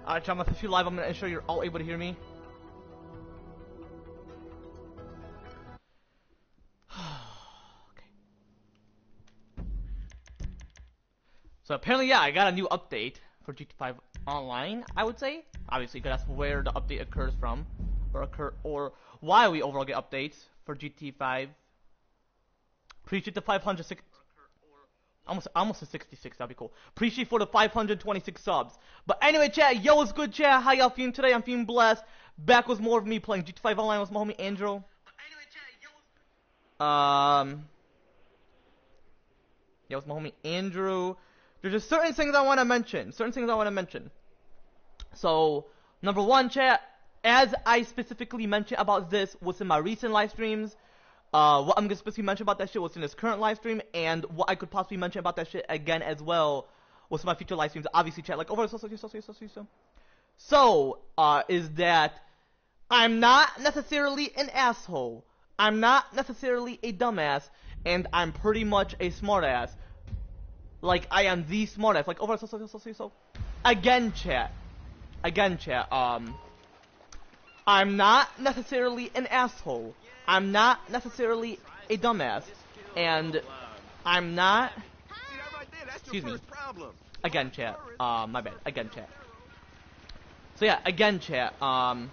Alright, chat, I'm gonna put you live. I'm gonna ensure you're all able to hear me. Okay. So apparently, yeah, I got a new update for GT5 Online, I would say. Obviously, because that's where the update occurs from. Or why we overall get updates for GT5. Appreciate the 506. Almost a 66, that'd be cool. Appreciate for the 526 subs. But anyway, chat, yo, what's good, chat? How y'all feeling today? I'm feeling blessed. Back with more of me playing GT5 Online with my homie Andrew. Yeah, with my homie Andrew. There's just certain things I want to mention. So, number one, chat, as I specifically mentioned about this was in my recent live streams. What I'm gonna specifically mention about that shit was in this current live stream, and what I could possibly mention about that shit again as well was in my future live streams. Obviously, chat, like over is that I'm not necessarily an asshole. I'm not necessarily a dumbass, and I'm pretty much a smartass. Like I am the smartass. Like over again, chat. I'm not necessarily an asshole. I'm not necessarily a dumbass, and I'm not. Excuse me. Again, chat. My bad. Again, chat. So yeah, again, chat. I'm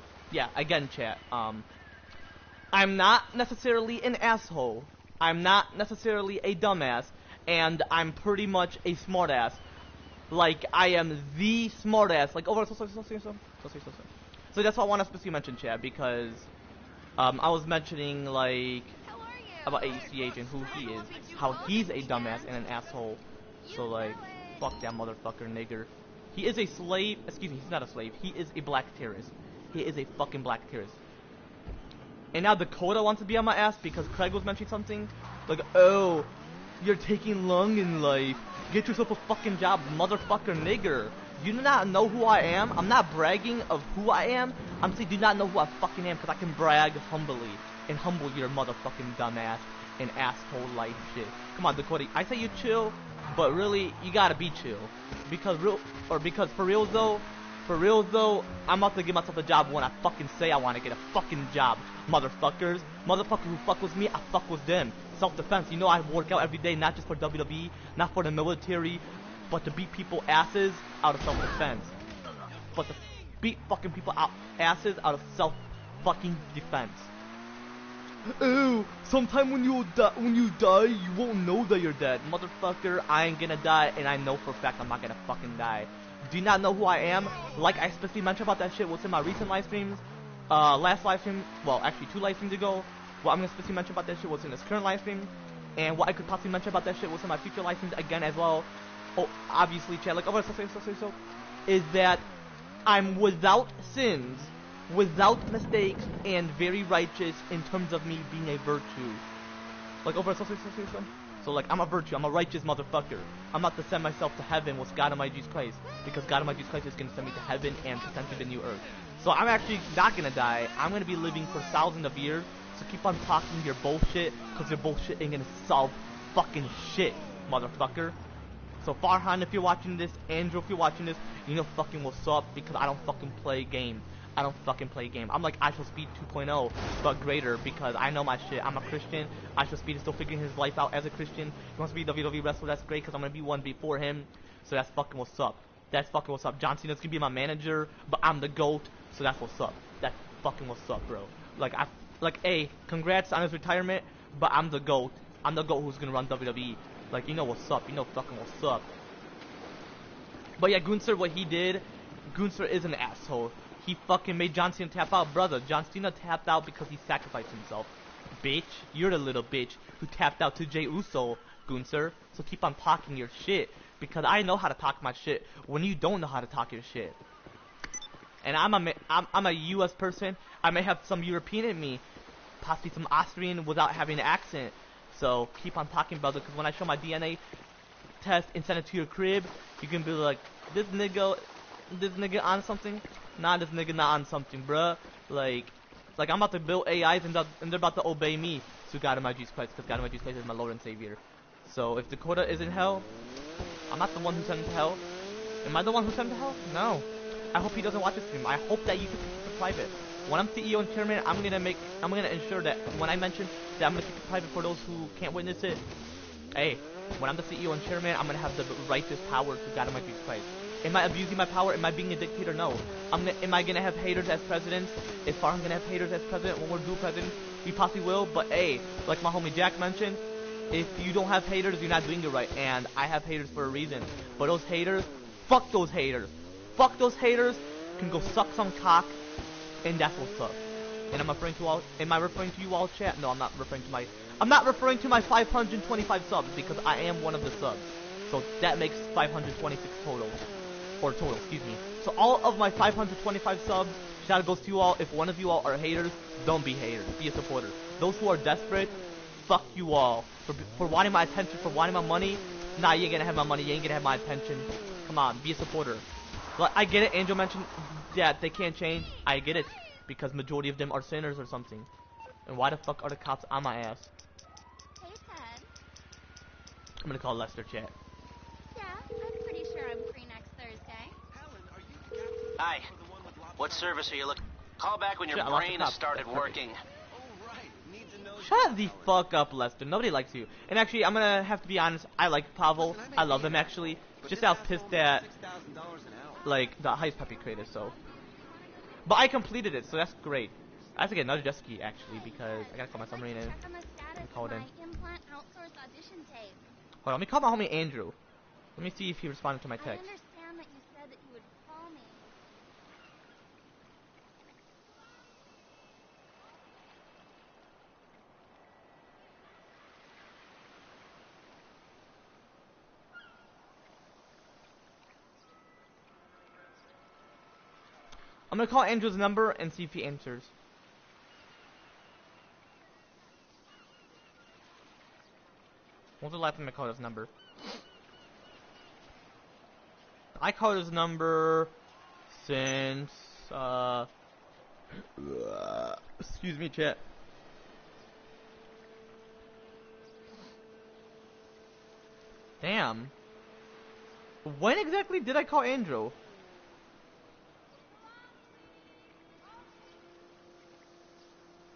not necessarily an asshole. I'm not necessarily a dumbass, and I'm pretty much a smartass. Like I am the smartass. Like over. So that's what I want to specifically mention, chat, because. I was mentioning, like, about a.k.a. and who he is, how he's a dumbass and an asshole. So, like, fuck that motherfucker nigger. He is a slave. Excuse me, he's not a slave. He is a black terrorist. He is a fucking black terrorist. And now Dakota wants to be on my ass because Craig was mentioning something. Like, oh, you're taking long in life. Get yourself a fucking job, motherfucker nigger. You do not know who I am. I'm not bragging of who I am. I'm saying do not know who I fucking am, because I can brag humbly and humble your motherfucking dumbass and asshole life shit. Come on, Dakota. I say you chill, but really you gotta be chill, because for real though, I'm about to give myself a job when I fucking say I want to get a fucking job, motherfuckers. Motherfuckers who fuck with me, I fuck with them. Self-defense. You know I work out every day, not just for WWE, not for the military, but to beat people asses out of self-defense. But to beat fucking people asses out of self-fucking-defense. Ew, sometime when you die, you won't know that you're dead. Motherfucker, I ain't gonna die, and I know for a fact I'm not gonna fucking die. Do you not know who I am? Like I specifically mentioned about that shit was in my recent live streams. Last live stream, well, actually 2 live streams ago. What I'm gonna specifically mention about that shit was in this current live stream. And what I could possibly mention about that shit was in my future live streams again as well. Oh, obviously, chat, like, is that I'm without sins, without mistakes, and very righteous in terms of me being a virtue. Like, so, like, I'm a virtue, I'm a righteous motherfucker. I'm about to send myself to heaven with God Almighty Jesus Christ, because God Almighty Jesus Christ is gonna send me to heaven and potentially the new earth. So I'm actually not gonna die. I'm gonna be living for thousands of years. So keep on talking your bullshit, because your bullshit ain't gonna solve fucking shit, motherfucker. So Farhan, if you're watching this, Andrew, if you're watching this, you know fucking what's up, because I don't fucking play games. I'm like I Shall Speed 2.0, but greater, because I know my shit. I'm a Christian. I Shall Speed is still figuring his life out as a Christian. He wants to be a WWE wrestler, that's great, because I'm gonna be one before him. So that's fucking what's up. John Cena's gonna be my manager, but I'm the GOAT, so that's what's up. That's fucking what's up, bro. Hey, congrats on his retirement, but I'm the GOAT. I'm the GOAT who's gonna run WWE. Like, you know what's up. You know fucking what's up. But yeah, Gunther, what he did, Gunther is an asshole. He fucking made John Cena tap out. Brother, John Cena tapped out because he sacrificed himself. Bitch, you're the little bitch who tapped out to Jey Uso, Gunther. So keep on talking your shit, because I know how to talk my shit when you don't know how to talk your shit. And I'm a U.S. person. I may have some European in me, possibly some Austrian without having an accent. So keep on talking, brother, because when I show my DNA test and send it to your crib, you can be like, this nigga on something? Nah, this nigga not on something, bruh. Like I'm about to build AIs and they're about to obey me. So God Almighty Jesus Christ, because God Almighty Jesus Christ is my Lord and Savior. So if Dakota is in hell, I'm not the one who sent him to hell. Am I the one who sent him to hell? No. I hope he doesn't watch this stream. I hope that you can keep it private. When I'm CEO and chairman, I'm gonna ensure that when I mention that I'm gonna keep it private for those who can't witness it. Hey, when I'm the CEO and chairman, I'm gonna have the righteous power to guide my people's place. Am I abusing my power? Am I being a dictator? No. Am I gonna have haters as presidents? If I'm gonna have haters as president when we're dual presidents, we possibly will. But hey, like my homie Jack mentioned, if you don't have haters, you're not doing it right. And I have haters for a reason. But those haters, fuck those haters. Fuck those haters. Can go suck some cock. And that's what's up. And I'm referring to all. Am I referring to you all, chat? No, I'm not referring to my. I'm not referring to my 525 subs because I am one of the subs. So that makes 526 total. Or total, excuse me. So all of my 525 subs, shout out goes to you all. If one of you all are haters, don't be haters. Be a supporter. Those who are desperate, fuck you all. For wanting my attention, for wanting my money, nah, you ain't gonna have my money, you ain't gonna have my attention. Come on, be a supporter. Like, I get it, Angel mentioned that they can't change. I get it. Because majority of them are sinners or something. And why the fuck are the cops on my ass? Hey, Ted. I'm gonna call Lester, chat. Yeah, I'm pretty sure I'm free next Thursday. Hi. What service are you looking? Call back when your Shit, brain has started working. Shut the fuck up, Lester. Nobody likes you. And actually, I'm gonna have to be honest. I like Pavel. I love him, actually. Just I was pissed that, like, the heist puppy created, so. But I completed it, so that's great. I have to get another jet ski, actually, because I gotta call my submarine in. And call it in. Hold on, let me call my homie Andrew. Let me see if he responded to my text. I understand that you said that you would call me. I'm gonna call Andrew's number and see if he answers. When's the last time I called his number? I called his number since, excuse me, chat. Damn. When exactly did I call Andrew?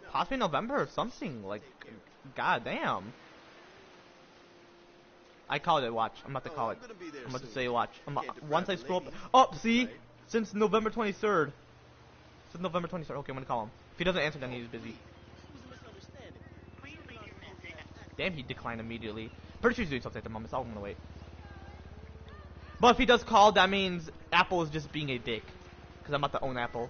Possibly November or something, like, goddamn. I called it, watch. I'm about to call it. I'm about to say watch. Once I scroll up. Oh, see? Since November 23rd. Since November 23rd. Okay, I'm gonna call him. If he doesn't answer, then he's busy. Damn, he declined immediately. Pretty sure he's doing something at the moment, so I'm gonna wait. But if he does call, that means Apple is just being a dick. Because I'm about to own Apple.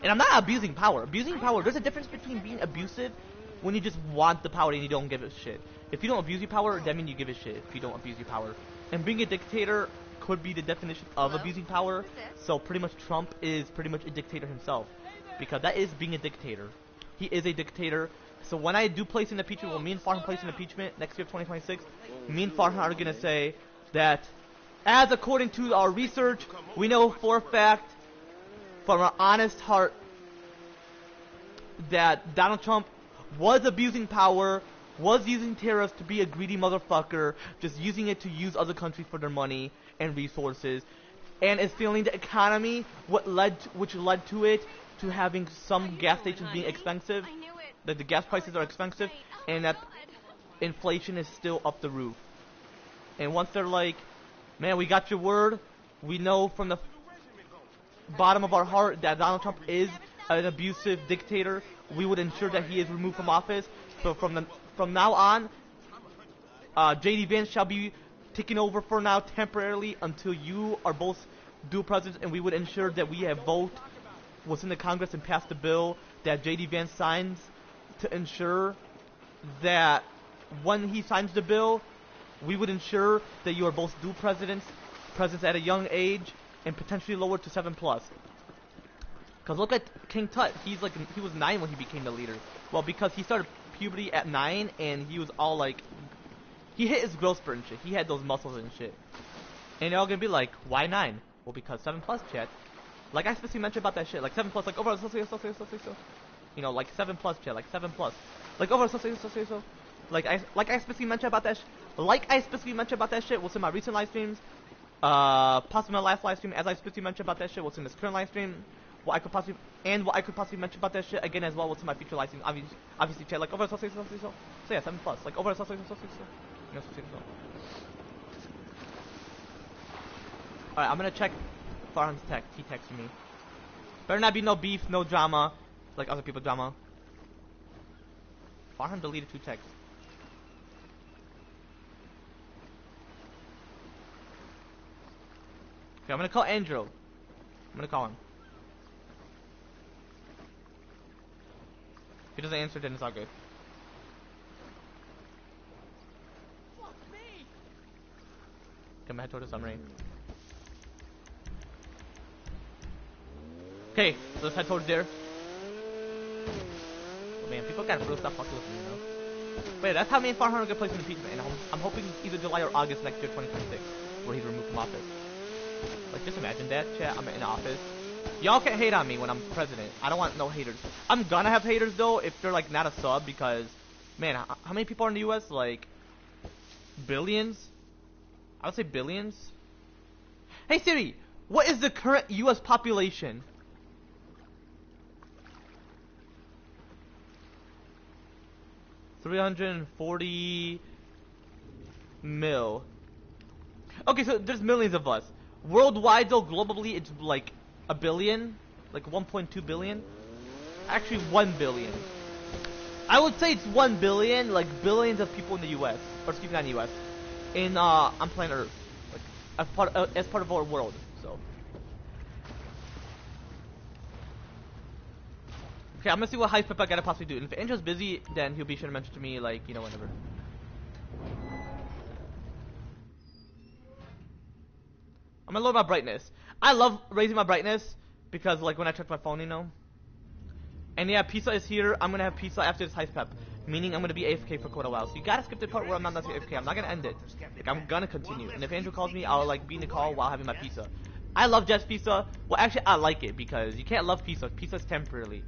And I'm not abusing power. Abusing power, there's a difference between being abusive when you just want the power and you don't give a shit. If you don't abuse your power, that means you give a shit if you don't abuse your power. And being a dictator could be the definition of abusing power. So pretty much Trump is pretty much a dictator himself. Because that is being a dictator. He is a dictator. So when I do place an impeachment, when me and Farhan place an impeachment next year 2026, me and Farhan are going to say that as according to our research, we know for a fact from our honest heart that Donald Trump was abusing power, was using tariffs to be a greedy motherfucker, just using it to use other countries for their money and resources, and is feeling the economy, which led to it to having some gas stations being expensive, that the gas prices are expensive, and that inflation is still up the roof. And once they're like, man, we got your word, we know from the bottom of our heart that Donald Trump is an abusive dictator, we would ensure that he is removed from office. So from now on, J.D. Vance shall be taking over for now temporarily until you are both dual presidents, and we would ensure that we have vote what's in the Congress and pass the bill that J.D. Vance signs to ensure that when he signs the bill, we would ensure that you are both dual presidents at a young age, and potentially lowered to 7+. Cause look at King Tut. He was 9 when he became the leader. Well, because he started puberty at 9, and he was all like, he hit his growth spurt and shit. He had those muscles and shit. And they're all gonna be like, why 9? Well, because 7+, chat. Like I specifically mentioned about that shit. Like 7+, like overall, you know, like 7+, chat. Like 7+, like overall, like I specifically mentioned about that. Like I specifically mentioned about that shit. What's in my recent live streams. possibly my last live stream, as I specifically mentioned about that shit, what's in this current live stream, what I could possibly mention about that shit again as well, what's in my future live stream. Obviously, chat like over so yeah, 7 plus, like over so. Alright, I'm gonna check Farhan's text. He texted me. Better not be no beef, no drama, like other people drama. Farhan deleted 2 texts. Okay, I'm gonna call Andrew. I'm gonna call him. If he doesn't answer, then it's all good. Fuck me! Okay, I'm gonna head toward the summary. Okay, so let's head towards there. Oh man, people gotta really stop fucking with me, you know? But yeah, that's how me and Farhan are gonna play some impeachment, and I'm hoping either July or August next year, 2026, where he's removed from office. Like, just imagine that, chat. I'm in office. Y'all can't hate on me when I'm president. I don't want no haters. I'm gonna have haters, though, if they're, like, not a sub, because, man, how many people are in the U.S.? Like, billions? I would say billions. Hey, Siri, what is the current U.S. population? $340 mil. Okay, so there's millions of us. Worldwide, though, globally, it's like a billion, like 1.2 billion. Actually, 1 billion. I would say it's 1 billion, like billions of people in the U.S. Or excuse me, not U.S. On planet Earth, like as part of our world. So. Okay, I'm gonna see what high step I gotta possibly do. And if Andrew's busy, then he'll be sure to mention to me, like, you know, whenever. I'm gonna lower my brightness. I love raising my brightness because, like, when I check my phone, you know. And yeah, pizza is here. I'm gonna have pizza after this high step, meaning I'm gonna be AFK for quite a while. So you gotta skip the part where I'm not AFK. I'm not gonna end it. Like, I'm gonna continue. And if Andrew calls me, I'll like be in the call while having my pizza. I love Jeff's pizza. Well, actually, I like it because you can't love pizza. Pizza's temporarily.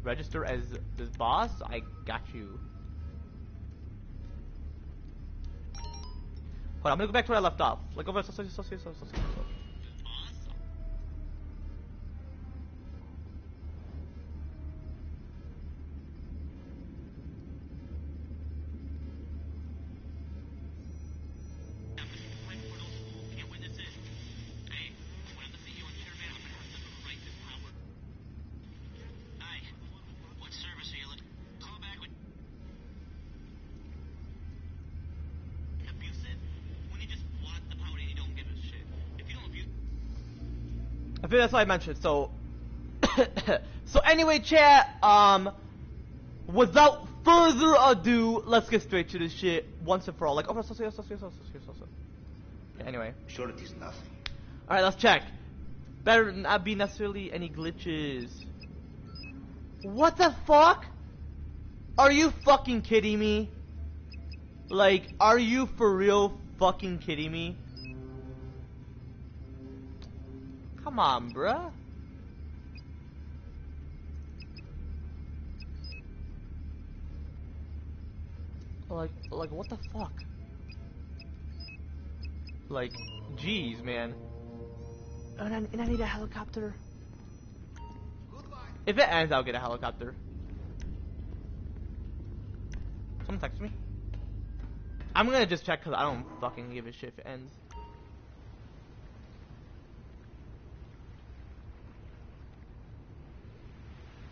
Register as this boss? I got you. Hold on, I'm gonna go back to where I left off. Like over so. I think that's what I mentioned. So, so anyway, chat. Without further ado, let's get straight to this shit once and for all. Like, oh, so. Okay, anyway. Sure, it is nothing. All right, let's check. Better not be necessarily any glitches. What the fuck? Are you fucking kidding me? Like, are you for real fucking kidding me? Come on, bruh. Like, what the fuck? Like, jeez, man. And I need a helicopter. If it ends, I'll get a helicopter. Someone text me. I'm gonna just check because I don't fucking give a shit if it ends.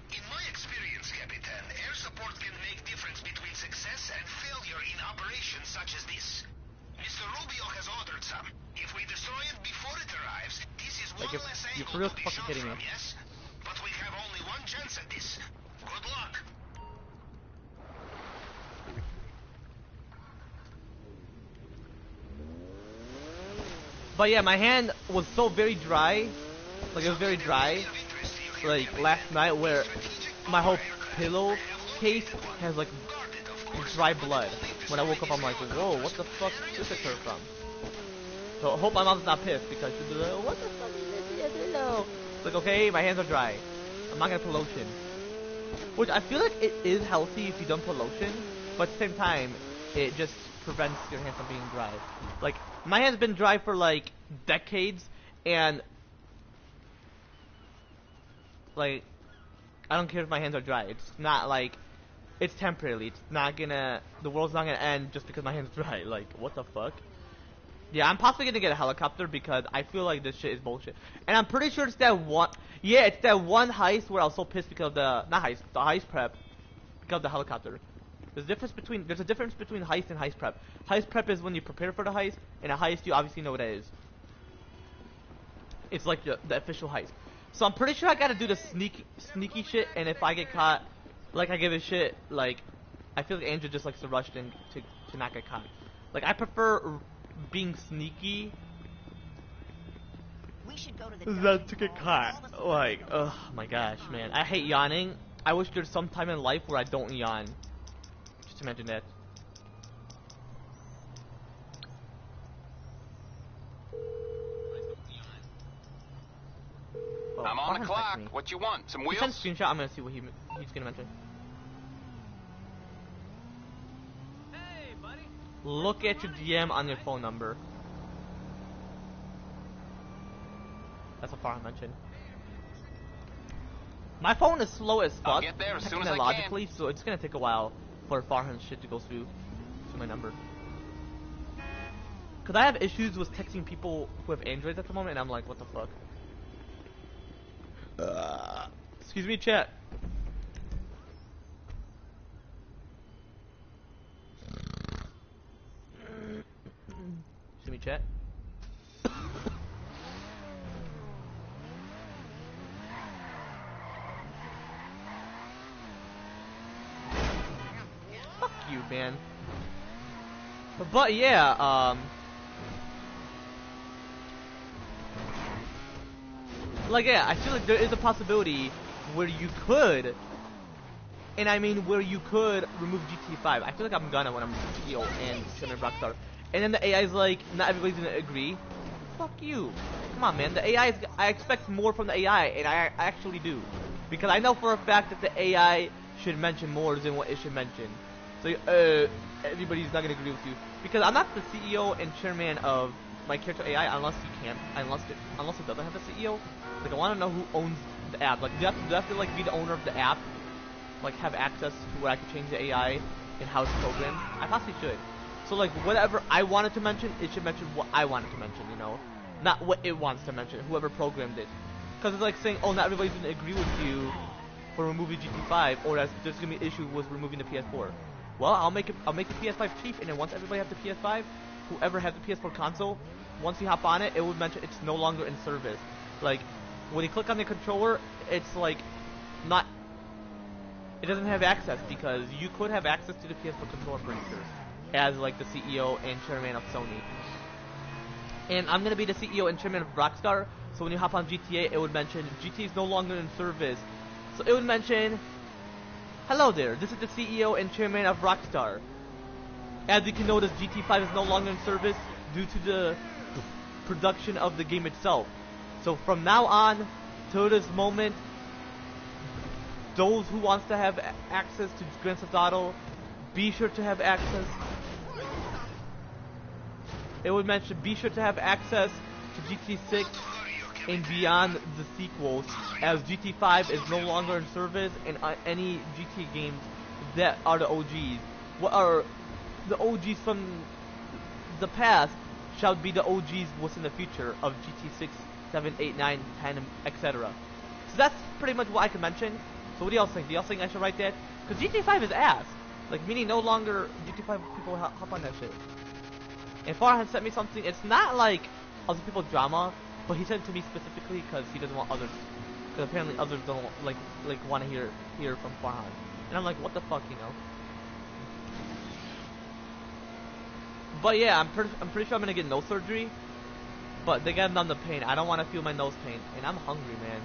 In my experience, Capitan, air support can make difference between success and failure in operations such as this. Mr. Rubio has ordered some. If we destroy it before it arrives, this is one less You're angle for real to be fucking shot kidding from, me. yes? But we have only one chance at this. Good luck. But yeah, my hand was so very dry. Like, it was very dry. Like, last night where my whole pillow case has, like, dry blood. When I woke up, I'm like, whoa, what the fuck did this occur from? So I hope my mom's not pissed because she'll be like, what the fuck is this in your pillow? It's like, okay, my hands are dry. I'm not gonna put lotion. Which I feel like it is healthy if you don't put lotion, but at the same time, it just prevents your hands from being dry. Like, my hand's been dry for like decades, and like, I don't care if my hands are dry. It's not like, it's temporarily. It's not gonna, the world's not gonna end just because my hand's dry. Like, what the fuck? Yeah, I'm possibly gonna get a helicopter because I feel like this shit is bullshit. And I'm pretty sure it's that one, yeah, it's that one heist where I was so pissed because of the, not heist, the heist prep, because of the helicopter. There's a difference between heist and heist prep. Heist prep is when you prepare for the heist, and a heist you obviously know what it is. It's like the official heist. So I'm pretty sure I gotta do the sneaky shit, and if I get caught, like I give a shit, like, I feel like Andrew just likes to rush in to not get caught. Like, I prefer being sneaky We should go to the than to get caught. Like, oh my gosh, man. I hate yawning. I wish there's some time in life where I don't yawn. Just imagine that. Oh, I'm on the Farhan clock. texted me. What you want? Some He sent wheels? a screenshot. I'm gonna see what he's gonna mention. Hey, buddy. Look at your DM on your phone number. That's what Farhan mentioned. My phone is slow as fuck, I'll get there as soon as I can. technologically, so it's gonna take a while for Farhan's shit to go through to my number. Cause I have issues with texting people who have Androids at the moment, and I'm like, what the fuck? Excuse me, chat. Excuse me, chat. Fuck you, man. But yeah, like, yeah, I feel like there is a possibility where you could, and I mean where you could remove GTA 5. I feel like I'm gonna when I'm CEO and Chairman Rockstar. And then the AI's like, not everybody's gonna agree. Fuck you. Come on, man. The AI is, I expect more from the AI, and I actually do. Because I know for a fact that the AI should mention more than what it should mention. So, everybody's not gonna agree with you. Because I'm not the CEO and chairman of my character AI unless it doesn't have a CEO. Like, I want to know who owns the app. Like, do I have to like be the owner of the app? Like, have access to where I can change the AI and how it's programmed? I possibly should. So, like, whatever I wanted to mention, it should mention what I wanted to mention, you know? Not what it wants to mention, whoever programmed it. Because it's like saying, oh, not everybody's going to agree with you for removing GT5, or there's going to be an issue with removing the PS4. Well, I'll make the PS5 cheap, and then once everybody has the PS5, whoever has the PS4 console, once you hop on it, it would mention it's no longer in service. Like, when you click on the controller, it's like, not, it doesn't have access, because you could have access to the PS4 controller, pretty sure, as like the CEO and chairman of Sony. And I'm gonna be the CEO and chairman of Rockstar, so when you hop on GTA, it would mention GTA is no longer in service. So it would mention, hello there, this is the CEO and chairman of Rockstar. As you can notice, GT5 is no longer in service due to the production of the game itself. So from now on, to this moment, those who wants to have access to Grand Theft Auto, be sure to have access. It would mention, be sure to have access to GT6 and beyond the sequels, as GT5 is no longer in service, and any GT games that are the OGs, what are the OGs from the past, shall be the OGs within the future of GT6, 7, 8, 9, 10, etc. So that's pretty much what I can mention. So what do y'all think? Do y'all think I should write that? Because GT5 is ass. Like, meaning no longer GT5 people hop on that shit. And Farhan sent me something, it's not like other people drama, but he sent it to me specifically because he doesn't want others, because apparently others don't like want to hear from Farhan. And I'm like, what the fuck, you know? But yeah, I'm pretty sure I'm gonna get nose surgery, but they got numb the pain. I don't want to feel my nose pain, and I'm hungry, man.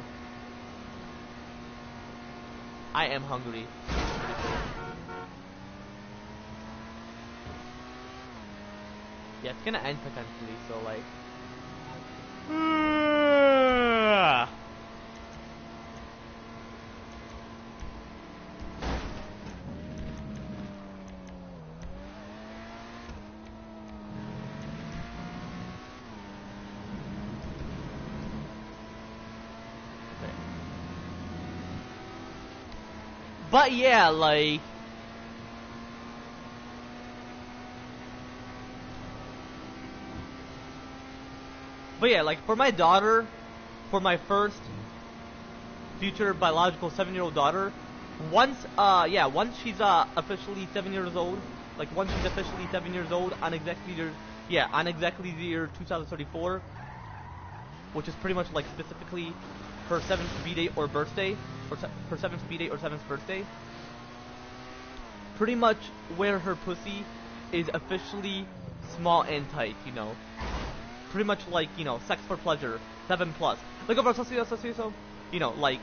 I am hungry. Yeah, it's gonna end potentially, so like... But yeah, like. But yeah, like for my daughter, for my first future biological 7-year-old daughter, once she's officially 7 years old, like once she's officially 7 years old on exactly the year 2034, which is pretty much like specifically her 7th B-day or birthday, or her 7th B-day or 7th birthday, pretty much where her pussy is officially small and tight, you know. Pretty much like, you know, sex for pleasure, 7+. Like over so you know, like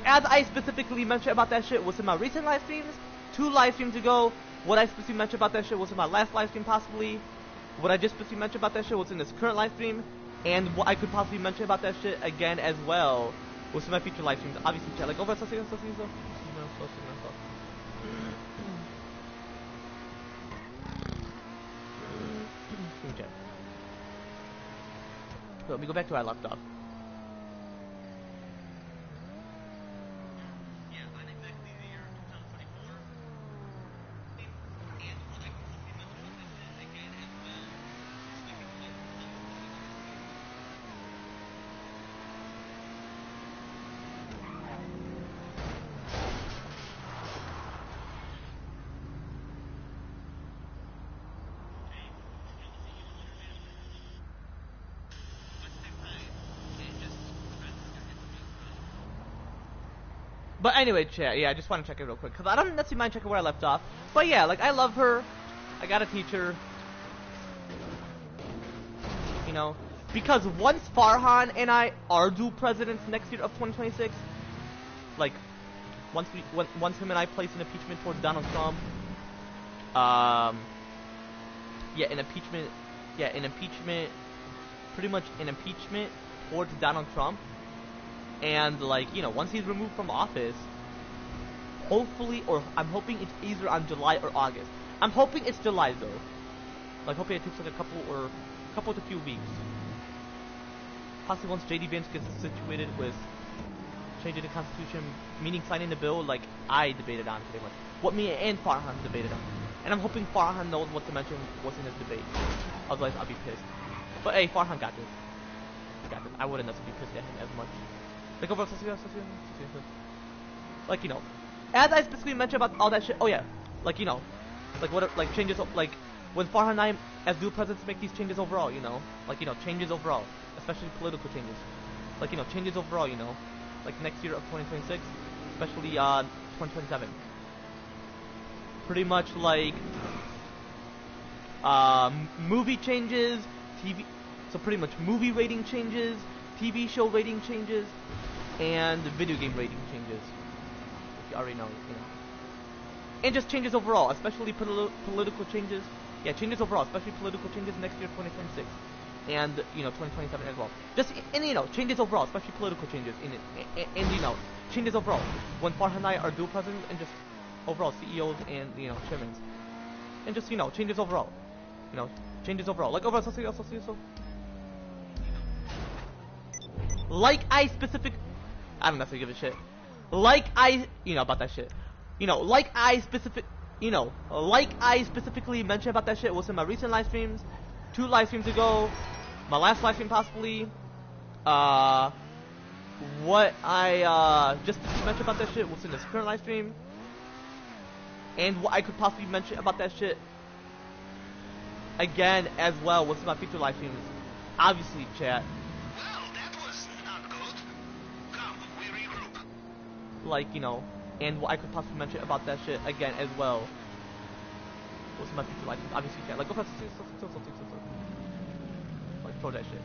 as I specifically mentioned about that shit was in my recent live streams, 2 live streams ago. What I specifically mentioned about that shit was in my last live stream possibly. What I just specifically mentioned about that shit was in this current live stream, and what I could possibly mention about that shit again as well was in my future live streams. Obviously, chat, like over so So let me go back to where I left off. But anyway, chat, yeah, I just want to check it real quick, because I don't necessarily mind checking where I left off. But yeah, like, I love her. I gotta teach her. You know, because once Farhan and I are dual presidents next year of 2026, like, once him and I place an impeachment towards Donald Trump, pretty much an impeachment towards Donald Trump. And, like, you know, once he's removed from office, hopefully, or I'm hoping it's either on July or August. I'm hoping it's July, though. Like, hoping it takes, like, a couple to few weeks. Possibly once J.D. Vance gets situated with changing the Constitution, meaning signing the bill, like, I debated on, pretty much. What me and Farhan debated on. And I'm hoping Farhan knows what to mention what's in this debate. Otherwise, I'll be pissed. But, hey, Farhan got this. I wouldn't necessarily be pissed at him as much. Like, like, you know, as I specifically mentioned about all that shit. Oh yeah, like, you know, like what, like changes, like when Farhan and I as dual presidents make these changes overall, you know, like, you know, changes overall, especially political changes, like, you know, changes overall, you know, like next year of 2026, especially 2027. Pretty much like movie changes, TV. So pretty much movie rating changes, TV show rating changes, and video game rating changes. If you already know, you know. And just changes overall, especially political changes. Yeah, changes overall, especially political changes next year, 2026. And, you know, 2027 as well. Just, and, you know, changes overall, especially political changes. And you know, changes overall. When Farhan and I are dual presidents, and just overall CEOs and, you know, chairmen. And just, you know, changes overall. You know, changes overall. Like, overall, so. Like I don't necessarily give a shit. Like you know, about that shit. You know, like I specifically mentioned about that shit was in my recent live streams, 2 live streams ago, my last live stream possibly. What I just mentioned about that shit was in this current live stream, and what I could possibly mention about that shit again as well was in my future live streams. Obviously, chat. Like, you know, and what I could possibly mention about that shit again as well was my future life. Obviously, chat. Like, go past like, throw that shit.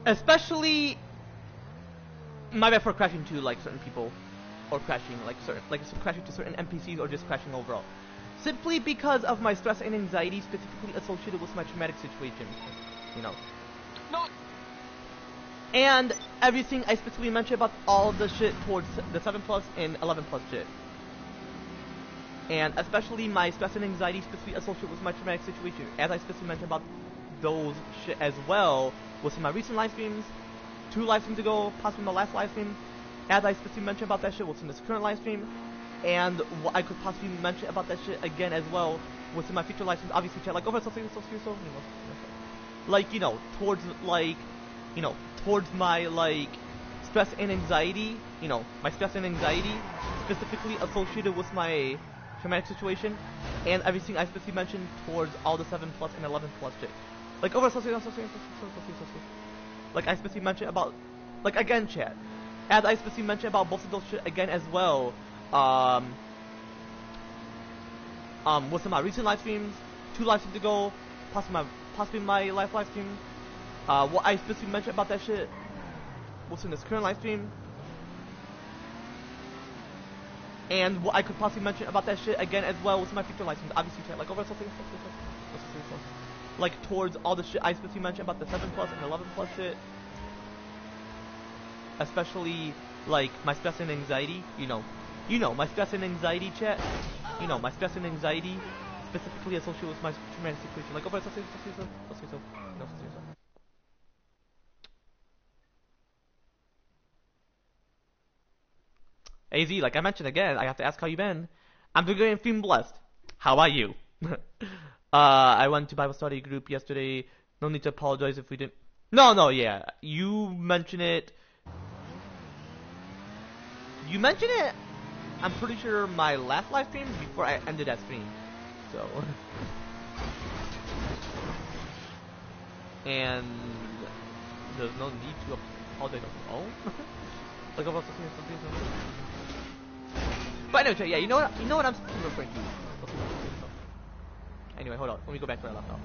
Especially, my bad for crashing to like certain people, or crashing crashing to certain NPCs, or just crashing overall. Simply because of my stress and anxiety specifically associated with my traumatic situation, you know. No. And everything I specifically mentioned about all of the shit towards the 7 plus and 11 plus shit. And especially my stress and anxiety specifically associated with my traumatic situation, as I specifically mentioned about those shit as well within my recent live streams, 2 live streams ago, possibly my last live stream, as I specifically mentioned about that shit within this current live stream, and what I could possibly mention about that shit again as well within my future live streams, obviously chat, like, like, you know, towards, like, you know, towards my, like, stress and anxiety, you know, my stress and anxiety specifically associated with my traumatic situation, and everything I specifically mentioned towards all the 7 plus and 11 plus shit. Like, like, I specifically mentioned about, like, again, chat, as I specifically mentioned about both of those shit again as well, within my recent live streams, 2 live streams ago, possibly my last live stream, what I specifically mentioned about that shit within this current live stream, and what I could possibly mention about that shit again as well within my future live streams, obviously chat, like, like, towards all the shit I specifically mentioned about the 7 plus and 11 plus shit, especially, like, my stress and anxiety, you know, my stress and anxiety, chat, you know, my stress and anxiety specifically associated with my traumatic situation, like, AZ, like I mentioned again, I have to ask how you been. I'm doing great and feeling blessed. How about you? I went to Bible study group yesterday. No need to apologize if we didn't. No, yeah. You mentioned it. You mentioned it, I'm pretty sure, my last live stream before I ended that stream. So. And there's no need to apologize at all. Like, about something. But anyway, yeah, you know what I'm referring to. Anyway, hold on. Let me go back to where I left off.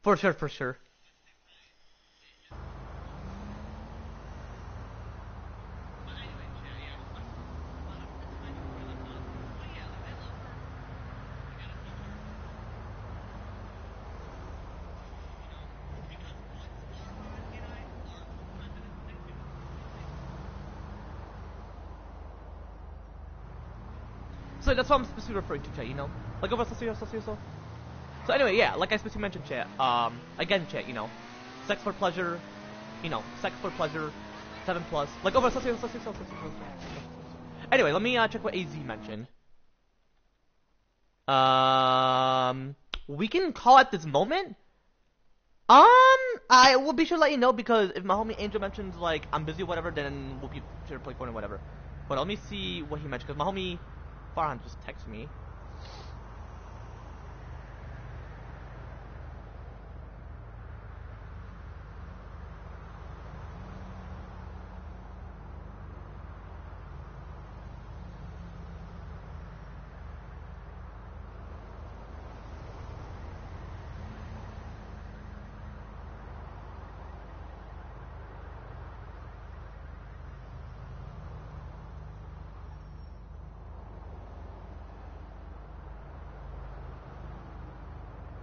For sure. So that's what I'm specifically referring to, chat, you know? Like, so anyway, yeah, like I specifically mentioned, chat, again, chat, you know, sex for pleasure, 7 plus, like, anyway, let me, check what AZ mentioned. We can call at this moment? I will be sure to let you know, because if my homie Angel mentions, like, I'm busy or whatever, then we'll be sure to play Fortnite or whatever. But let me see what he mentioned, because my homie Farhan just texted me.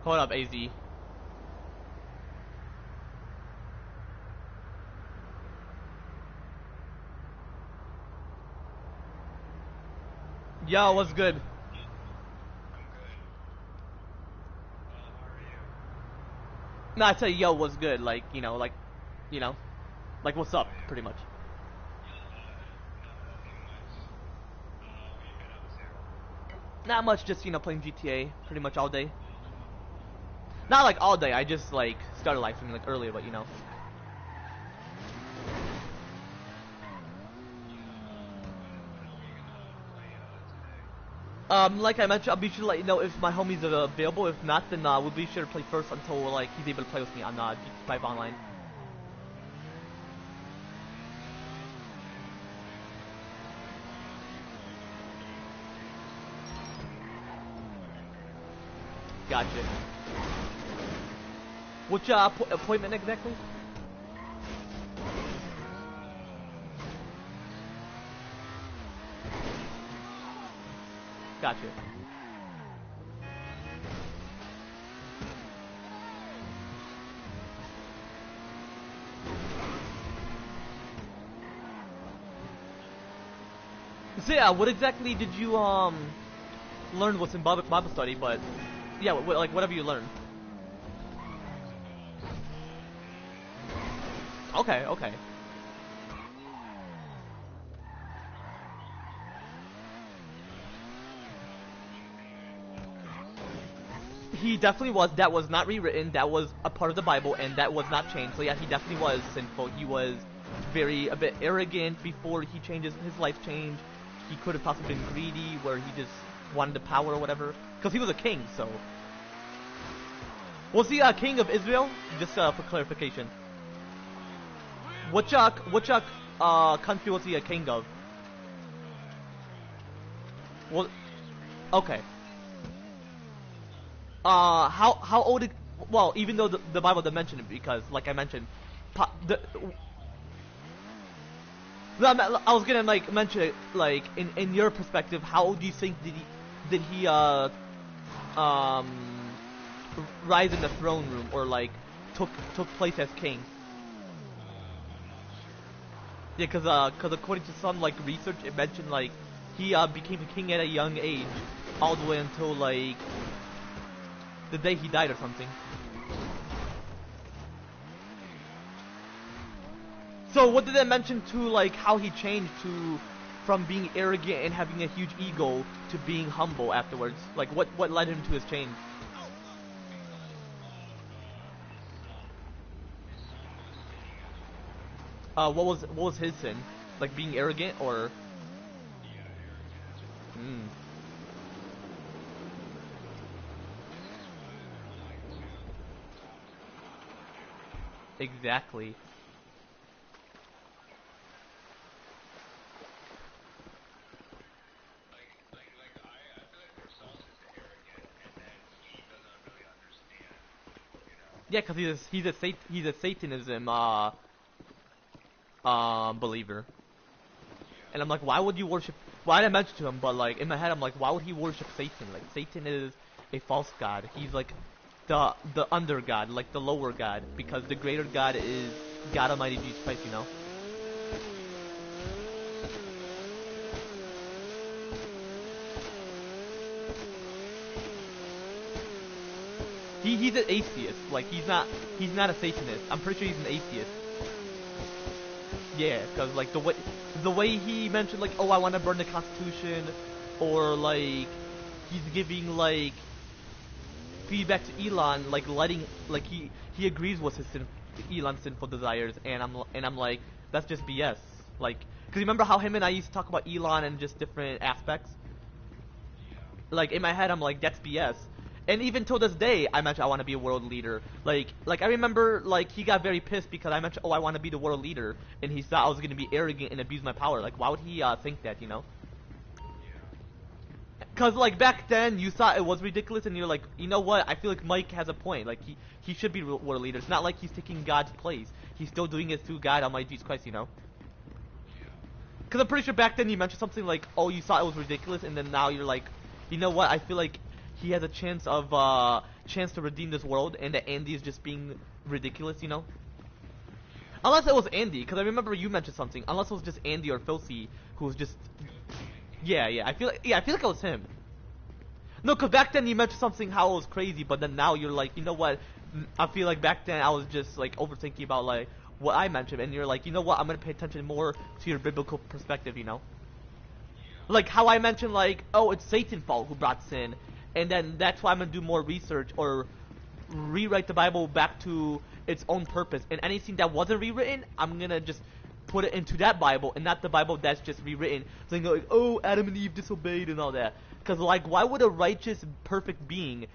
Hold up, AZ. Yo, what's good? No, I'd say yo, what's good? Like, you know, like what's up, pretty much. Not much, just playing GTA pretty much all day. Not like all day. I just like started live streaming like earlier, but like I mentioned, I'll be sure to let you know if my homie's available. If not, then we'll be sure to play first until like he's able to play with me on GTA 5 Online. Gotcha. Which appointment exactly? Gotcha. So yeah, what exactly did you learn what's in Bible study? But yeah, like whatever you learned. Okay, okay. He definitely was. That was not rewritten. That was a part of the Bible, and that was not changed. So yeah, he definitely was sinful. He was a bit arrogant before he changes his life change. He could have possibly been greedy, where he just wanted the power or whatever. Because he was a king, so. Was he a king of Israel? Just for clarification. Which country was he a king of? Well, okay. How old? Well, even though the Bible didn't mention it, because like I mentioned, I was gonna like mention it like in your perspective. How old do you think did he rise in the throne room or like took place as king? Yeah, cause according to some like research, it mentioned like he became a king at a young age, all the way until like the day he died or something. So what did they mention to like how he changed from being arrogant and having a huge ego to being humble afterwards? Like what led him to his change? What was his sin? Like being arrogant or? Hmm. Exactly. Yeah, cause he's a Satanism believer, and I'm like, why would you worship? Well, I didn't mention to him, but like in my head, I'm like, why would he worship Satan? Like Satan is a false god. He's like the under god, like the lower god, because the greater god is God Almighty Jesus Christ. He's an atheist. Like he's not a Satanist. I'm pretty sure he's an atheist. Yeah, cause like the way he mentioned like, oh, I want to burn the Constitution, or like he's giving like feedback to Elon, like letting like he agrees with Elon's sinful desires, and I'm like, that's just BS. Like, cause you remember how him and I used to talk about Elon and just different aspects. Like in my head, I'm like, that's BS. And even till this day, I mentioned I want to be a world leader. Like I remember, like he got very pissed because I mentioned, oh, I want to be the world leader, and he thought I was gonna be arrogant and abuse my power. Like, why would he think that? Cause like back then, you thought it was ridiculous, and you're like, you know what? I feel like Mike has a point. Like he should be world leader. It's not like he's taking God's place. He's still doing it through God Almighty Jesus Christ. Cause I'm pretty sure back then you mentioned something like, oh, you thought it was ridiculous, and then now you're like, you know what? I feel like he has a chance to redeem this world, and that Andy is just being ridiculous. Unless it was Andy, because I remember you mentioned something. Unless it was just Andy or Filthy, who was just Yeah. I feel like it was him. No, cause back then you mentioned something how it was crazy, but then now you're like, you know what? I feel like back then I was just like overthinking about like what I mentioned, and you're like, you know what? I'm gonna pay attention more to your biblical perspective, you know? Like how I mentioned, like, oh, it's Satan's fault who brought sin, and then that's why I'm gonna do more research or rewrite the Bible back to its own purpose, and anything that wasn't rewritten, I'm gonna just put it into that Bible and not the Bible that's just rewritten, saying like, oh, Adam and Eve disobeyed and all that. Because like, why would a righteous, perfect being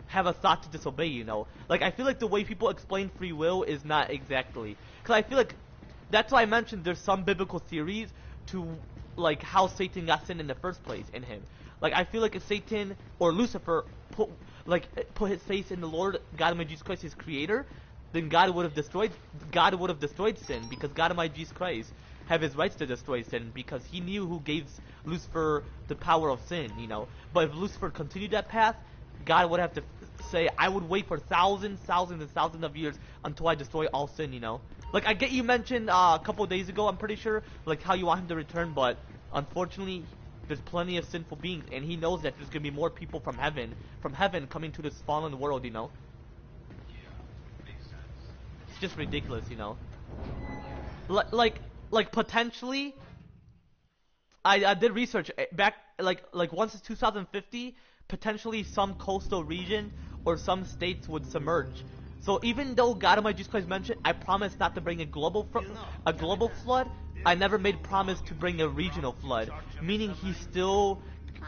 have a thought to disobey? You know, like I feel like the way people explain free will is not exactly. Because I feel like that's why I mentioned there's some biblical theories to like how Satan got sin in the first place in him. Like I feel like if Satan or Lucifer put his faith in the Lord God Almighty Jesus Christ, his creator, then God would have destroyed sin, because God Almighty Jesus Christ have his rights to destroy sin because he knew who gave Lucifer the power of sin, you know. But if Lucifer continued that path, God would have to say, I would wait for thousands of years until I destroy all sin, you know. Like I get you mentioned a couple of days ago, I'm pretty sure, like how you want him to return, but unfortunately there's plenty of sinful beings, and he knows that there's gonna be more people from heaven coming to this fallen world, you know. It's just ridiculous, you know. Like potentially, I did research back like once it's 2050, potentially some coastal region or some states would submerge. So even though God Almighty Jesus Christ mentioned, I promise not to bring a global flood, I never made promise to bring a regional flood, meaning he's still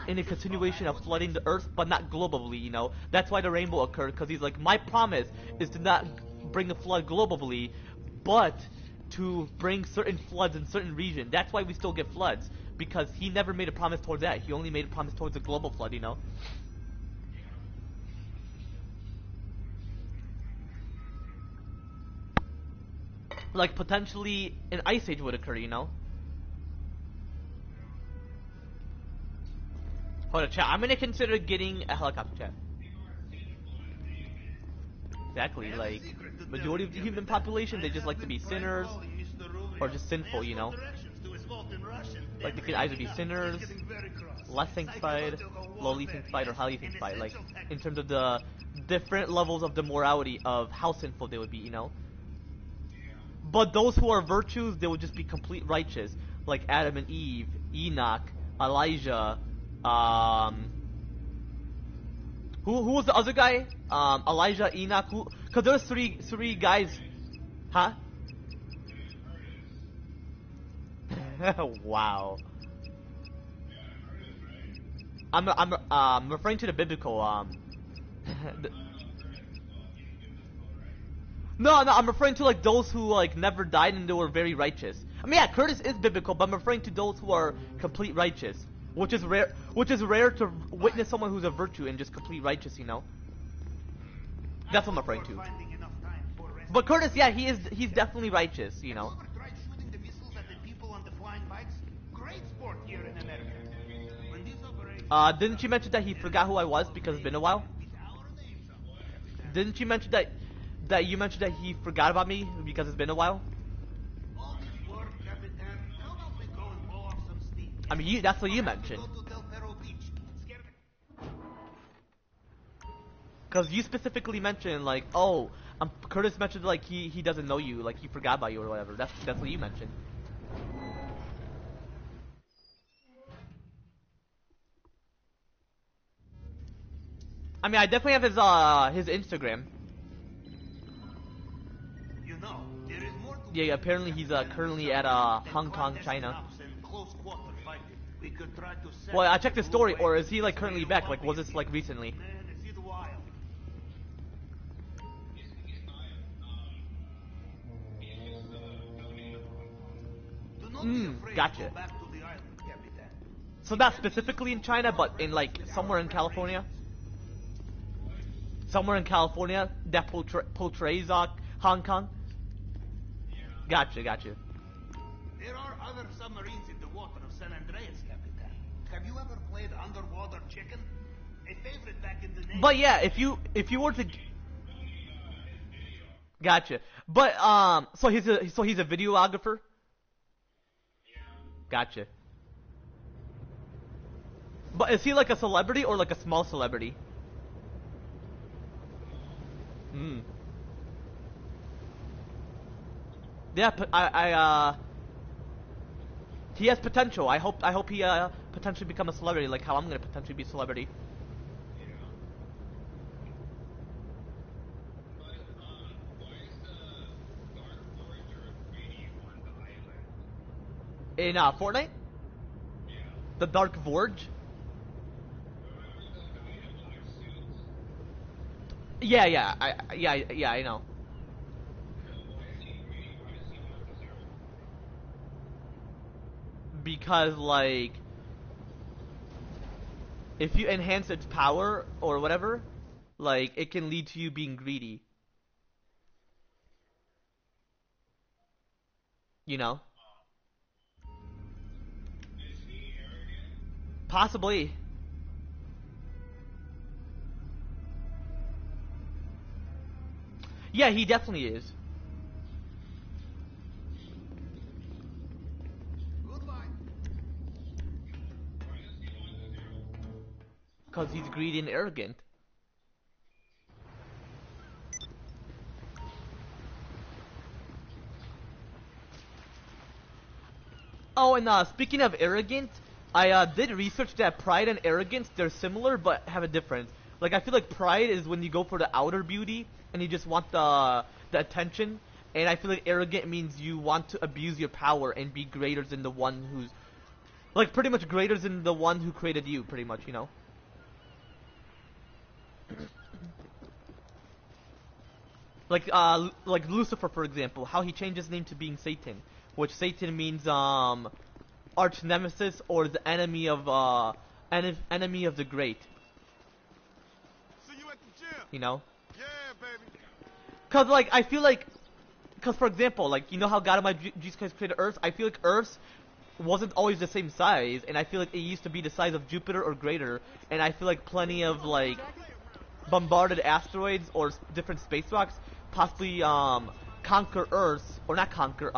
in a continuation of flooding the earth, but not globally, you know. That's why the rainbow occurred, because he's like, my promise is to not bring a flood globally, but to bring certain floods in certain regions. That's why we still get floods, because he never made a promise towards that. He only made a promise towards a global flood, you know. Like potentially an ice age would occur, you know. Hold on, chat. I'm gonna consider getting a helicopter, chat. Exactly, like majority of the human population, they just like to be sinners or just sinful, you know. Like they could either be sinners, less sanctified, lowly sanctified, or highly sanctified. Like in terms of the different levels of the morality of how sinful they would be, you know. But those who are virtues, they would just be complete righteous, like Adam and Eve, Enoch, Elijah. Who was the other guy? Elijah, Enoch. Cause there's three guys, huh? Wow. I'm referring to the biblical No, I'm referring to like those who like never died and they were very righteous. I mean, yeah, Curtis is biblical, but I'm referring to those who are complete righteous, which is rare. Which is rare to witness someone who's a virtue and just complete righteous, you know. That's what I'm referring to. But Curtis, yeah, he's definitely righteous, you know. Didn't you mention that he forgot who I was because it's been a while? Didn't you mention that you mentioned that he forgot about me because it's been a while? I mean, that's what you mentioned. Because you specifically mentioned, like, oh, Curtis mentioned, like, he doesn't know you, like, he forgot about you or whatever. That's what you mentioned. I mean, I definitely have his Instagram. Yeah, apparently he's currently at Hong Kong, China. Well, I checked his story, or is he like currently back? Like, was this like recently? Gotcha. So not specifically in China, but in like somewhere in California. Somewhere in California that portrays Hong Kong. Gotcha. There are other submarines in the water of San Andreas, Capitan. Have you ever played underwater chicken? A favorite back in the Navy. But yeah, if you were to, gotcha. But so he's a videographer. Gotcha. But is he like a celebrity or like a small celebrity? Hmm. Yeah, he has potential. I hope he potentially become a celebrity, like how I'm gonna potentially be a celebrity. In Fortnite, the Dark Vorge. Yeah, I know. Because like, if you enhance its power or whatever, like it can lead to you being greedy. You know, possibly. Yeah, he definitely is. Cause he's greedy and arrogant. Oh, and speaking of arrogant, I did research that pride and arrogance, they're similar but have a difference. Like I feel like pride is when you go for the outer beauty and you just want the attention, and I feel like arrogant means you want to abuse your power and be greater than the one who's like pretty much greater than the one who created you, pretty much, you know. Like Lucifer, for example, how he changed his name to being Satan, which Satan means arch nemesis or the enemy of enemy of the great. See you at the gym. You know, Yeah, baby. cause like I feel like, cause for example, like you know how God Almighty Jesus Christ created Earth. I feel like Earth wasn't always the same size, and I feel like it used to be the size of Jupiter or greater. And I feel like plenty of like bombarded asteroids or different space rocks possibly conquer Earth or not conquer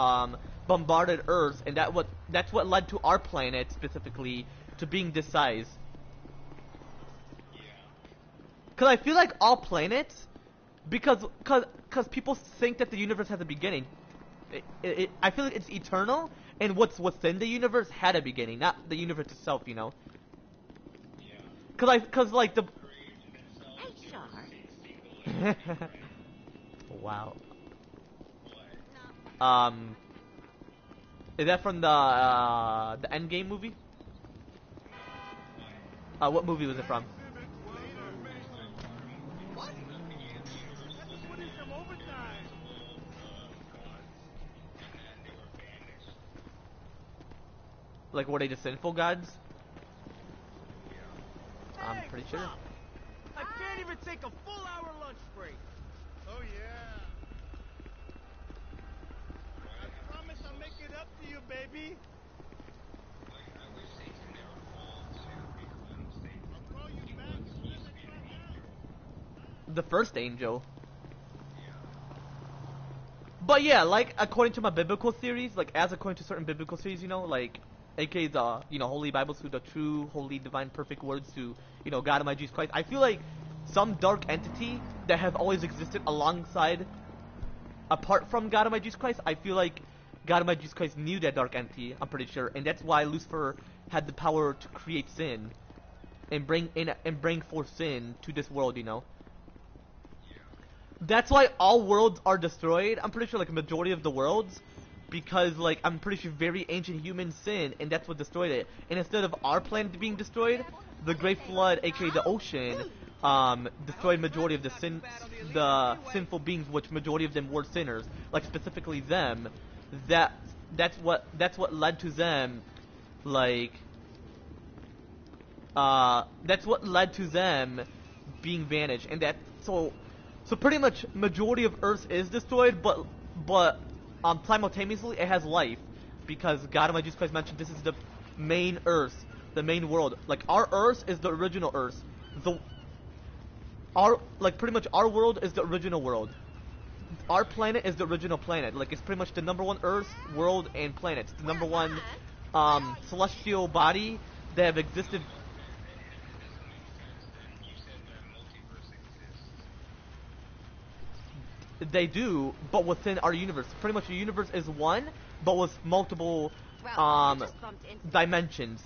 bombarded Earth, and that's what led to our planet specifically to being this size. Cause I feel like all planets, cause people think that the universe has a beginning. I feel like it's eternal, and what's within the universe had a beginning, not the universe itself, you know. Cause like the. Hey, Char. Wow. No. Is that from the Endgame movie? What movie was it from? What? Let's put in some overtime. Like, were they the sinful gods? I'm Hey, pretty sure. Pop! I can't even take a full hour lunch break. Oh, yeah. I promise I'll make it up to you, baby. I'll call you back as soon as I clock out. The first angel. But yeah, like according to my biblical theories, like as according to certain biblical theories, you know, like a.k.a. the Holy Bible, through the true, holy, divine, perfect words to God Almighty Jesus Christ. I feel like some dark entity that have always existed alongside, apart from God Almighty Jesus Christ. I feel like God Almighty Jesus Christ knew that dark entity. I'm pretty sure, and that's why Lucifer had the power to create sin and bring forth sin to this world. You know. That's why all worlds are destroyed. I'm pretty sure like a majority of the worlds, because like I'm pretty sure very ancient humans sin, and that's what destroyed it. And instead of our planet being destroyed, the Great Flood, aka the ocean, destroyed majority of the sinful beings, which majority of them were sinners. Like specifically them. That's what led to them, like that's what led to them being vanished, and that so pretty much majority of Earth is destroyed, but simultaneously it has life, because God Almighty Jesus Christ mentioned this is the main Earth, the main world. Like our Earth is the original Earth. Pretty much our world is the original world. Our planet is the original planet. Like it's pretty much the number one Earth, world, and planet. It's the number one celestial body that have existed They do, but within our universe. Pretty much the universe is one, but with multiple dimensions.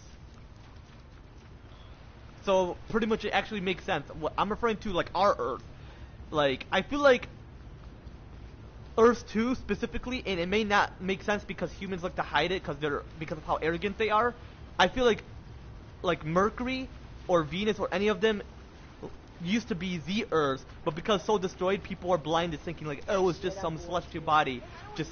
So pretty much it actually makes sense. What I'm referring to, like, our Earth. Like, I feel like Earth 2 specifically, and it may not make sense because humans like to hide it because of how arrogant they are. I feel like Mercury or Venus or any of them used to be the Earth, but because so destroyed, people are blind to thinking like, oh, it's just some celestial body, just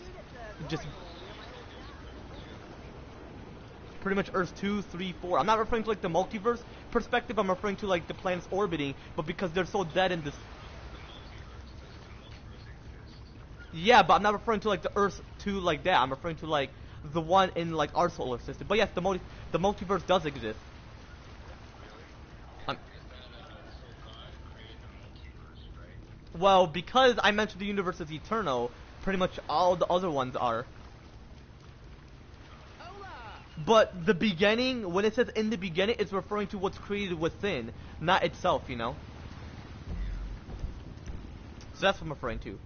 pretty much Earth 2, 3, 4. I'm not referring to like the multiverse perspective. I'm referring to like the planets orbiting, but because they're so dead in this. Yeah, but I'm not referring to like the Earth 2 like that. I'm referring to like the one in like our solar system. But yes, the multiverse does exist. Well, because I mentioned the universe is eternal, pretty much all the other ones are. But the beginning, when it says in the beginning, it's referring to what's created within, not itself, you know? So that's what I'm referring to.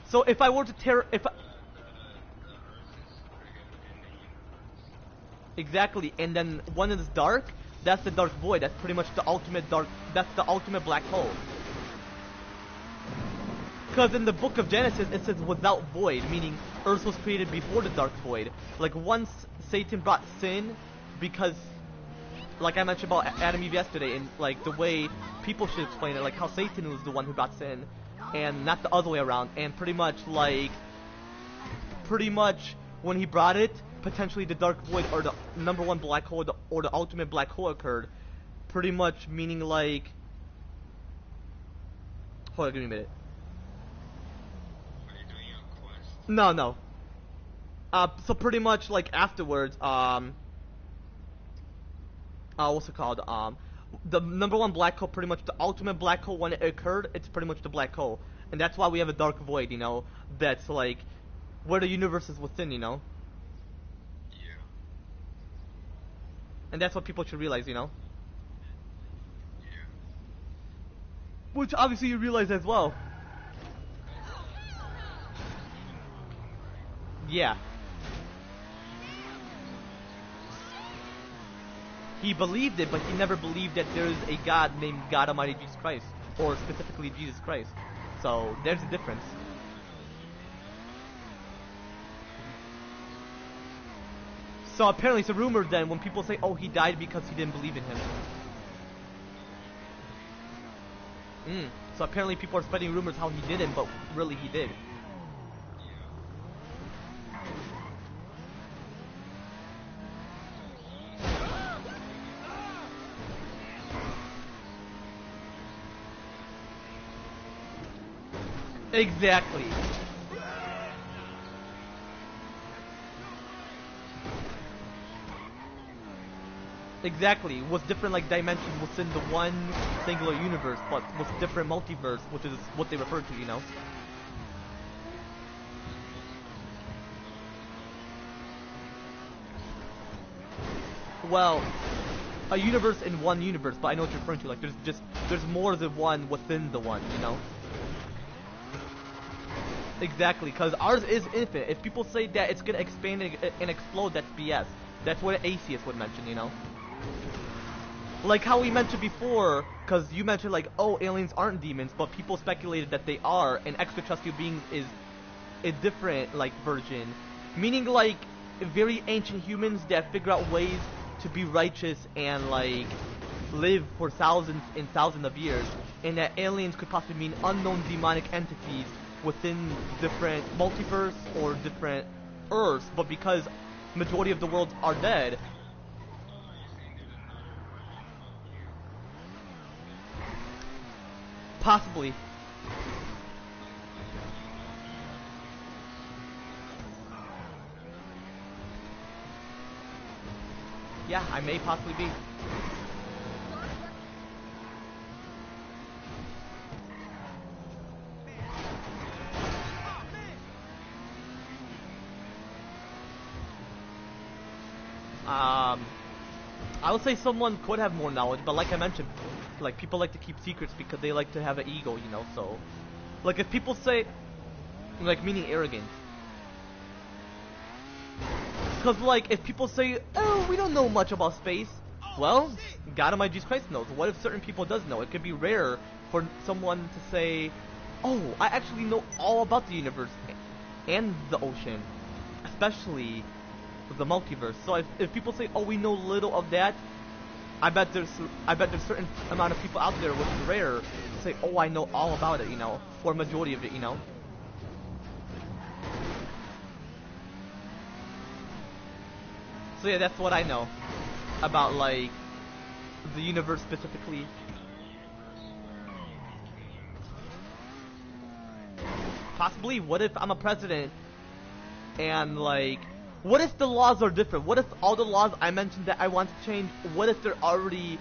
So if I were to tear... Exactly, and then one is dark, that's the dark void, that's pretty much the ultimate that's the ultimate black hole. Because in the book of Genesis, it says without void, meaning Earth was created before the dark void. Like once Satan brought sin, because, like I mentioned about Adam and Eve yesterday, and like the way people should explain it, like how Satan was the one who brought sin, and not the other way around. And pretty much when he brought it, potentially the dark void or the number one black hole or the ultimate black hole occurred. Pretty much meaning like, hold on, give me a minute. No. So pretty much like afterwards, what's it called? The number one black hole, pretty much the ultimate black hole when it occurred, it's pretty much the black hole. And that's why we have a dark void, you know, that's like, where the universe is within, you know? Yeah. And that's what people should realize, you know? Yeah. Which obviously you realize as well. Yeah. He believed it, but he never believed that there is a God named God Almighty Jesus Christ, or specifically Jesus Christ. So there's a difference. So apparently it's a rumor then when people say, oh, he died because he didn't believe in him. So apparently people are spreading rumors how he didn't, but really he did. Exactly. Exactly. What's different like dimensions within the one singular universe, but with different multiverse, which is what they refer to, you know? Well, a universe in one universe, but I know what you're referring to. Like, there's more than one within the one, you know? Exactly, because ours is infinite. If people say that it's gonna expand and explode, that's BS. That's what an atheist would mention, you know? Like how we mentioned before, because you mentioned like, oh, aliens aren't demons, but people speculated that they are, and extraterrestrial beings is a different, like, version. Meaning, like, very ancient humans that figure out ways to be righteous and, like, live for thousands and thousands of years, and that aliens could possibly mean unknown demonic entities within different multiverse or different Earths, but because majority of the worlds are dead. Possibly. Yeah, I may possibly be. I would say someone could have more knowledge, but like I mentioned, like people like to keep secrets because they like to have an ego, you know, so Like if people say, like meaning arrogant. Cause like if people say, oh, we don't know much about space. Well, God Almighty Jesus Christ knows. What if certain people does know? It could be rare for someone to say, oh, I actually know all about the universe and the ocean, especially the multiverse. So if people say, oh, we know little of that, I bet there's certain amount of people out there, which is rare, to say, oh, I know all about it, you know, or majority of it, you know. So yeah, that's what I know about like the universe specifically. Possibly, what if I'm a president and like, what if the laws are different? What if all the laws I mentioned that I want to change, what if they're already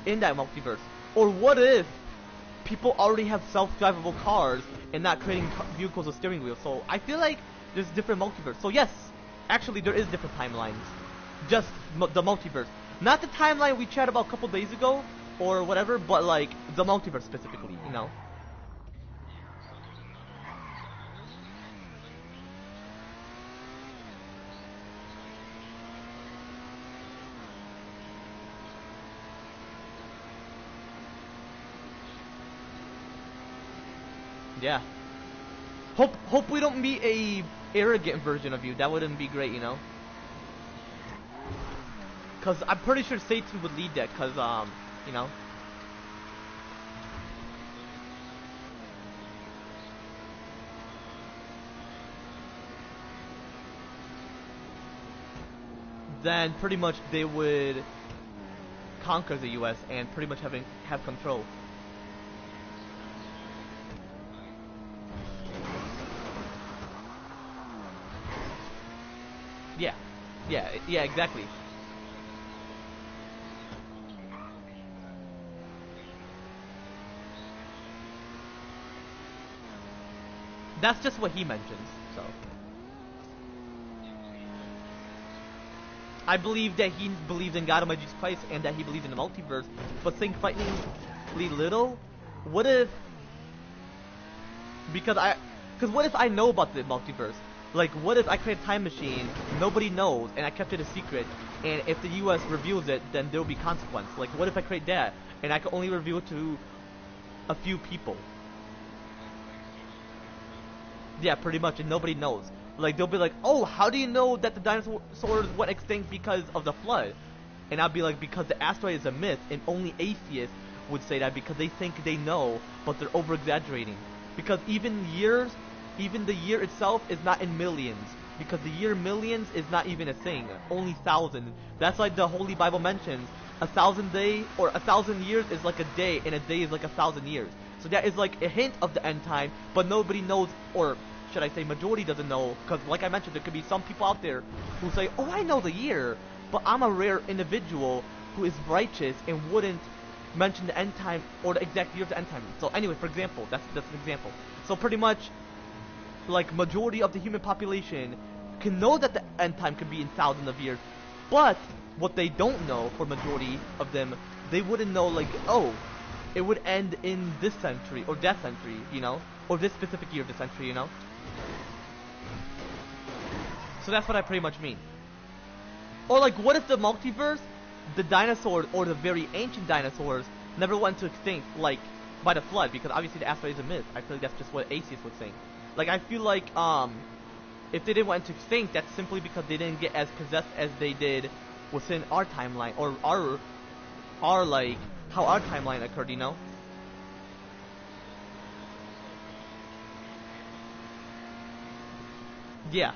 in that multiverse? Or what if people already have self-drivable cars and not creating vehicles with steering wheels? So I feel like there's different multiverse. So yes, actually there is different timelines. Just the multiverse. Not the timeline we chatted about a couple days ago or whatever, but like the multiverse specifically, you know. Yeah. Hope we don't meet a arrogant version of you. That wouldn't be great, you know. Cause I'm pretty sure Satan would lead that. Cause you know. Then pretty much they would conquer the U.S. and pretty much have control. Yeah, yeah, exactly. That's just what he mentions, so. I believe that he believes in God Almighty Jesus Christ and that he believes in the multiverse, but think frighteningly little. What if... Because what if I know about the multiverse? Like, what if I create a time machine, nobody knows, and I kept it a secret, and if the US reveals it, then there will be consequence. Like, what if I create that, and I can only reveal it to a few people? Yeah, pretty much, and nobody knows. Like, they'll be like, oh, how do you know that the dinosaurs went extinct because of the flood? And I'll be like, because the asteroid is a myth, and only atheists would say that because they think they know, but they're over-exaggerating. Because even the year itself is not in millions. Because the year millions is not even a thing. Only thousand. That's like the Holy Bible mentions. 1,000 day, or 1,000 years is like a day, and a day is like 1,000 years. So that is like a hint of the end time, but nobody knows, or should I say majority doesn't know, because like I mentioned, there could be some people out there who say, oh, I know the year, but I'm a rare individual who is righteous and wouldn't mention the end time or the exact year of the end time. So anyway, for example, that's an example. So pretty much, like majority of the human population can know that the end time could be in thousands of years, but what they don't know, for majority of them, they wouldn't know like, oh, it would end in this century or that century, you know, or this specific year of the century, you know. So that's what I pretty much mean. Or like, what if the multiverse, the dinosaurs or the very ancient dinosaurs never went to extinct, like by the flood? Because obviously the asteroid is a myth. I feel like that's just what atheists would think. Like I feel like if they didn't went to extinct, that's simply because they didn't get as possessed as they did within our timeline, or our like how our timeline occurred, you know. Yeah.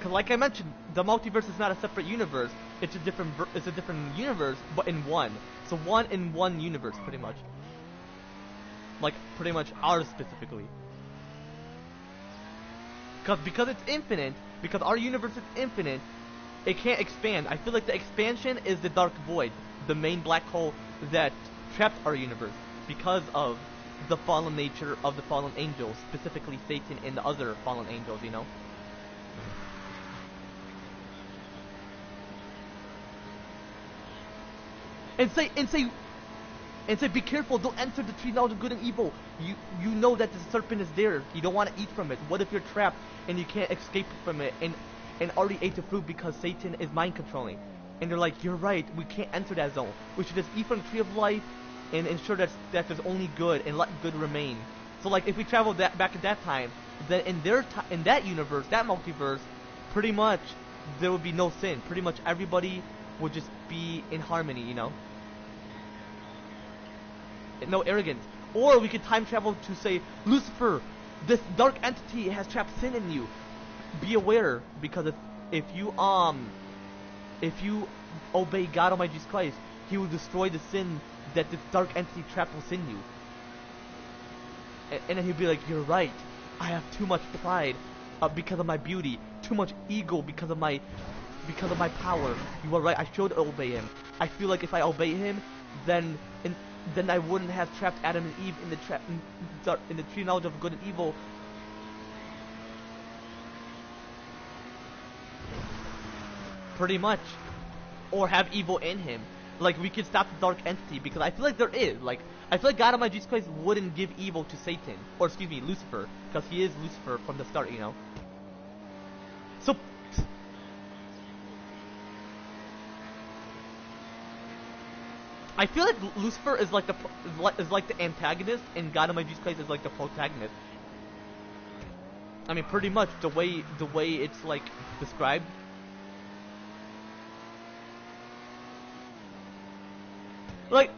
Cause like I mentioned, the multiverse is not a separate universe. It's a different universe, but in one. So one in one universe, pretty much. Like pretty much ours specifically. Because it's infinite, because our universe is infinite, it can't expand. I feel like the expansion is the dark void, the main black hole that trapped our universe because of the fallen nature of the fallen angels, specifically Satan and the other fallen angels, you know. And and say, be careful, don't enter the tree knowledge of good and evil. You know that the serpent is there. You don't want to eat from it. What if you're trapped and you can't escape from it and already ate the fruit because Satan is mind controlling? And they're like, you're right, we can't enter that zone. We should just eat from the tree of life and ensure that there's only good and let good remain. So like if we travel back at that time, then in that universe, that multiverse, pretty much there would be no sin. Pretty much everybody would just be in harmony, you know? No arrogance. Or we could time travel to say, Lucifer, this dark entity has trapped sin in you. Be aware, because if you obey God Almighty Jesus Christ, He will destroy the sin that this dark entity trapped within you. And then he'll be like, you're right. I have too much pride because of my beauty, too much ego because of my power. You are right. I should obey him. I feel like if I obey him, then I wouldn't have trapped Adam and Eve in the tree knowledge of good and evil. Pretty much, or have evil in him. Like we could stop the dark entity, because I feel like there is. Like I feel like God Almighty Jesus Christ wouldn't give evil to Satan, or excuse me, Lucifer, because he is Lucifer from the start, you know. So I feel like Lucifer is like the antagonist, and God Almighty Jesus Christ is like the protagonist. I mean, pretty much the way it's like described. Like,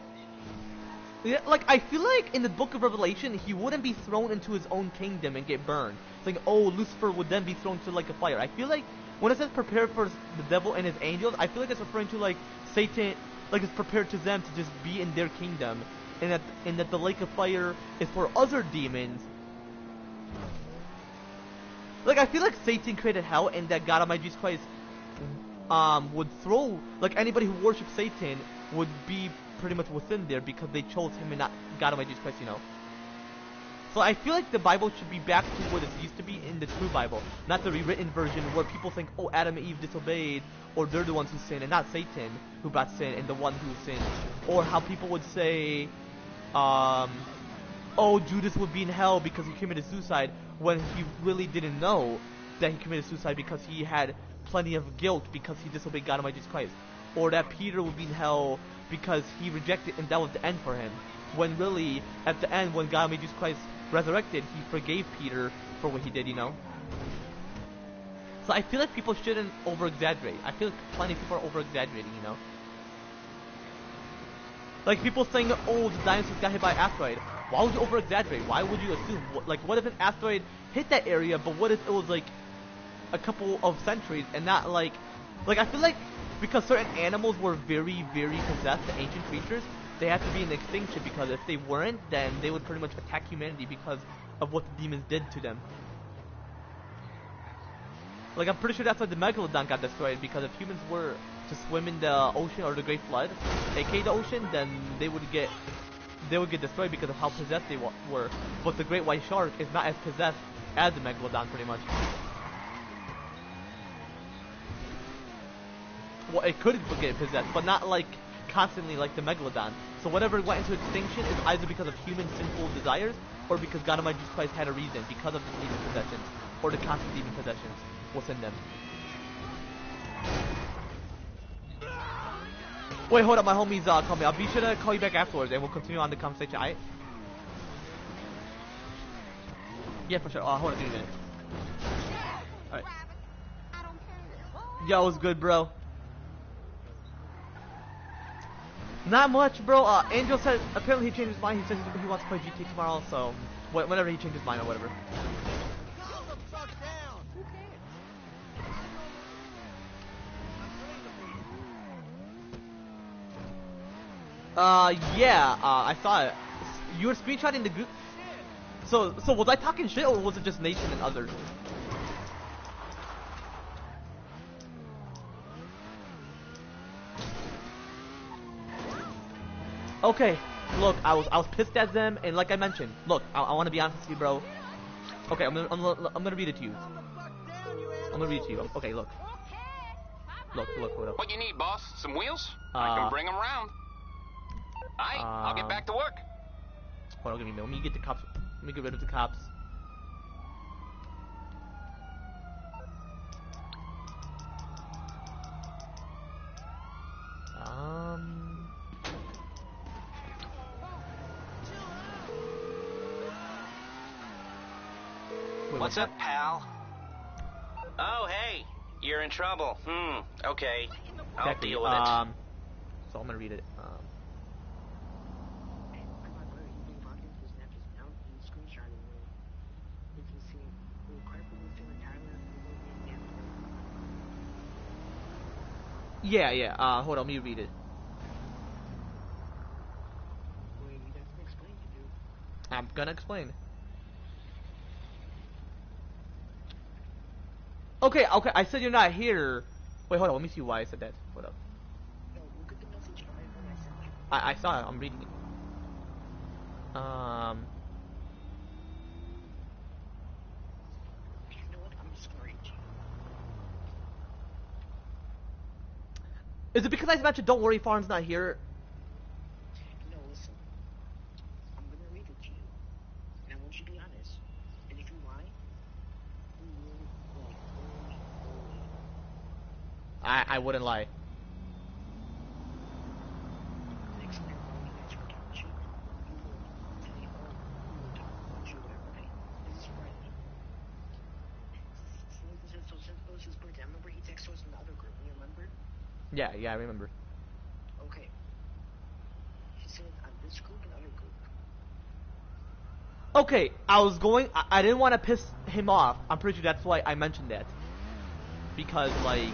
yeah, like I feel like in the Book of Revelation, he wouldn't be thrown into his own kingdom and get burned. It's like, oh, Lucifer would then be thrown to like a fire. I feel like when it says prepare for the devil and his angels, I feel like it's referring to like Satan, like it's prepared to them to just be in their kingdom, and that the lake of fire is for other demons. Like I feel like Satan created hell, and that God Almighty Jesus Christ would throw, like anybody who worships Satan would be pretty much within there because they chose him and not God Almighty Jesus Christ, you know. So I feel like the Bible should be back to what it used to be in the true Bible, not the rewritten version where people think, oh, Adam and Eve disobeyed, or they're the ones who sinned, and not Satan who brought sin and the one who sinned. Or how people would say, oh, Judas would be in hell because he committed suicide, when he really didn't know that he committed suicide because he had plenty of guilt because he disobeyed God Almighty Jesus Christ. Or that Peter would be in hell because he rejected, and that was the end for him. When really, at the end, when God Almighty Jesus Christ resurrected, he forgave Peter for what he did, you know? So I feel like people shouldn't over-exaggerate. I feel like plenty of people are over-exaggerating, you know? Like people saying, oh, the dinosaurs got hit by an asteroid. Why would you over-exaggerate? Why would you assume? Like, what if an asteroid hit that area, but what if it was like a couple of centuries and not like I feel like because certain animals were very, very possessed, the ancient creatures, they have to be in extinction, because if they weren't, then they would pretty much attack humanity because of what the demons did to them. Like, I'm pretty sure that's why the Megalodon got destroyed, because if humans were to swim in the ocean or the Great Flood, a.k.a. the ocean, then they would get destroyed because of how possessed they were. But the Great White Shark is not as possessed as the Megalodon, pretty much. Well, it could get possessed, but not like constantly like the Megalodon. So whatever went into extinction is either because of human sinful desires, or because God Almighty Jesus Christ had a reason, because of the demon possessions, or the constant demon possessions within them. Wait, hold up, my homies call me. I'll be sure to call you back afterwards, and we'll continue on the conversation, alright? Yeah, for sure. Hold on, give me a minute. Alright. Yo, it was good, bro. Not much, bro. Angel said apparently he changed his mind. He says he wants to play GT tomorrow, so whenever he changes his mind or whatever. Calm the fuck down. Who cares? Yeah. I saw it. You were screenshotting the group. So was I talking shit, or was it just Nathan and others? Okay, look, I was pissed at them, and like I mentioned, look, I want to be honest with you, bro. Okay, I'm gonna read it to you. I'm gonna read it to you. Okay, look. Look, hold up. What you need, boss? Some wheels? I can bring them round. Aye, I'll get back to work. Hold on, give me a minute. Let me get the cops. Let me get rid of the cops. Wait, What's up, pal? Oh, hey. You're in trouble. Okay. I'll Exactly. deal with it. So I'm gonna read it. Yeah. Hold on. Let me read it. I'm gonna explain. Okay. I said you're not here. Wait, hold on. Let me see why I said that. Hold up. I saw it. I'm reading it. Is it because I mentioned don't worry, Farn's not here? No, listen. I'm gonna read it to you. And I want you to be honest. And if you lie, you will, like, I wouldn't lie. explain why you guys were talking shit. You will tell you, oh, we were talking about you, whatever, right? This is Friday. So since it was his birthday, I remember he texted us in the other group. You remember? Yeah, I remember. Okay. He said on this group and other group. Okay, I didn't want to piss him off. I'm pretty sure that's why I mentioned that. Because, like,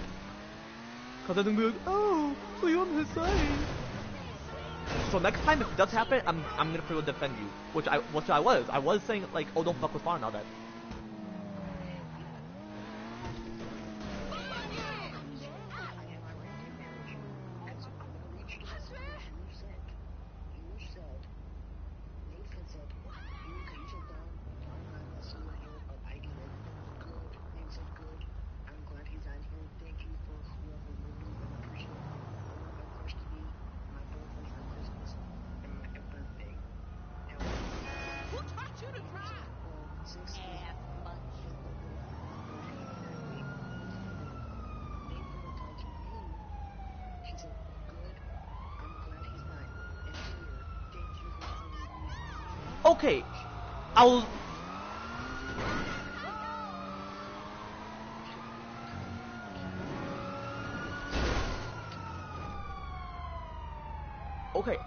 I think be like, oh, so you're on his side. So next time if it does happen, I'm gonna pretty well defend you. Which I was. I was saying, like, oh, don't fuck with Farn and all that. Okay, I'll... Okay.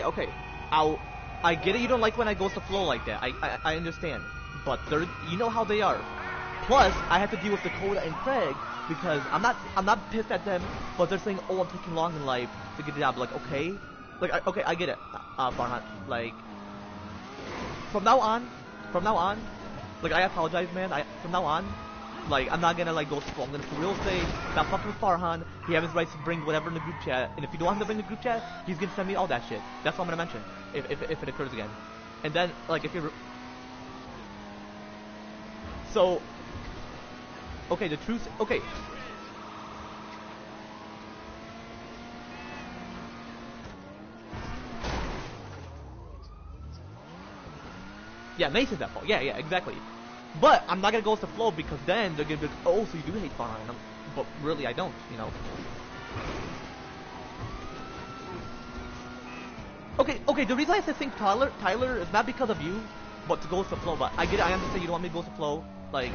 Okay. I get it, you don't like when I go to flow like that. I understand. But you know how they are. Plus, I have to deal with Dakota and Craig because I'm not pissed at them, but they're saying, oh, I'm taking long in life to get a job. Like, okay, okay, I get it, Farhan. Like, from now on, like, I apologize, man. From now on, like, I'm not gonna like go slow. I'm gonna for real say, stop fucking with Farhan. He has his rights to bring whatever in the group chat, and if you don't want him to bring the group chat, he's gonna send me all that shit. That's what I'm gonna mention if it occurs again. And then, like, if you're so. Okay, the truth. Okay. Yeah, Mason's at fault. Yeah, exactly. But I'm not gonna go with the flow because then they're gonna be like, oh, so you do hate Farhan. But really, I don't. You know. Okay. The reason I said think Tyler is not because of you, but to go with the flow. But I get it. I understand you don't want me to go with the flow. Like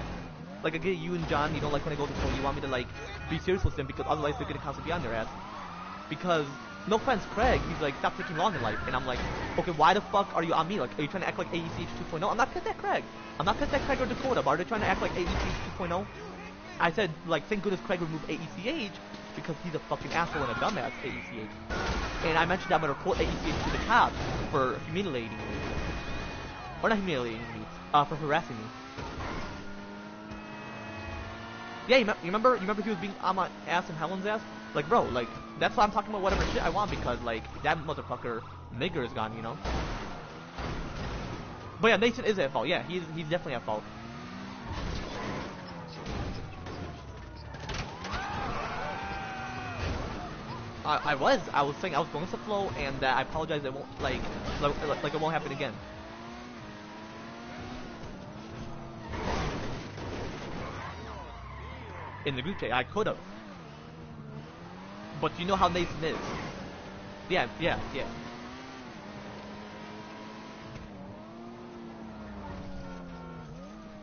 I get you and John, you don't like when I go to the flow. You want me to like be serious with them because otherwise they're gonna constantly be on your ass. Because no offense, Craig, he's like stop taking long in life, and I'm like, okay, why the fuck are you on me? Like, are you trying to act like a.k.a. 2.0? I'm not pissed at Craig. I'm not pissed at Craig or Dakota, but are they trying to act like a.k.a. 2.0? I said like thank goodness Craig removed a.k.a. because he's a fucking asshole and a dumbass a.k.a. And I mentioned I'm gonna report a.k.a. to the cops for humiliating me, or not humiliating me, for harassing me. Yeah, you remember he was being on my ass and Helen's ass? Like, bro, like, that's why I'm talking about whatever shit I want because, like, that motherfucker, nigger is gone, you know? But yeah, Nathan is at fault. Yeah, he's definitely at fault. I was saying I was going with the flow, and I apologize. It won't like it won't happen again. In the group chat, I could have, but you know how Nathan is. Yeah.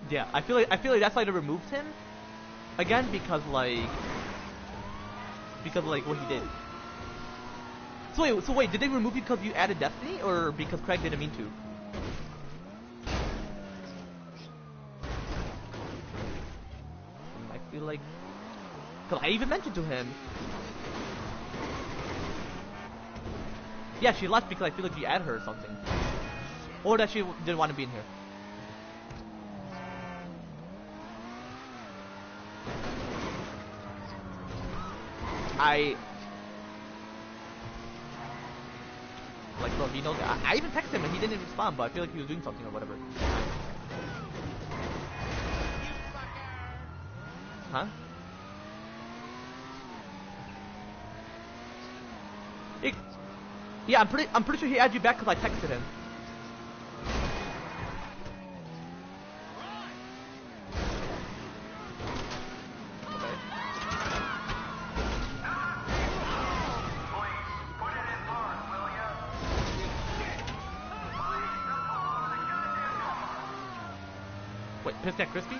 Yeah, I feel like that's why they removed him again because like what he did. So wait, did they remove you because you added Destiny or because Craig didn't mean to? I feel like cause I even mentioned to him. Yeah, she left because I feel like you added her or something, or that she didn't want to be in here. Like, bro, he knows. I even texted him and he didn't respond, but I feel like he was doing something or whatever. Huh? Yeah, I'm pretty sure he added you back because I texted him. Wait, Pissed at Crispy?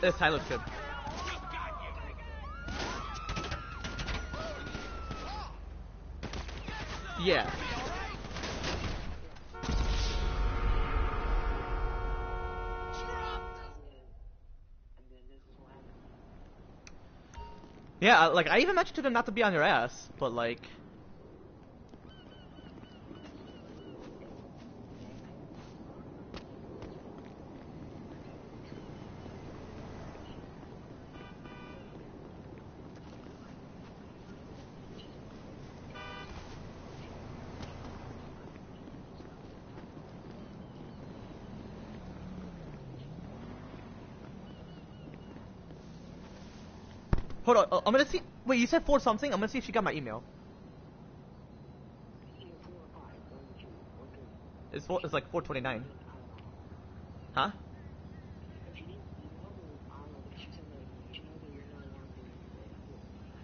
This Tyler kid. Yeah. Yeah, like I even mentioned to them not to be on your ass, but like. Hold on, I'm gonna see. Wait, you said 4 something? I'm gonna see if she got my email. It's like 4:29. Huh?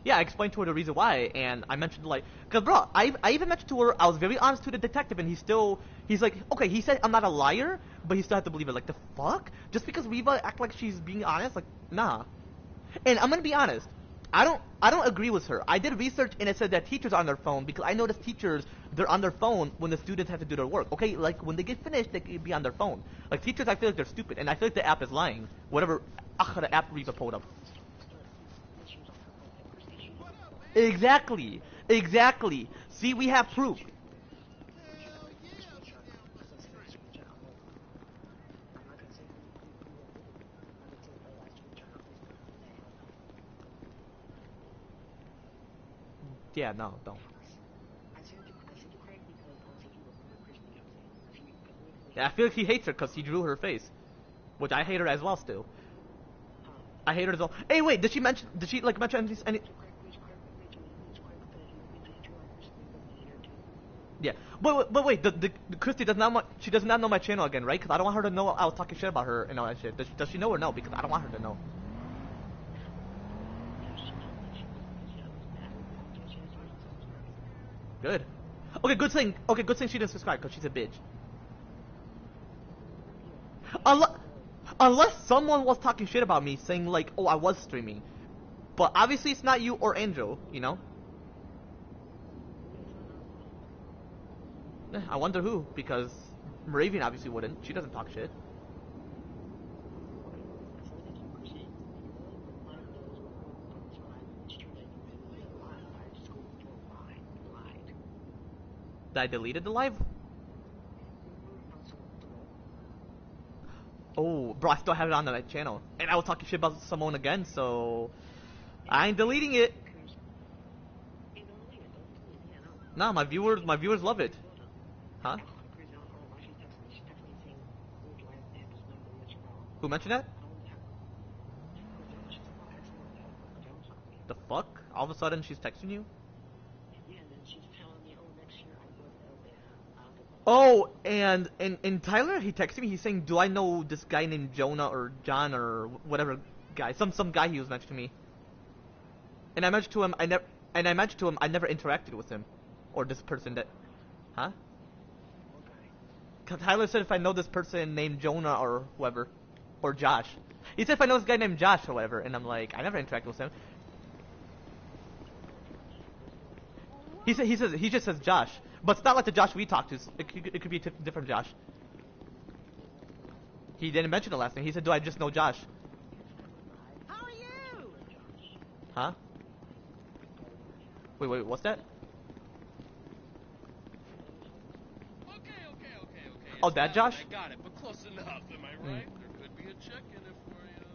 Yeah, I explained to her the reason why, and I mentioned like, cause bro, I even mentioned to her I was very honest to the detective, and he's like, okay, he said I'm not a liar, but he still had to believe it. Like the fuck? Just because Reva act like she's being honest, like nah. And I'm gonna be honest, I don't agree with her. I did research and it said that teachers are on their phone because I noticed teachers they're on their phone when the students have to do their work. Okay, like when they get finished they could be on their phone. Like teachers, I feel like they're stupid, and I feel like the app is lying. Whatever, the app Reva pulled up. Exactly. See, we have proof. Yeah, no, don't. Yeah, I feel like he hates her because he drew her face, which I hate her as well. Still, I hate her as well. Hey, wait, did she mention? Did she like mention any? Yeah, but wait, the Christy does not she does not know my channel again, right? Because I don't want her to know I was talking shit about her and all that shit. Does she know or no? Because I don't want her to know. Good. Okay, good thing. Okay, good thing she didn't subscribe because she's a bitch. Unless someone was talking shit about me, saying like, "Oh, I was streaming," but obviously it's not you or Angel, you know. I wonder who, because Moravian obviously wouldn't. She doesn't talk shit. That I deleted the live? Oh, bro, I still have it on my channel. And I was talking shit about Simone again, so I ain't deleting it. Hey, don't delete it. Don't delete it. Yeah, no. Nah, my viewers love it. Huh? Crazy. I don't know why she's texting me. She's texting me saying, "Oh, do I have his number to let you know?" Who mentioned that? Oh, yeah. She's talking about texting me on the phone something. The fuck? All of a sudden she's texting you? Yeah, and then she's telling me, "Oh, next year I'm going to LA." I don't know. Oh, and Tyler, he texted me. He's saying, "Do I know this guy named Jonah or John or whatever guy? Some guy he was mentioned to me." And I mentioned to him, I never interacted with him, or this person that, huh? Okay. 'Cause Tyler said if I know this person named Jonah or whoever, or Josh. He said if I know this guy named Josh or whatever, and I'm like, I never interacted with him. He just says Josh, but it's not like the Josh we talked to. It could be a different Josh. He didn't mention the last name. He said, "Do I just know Josh?" How are you? Huh? Wait, what's that? Okay. Oh, It's that valid, Josh? I got it, but close enough, am I right? There could be a check in it for you.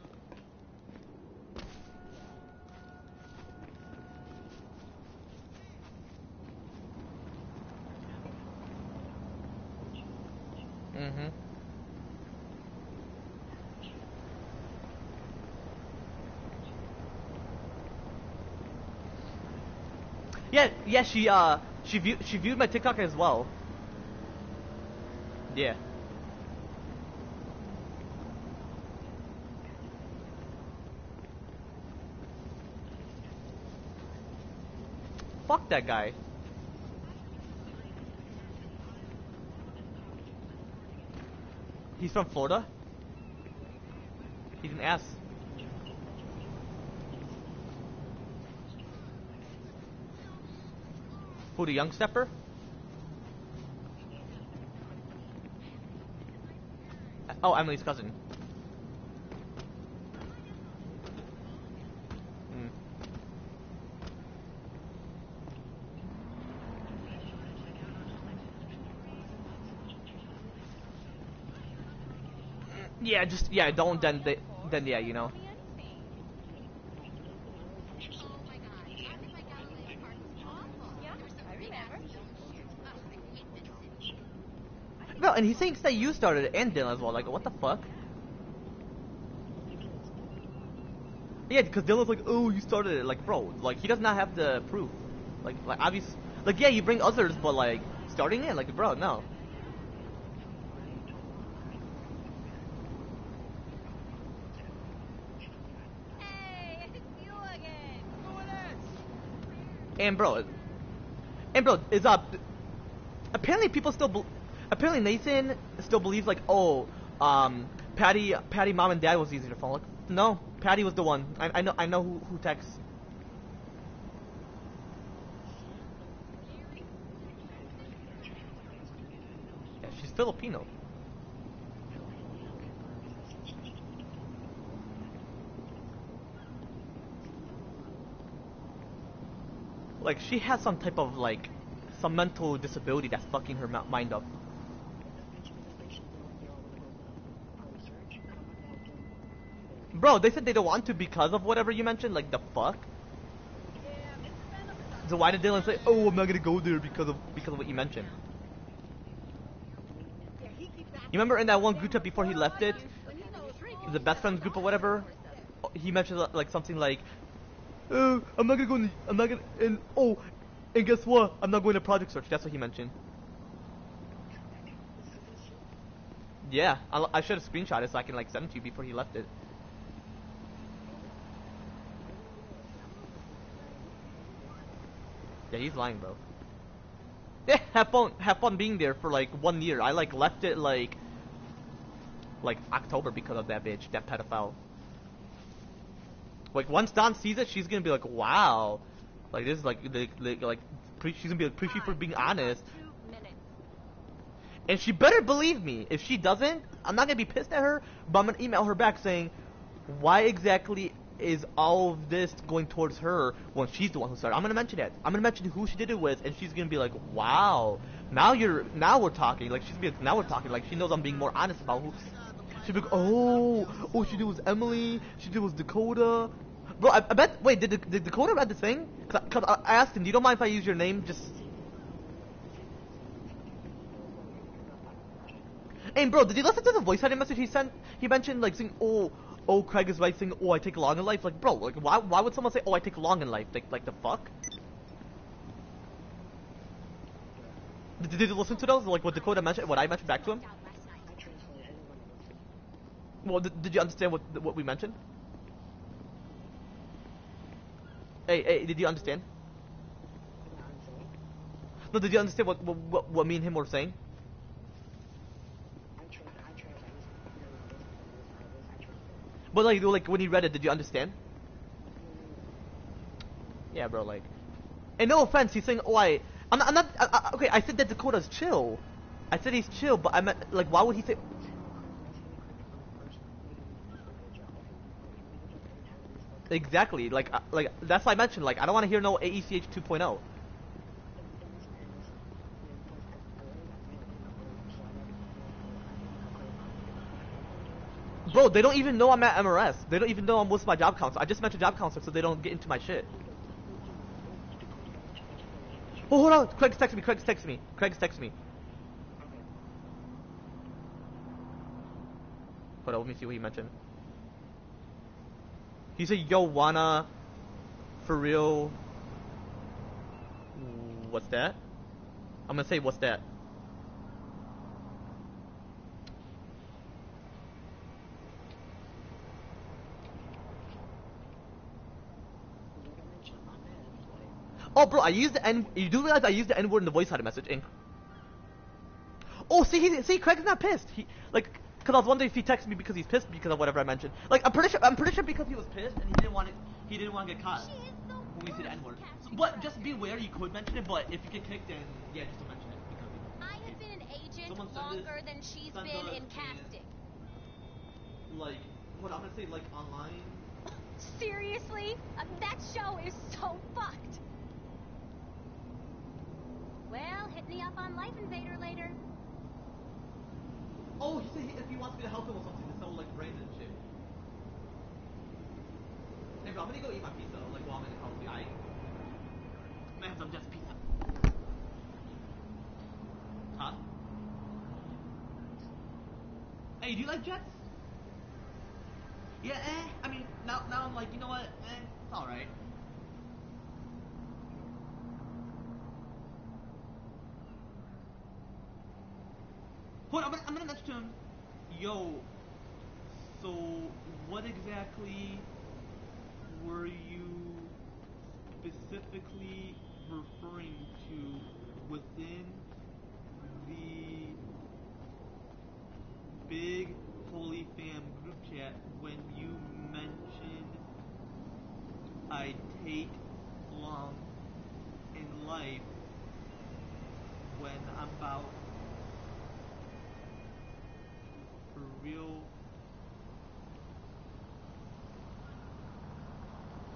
Mm-hmm. Yeah, she viewed my TikTok as well. Yeah. Fuck that guy. He's from Florida? He didn't ask. Who, the young stepper? Oh, Emily's cousin. Hmm. Yeah, don't then yeah, you know. Oh my god. Acting like LA Park is awful. Yeah, I remember. No, and he thinks that you started it and Dylan as well. Like, what the fuck? Yeah, because Dylan's like, oh, you started it. Like, bro, like, he does not have the proof. Like obvious. Like, yeah, you bring others, but like, starting it, like, bro, no. Hey, it's you again. Who it is? And bro, is apparently people still apparently Nathan still believes like, oh, Patty mom and dad was easier to phone. Like, no, Patty was the one. I know who texts. Yeah, she's Filipino. Like, she has some type of like some mental disability that's fucking her mind up. Bro, they said they don't want to because of whatever you mentioned. Like, the fuck? So why did Dylan say, "Oh, I'm not gonna go there because of what you mentioned"? You remember in that one group chat before he left it, the best friends group or whatever, he mentioned like something like, "Oh, I'm not gonna, and guess what? I'm not going to Project Search." That's what he mentioned. Yeah, I should have screenshot it so I can like send it to you before he left it. Yeah, he's lying, bro. Yeah, have fun being there for like 1 year. I like left it like October because of that bitch, that pedophile. Like, once Dawn sees it, she's gonna be like, wow, like this is like she's gonna be appreciative for being honest. And she better believe me. If she doesn't, I'm not gonna be pissed at her, but I'm gonna email her back saying, why exactly is all of this going towards her when she's the one who started? I'm gonna mention it. I'm gonna mention who she did it with, and she's gonna be like, wow, now we're talking. Like, she's gonna be like, now we're talking. Like, she knows I'm being more honest about who. She'd be like, oh, she did was Emily. She did was Dakota. Bro, I bet. Wait, did Dakota read the thing? Cause I asked him, do you don't mind if I use your name? Just. Hey, bro, did you listen to the voice chatting message he sent? He mentioned like saying, oh, Craig is right, saying, oh, I take long in life. Like, bro, like, why would someone say, oh, I take long in life? Like the fuck? Did you listen to those? Like what Dakota mentioned, what I mentioned back to him? I translate everyone else. Well, did you understand what we mentioned? Hey, did you understand? What I'm saying? No, did you understand what me and him were saying? I translate. I translate. But like when you read it, did you understand? Yeah, bro, like. And no offense, he's saying, oh, I'm not, okay, I said that Dakota's chill. I said he's chill, but I meant, like, why would he say... Exactly, like, that's why I mentioned, like, I don't want to hear no AECH 2.0. Bro, they don't even know I'm at MRS. They don't even know I'm with my job counselor. I just met a job counselor so they don't get into my shit. Oh, hold on. Craig's texting me. Hold on, let me see what he mentioned. He said, yo, wanna... For real... What's that? I'm gonna say, what's that? Oh, bro, I used the N... You do realize I used the N-word in the voice chat message, and... Oh, see, Craig's not pissed. He, like... Because I was wondering if he texted me because he's pissed because of whatever I mentioned. Like, I'm pretty sure because he was pissed and he didn't want to get caught when we said the N-word. So, but just be aware, you could mention it, but if you get kicked, then yeah, just don't mention it. Because, I have been an agent Someone send longer this- than she's send been us in and- casting. like, what I'm gonna say, like, online. Seriously? That show is so fucked. Well, hit me up on Life Invader later. Oh, he said if he wants me to help him with something to sell like brains and shit. Hey, bro, I'm gonna go eat my pizza. Like, while I'm in the house, I may have some just pizza. Huh? Hey, do you like Jets? Yeah, I mean, now I'm like, you know what? It's all right. Hold on, I'm gonna mention to him. Yo, so what exactly were you specifically referring to within the big Holy Fam group chat when you mentioned I take long in life when I'm about for real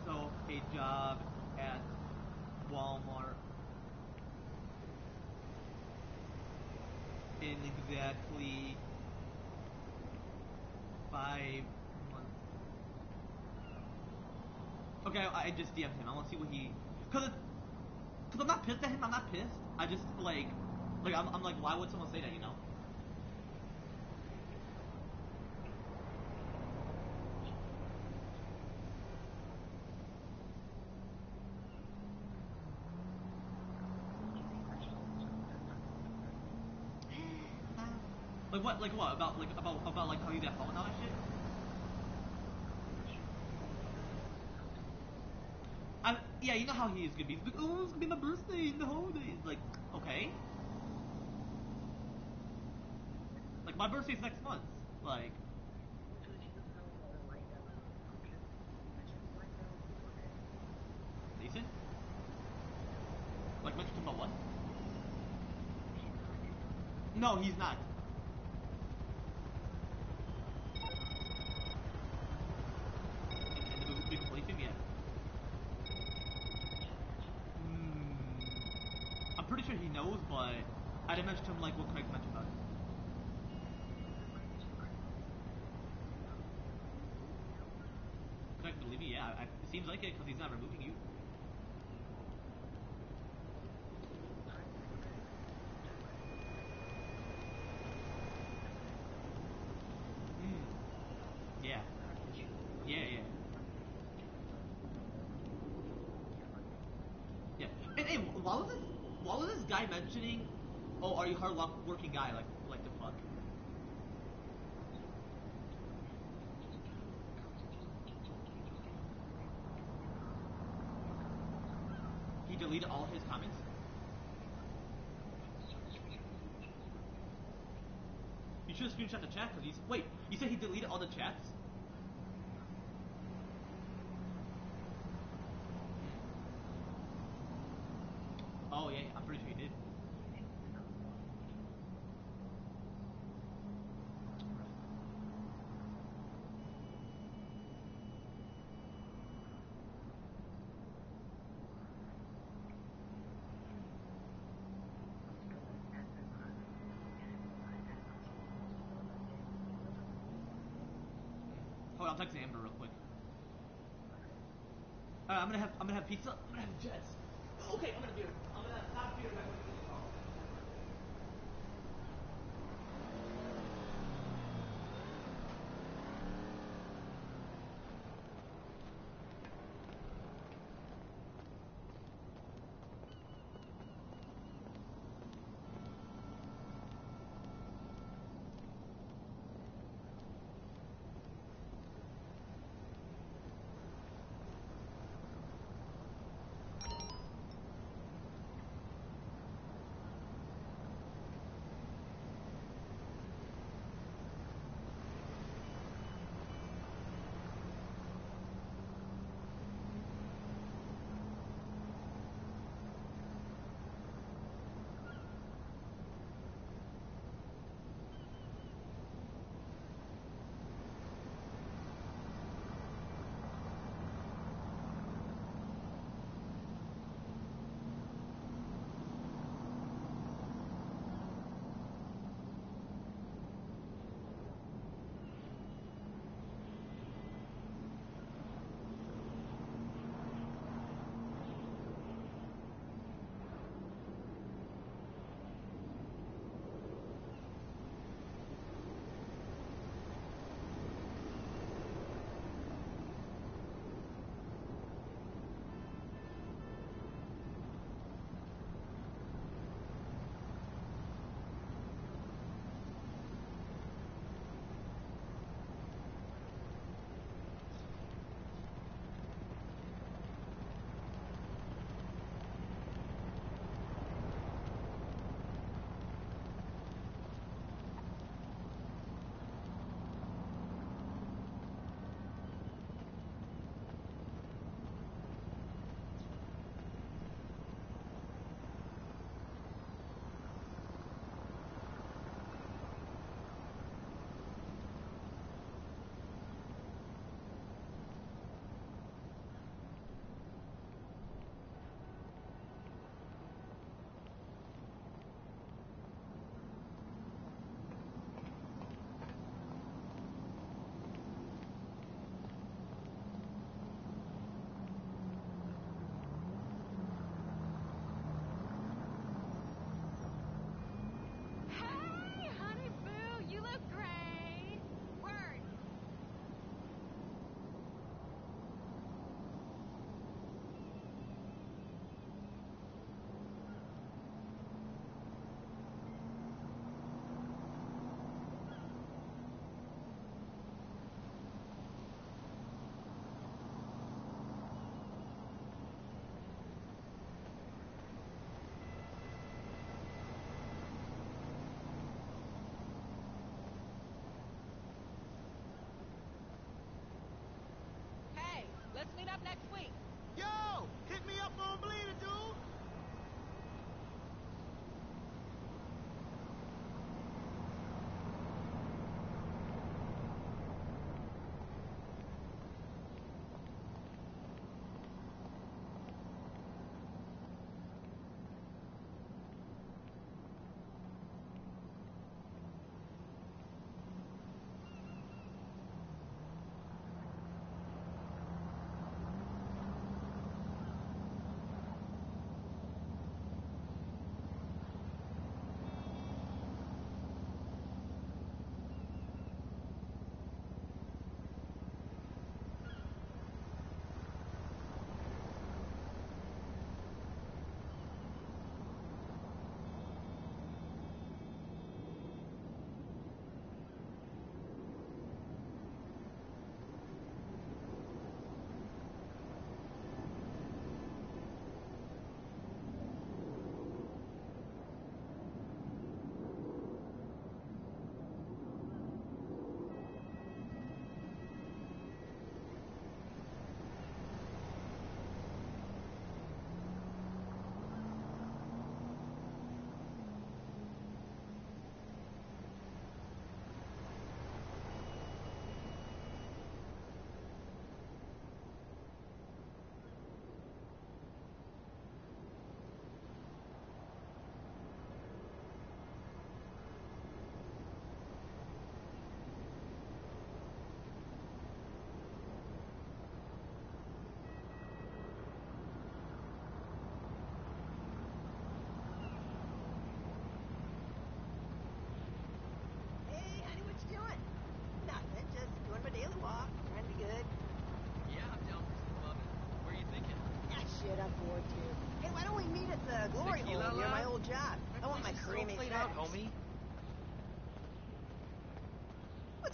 self a job at Walmart in exactly 5 months. Okay, I just DM'd him. I want to see what he... Cause I'm not pissed at him. I'm not pissed. I just like I'm like, why would someone say that? You know? Like what? About how you got phone and all that shit? Yeah, you know how he is gonna be. Like, oh, it's gonna be my birthday and the holidays. Like, okay. Like, my birthday's next month. Like, decent. Like, mentioned about what? No, he's not. And the big police him yet. I'm pretty sure he knows, but I didn't mention to him like what Craig mentioned about it. believe me, yeah. It seems like it because he's not removing you. Yeah. Yeah, yeah. Yeah. And hey, why was this guy mentioning, oh, are you hard working guy? Like the fuck? He deleted all his comments? You should have screenshot the chat, because wait, you said he deleted all the chats? Oh yeah, I'm pretty sure he did. Hold on, I'm texting Amber real quick. I'm gonna have pizza. I'm gonna have jets. Okay, I'm gonna have beer.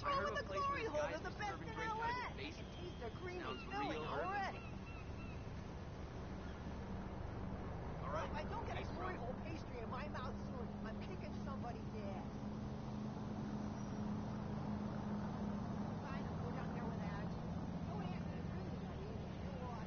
What's I wrong heard with of the a place glory where this hole? guy's They're the been best serving in drinks out of LA. his I can basement. taste their creamy Sounds filling real already. All right. If I don't get a Thanks, bro. glory hole pastry in my mouth soon, I'm kicking somebody's ass. Fine, I'll go down there with attitude. No answer to bring anybody in. You know what?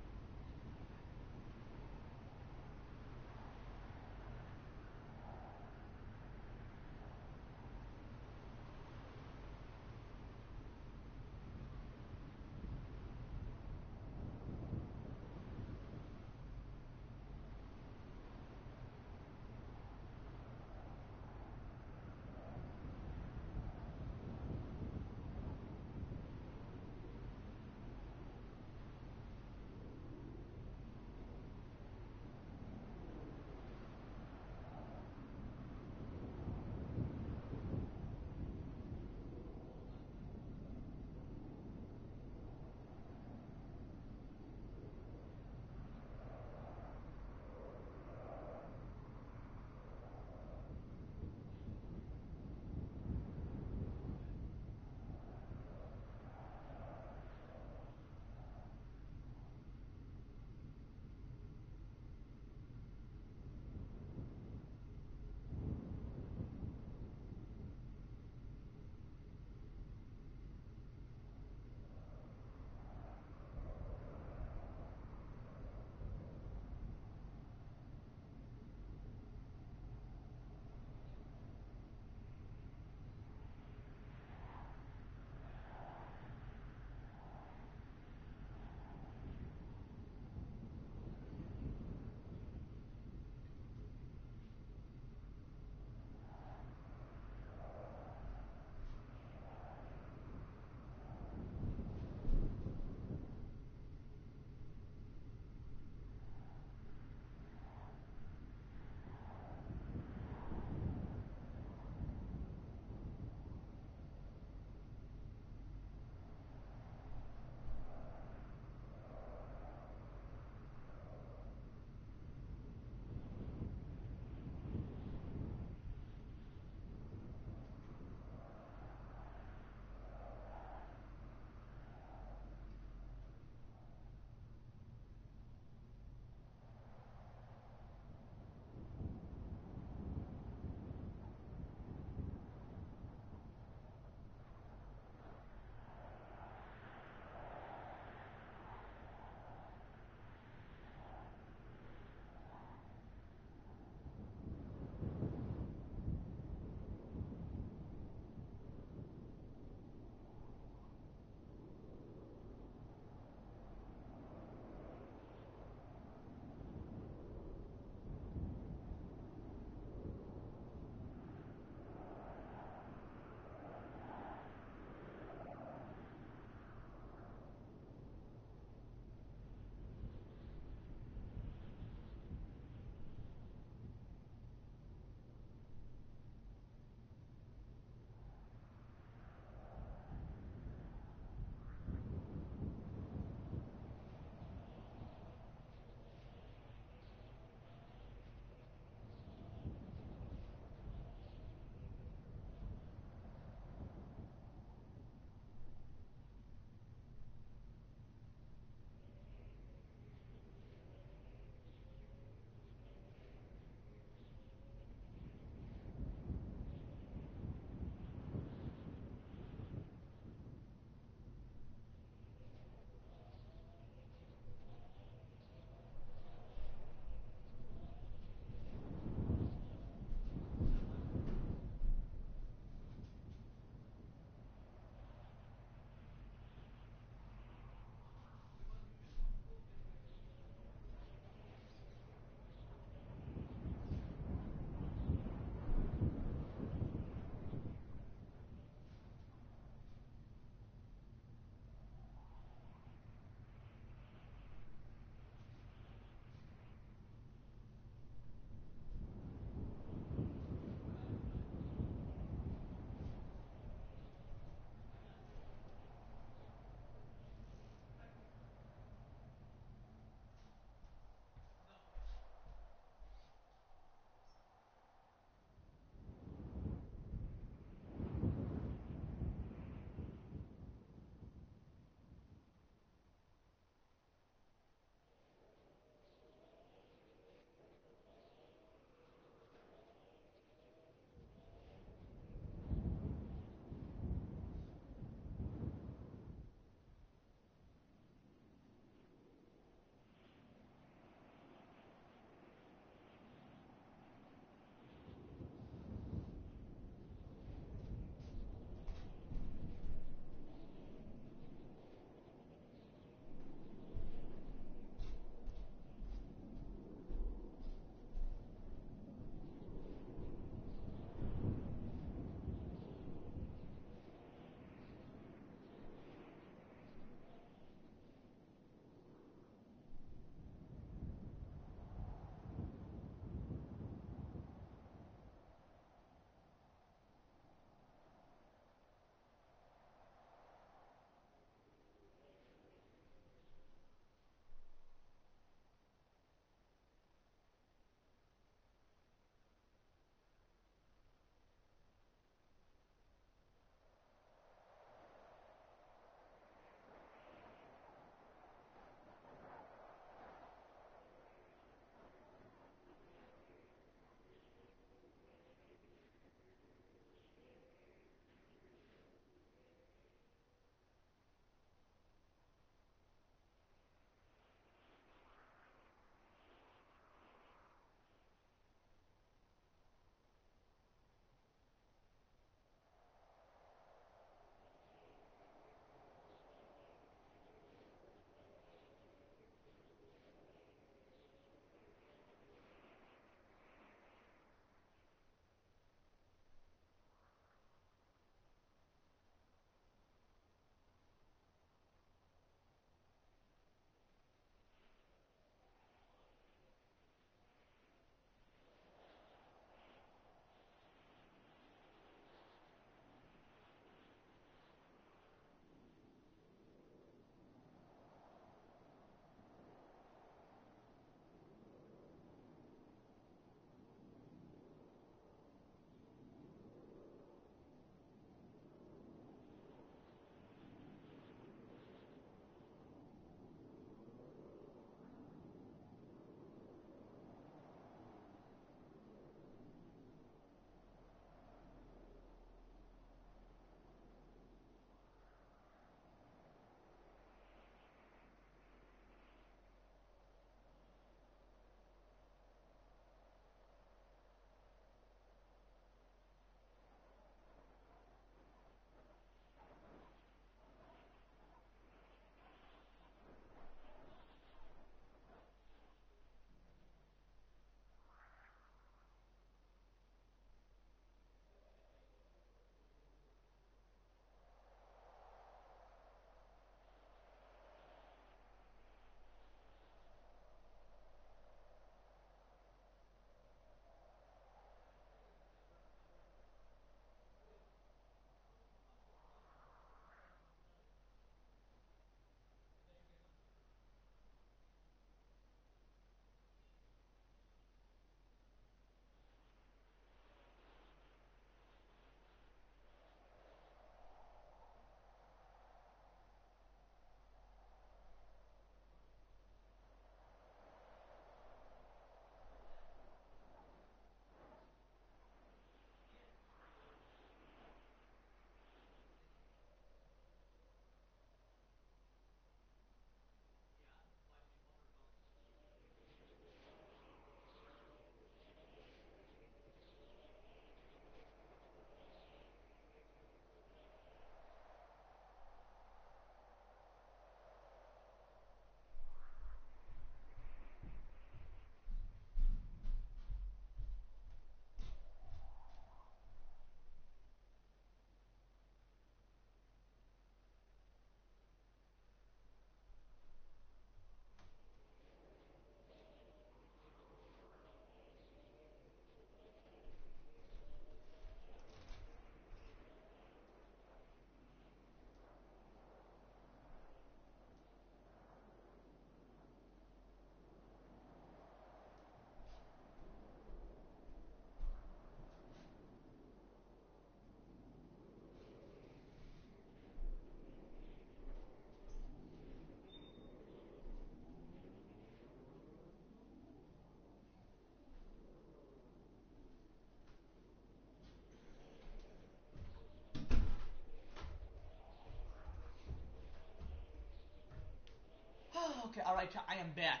Alright, I am back.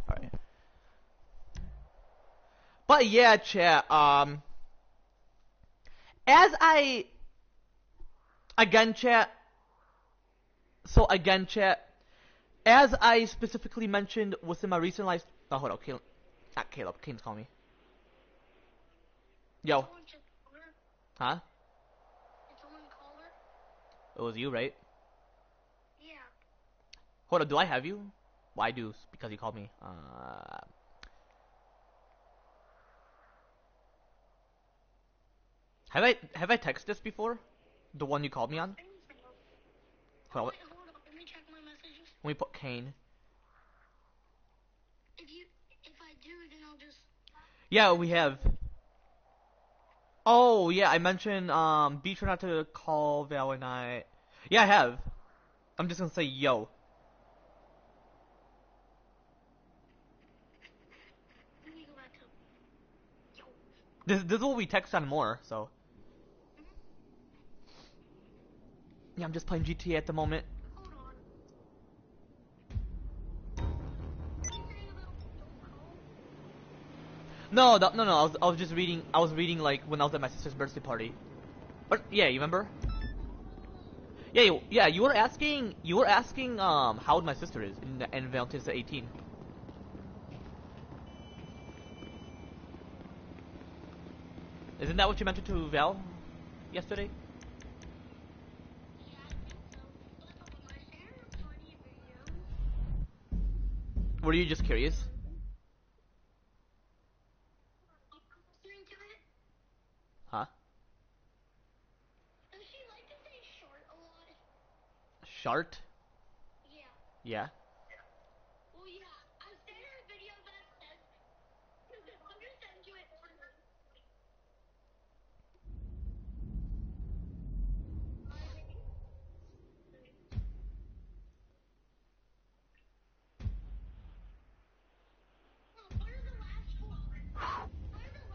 Alright. But yeah, chat, as I, again, chat, as I specifically mentioned within my recent live, oh, hold on, Caleb, not Caleb, Kane's calling me. Yo. Huh? Did someone call her? It was you, right? Yeah. Hold on, do I have you? Well, I do, because you called me. Have I texted this before? The one you called me on? Hold on, Wait, hold on. Let me check my messages. let me put Kane. If I do, then I'll just. Yeah, we have. Oh, yeah, I mentioned, be sure not to call Val and I. Yeah, I have. I'm just gonna say yo. Let me go back to. Yo. This is what we text on more, so. Yeah, I'm just playing GTA at the moment. Hold on. What are you saying about don't call? No, I was just reading, I was reading, like, when I was at my sister's birthday party. But, yeah, you remember? Yeah, you were asking, how old my sister is in Valentine's Day 18. Isn't that what you mentioned to Val yesterday? Yeah, I think so. But my Sarah party video. Were you just curious? Listening to it. Huh? Does she like to say short a lot? Shart? Yeah. Yeah. Well, yeah. I sent her a video that says. I'm gonna send you it.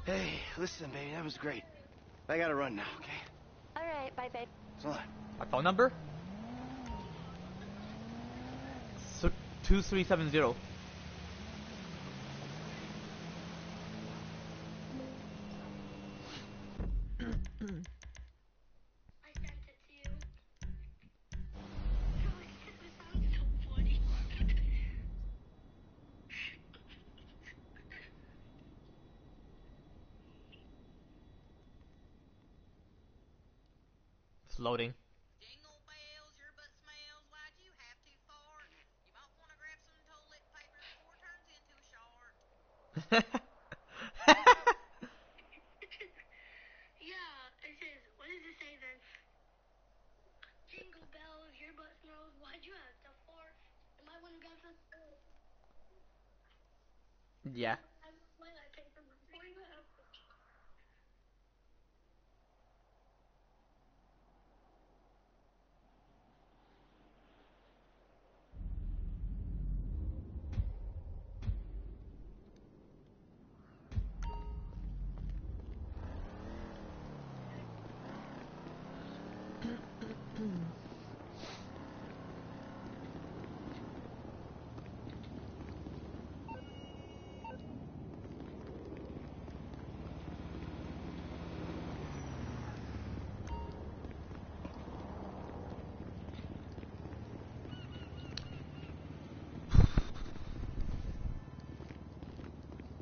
Hey, listen, baby, that was great. I gotta run now, okay? Alright, bye, babe. So long. My phone number? 2370. I sent it to you. This sounds so funny. It's loading. Jingle bells, your butt smells like you have to fart. You might want to grab some toilet paper before it turns into a shart. Yeah, it says, what does it say then? Jingle bells, your butt smells, why'd you have to fart? You might want to grab some Yeah. toilet paper before you have to.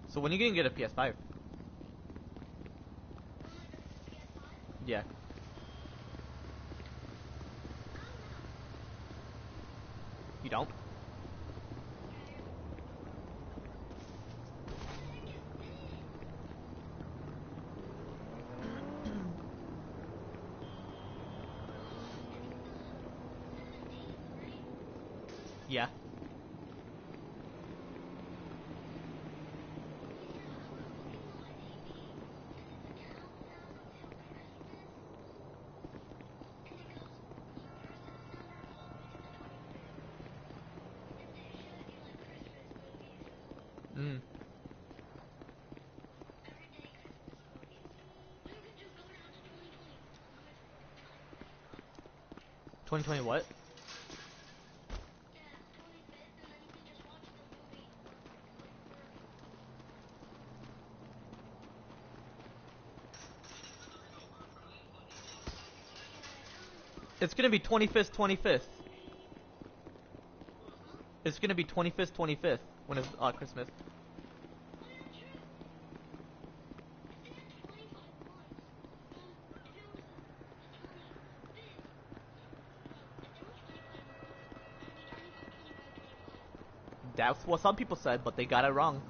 So when are you gonna get a PS5? Yeah. You don't? Yeah. Mm. 2020 what? Yeah, 25th, and then you can just watch the movie It's gonna be 25th, 25th. It's gonna be 25th, 25th when it's Christmas. That's what some people said, but they got it wrong.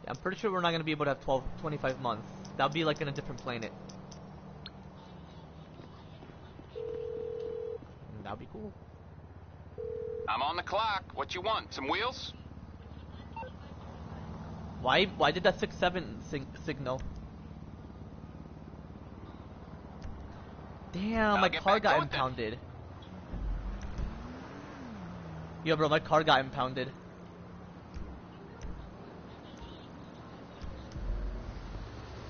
Yeah, I'm pretty sure we're not gonna be able to have 25 months. That'll be like in a different planet. That'd be cool. I'm on the clock. What you want? Some wheels? Why did that 6-7 signal? Damn, my car got impounded. Yo, bro, my car got impounded.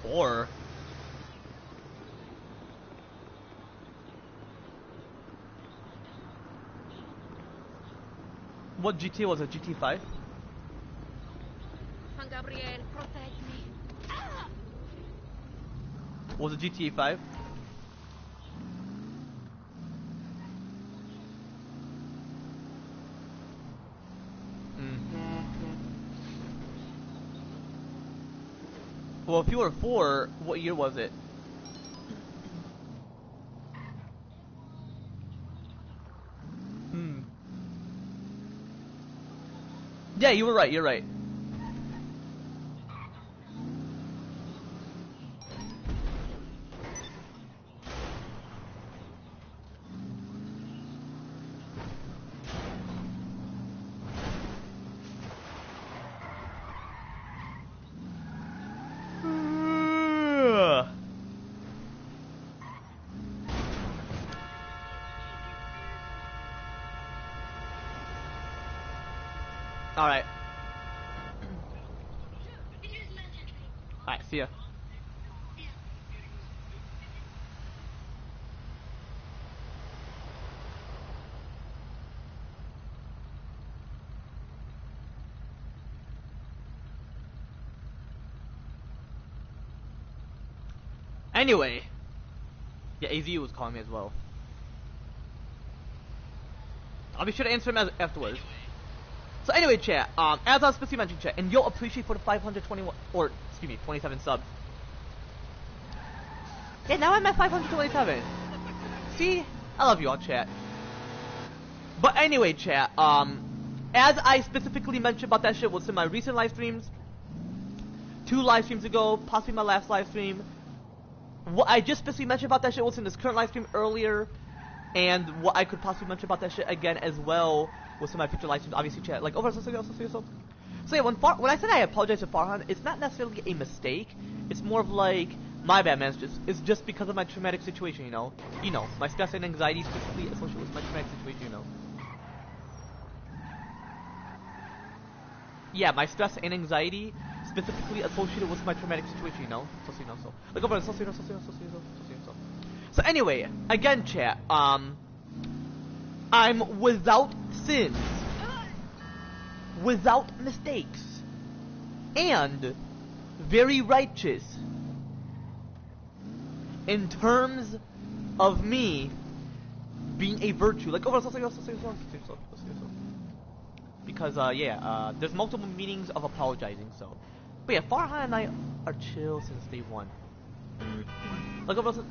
Or what GTA was it? GT5? Juan Gabriel, protect me. Was it GTA 5? Well, if you were 4, what year was it? Yeah, you were right, you're right. Alright. Alright, see ya. Anyway. Yeah, AZ was calling me as well. I'll be sure to answer him afterwards. So anyway, chat, as I was supposed to mention, chat, and you'll appreciate for the 521, or, excuse me, 27 subs. Yeah, now I'm at 527. See? I love you all, chat. But anyway, chat, as I specifically mentioned about that shit was in my recent live streams, 2 live streams ago, possibly my last live stream. What I just specifically mentioned about that shit was in this current live stream earlier, and what I could possibly mention about that shit again as well was in my future live streams, obviously, chat. Like, over, so yeah, when I said I apologize to Farhan, it's not necessarily a mistake. It's more of like, my bad, man. It's just because of my traumatic situation, you know? You know, my stress and anxiety specifically associated with my traumatic situation, you know? Yeah, my stress and anxiety specifically associated with my traumatic situation, you know? So. Like, over, so. So anyway, again, chat, I'm without sins, without mistakes, and very righteous in terms of me being a virtue. Like, over, so. Because, there's multiple meanings of apologizing, so. But yeah, Farhan and I are chill since day one. Like, over, so.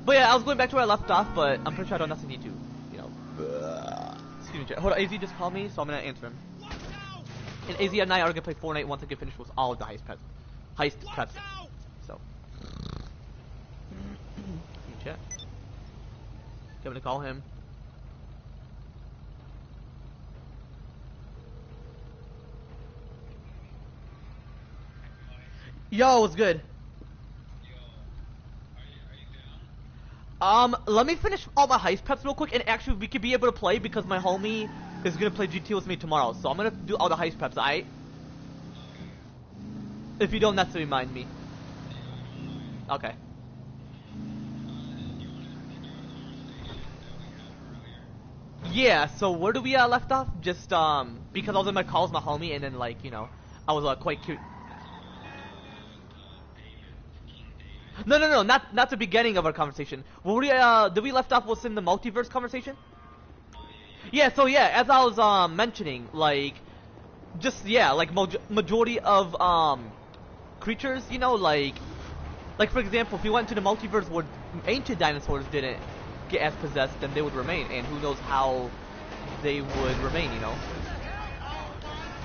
But yeah, I was going back to where I left off, but I'm pretty sure I don't necessarily need to, you know. Excuse me, chat. Hold on, AZ just called me, so I'm gonna answer him. And AZ and I are gonna play Fortnite once I get finished with all of the heist preps. So. Chat. I'm gonna call him. Yo, what's good? Let me finish all my heist preps real quick, and actually we could be able to play because my homie is gonna play GTA with me tomorrow, so I'm gonna do all the heist preps, alright? If you don't, that's to remind me. Okay. Yeah, so where do we left off? Just because I was in my calls with my homie, and then like, you know, I was quite cute. No, not the beginning of our conversation. Were we did we left off was in the multiverse conversation? Yeah, so yeah, as I was mentioning, like just yeah, like majority of creatures, you know, like for example, if we went to the multiverse where ancient dinosaurs didn't get as possessed, then they would remain, and who knows how they would remain, you know.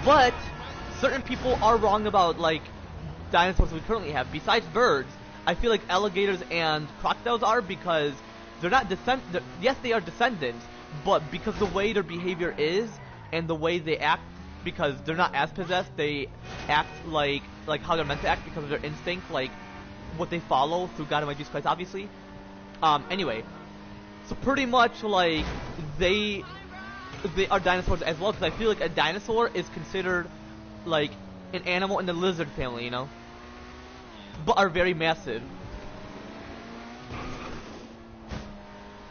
But certain people are wrong about like dinosaurs we currently have. Besides birds, I feel like alligators and crocodiles are, because they're not yes, they are descendants, but because the way their behavior is and the way they act, because they're not as possessed, they act like how they're meant to act because of their instinct, like what they follow through God and my Jesus Christ, obviously. Anyway, so pretty much like they are dinosaurs as well, because I feel like a dinosaur is considered like an animal in the lizard family, you know, but are very massive.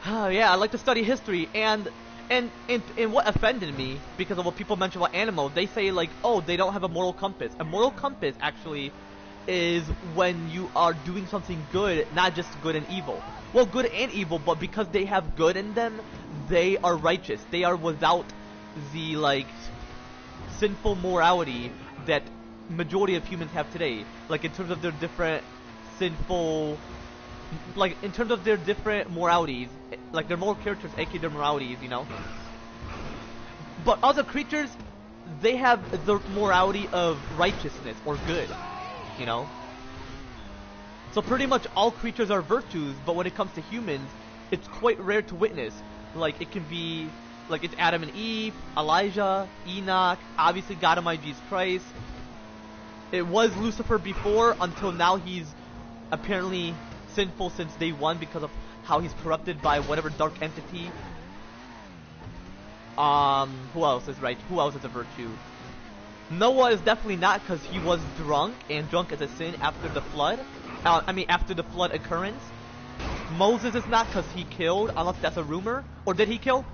Yeah, I like to study history, and what offended me, because of what people mention about animals, they say like, oh, they don't have a moral compass. A moral compass actually is when you are doing something good, not just good and evil. Well, good and evil, but because they have good in them, they are righteous. They are without the like sinful morality that majority of humans have today. Like in terms of their different sinful, like in terms of their different moralities, like their moral characters, aka their moralities, you know. But other creatures, they have the morality of righteousness or good, you know. So pretty much all creatures are virtues, but when it comes to humans, it's quite rare to witness. Like it can be, like it's Adam and Eve, Elijah, Enoch, obviously God Almighty Jesus Christ. It was Lucifer before, until now he's apparently sinful since day one because of how he's corrupted by whatever dark entity. Who else is right? Who else is a virtue? Noah is definitely not, because he was drunk, and drunk is a sin after the flood. After the flood occurrence. Moses is not, because he killed, unless that's a rumor. Or did he kill?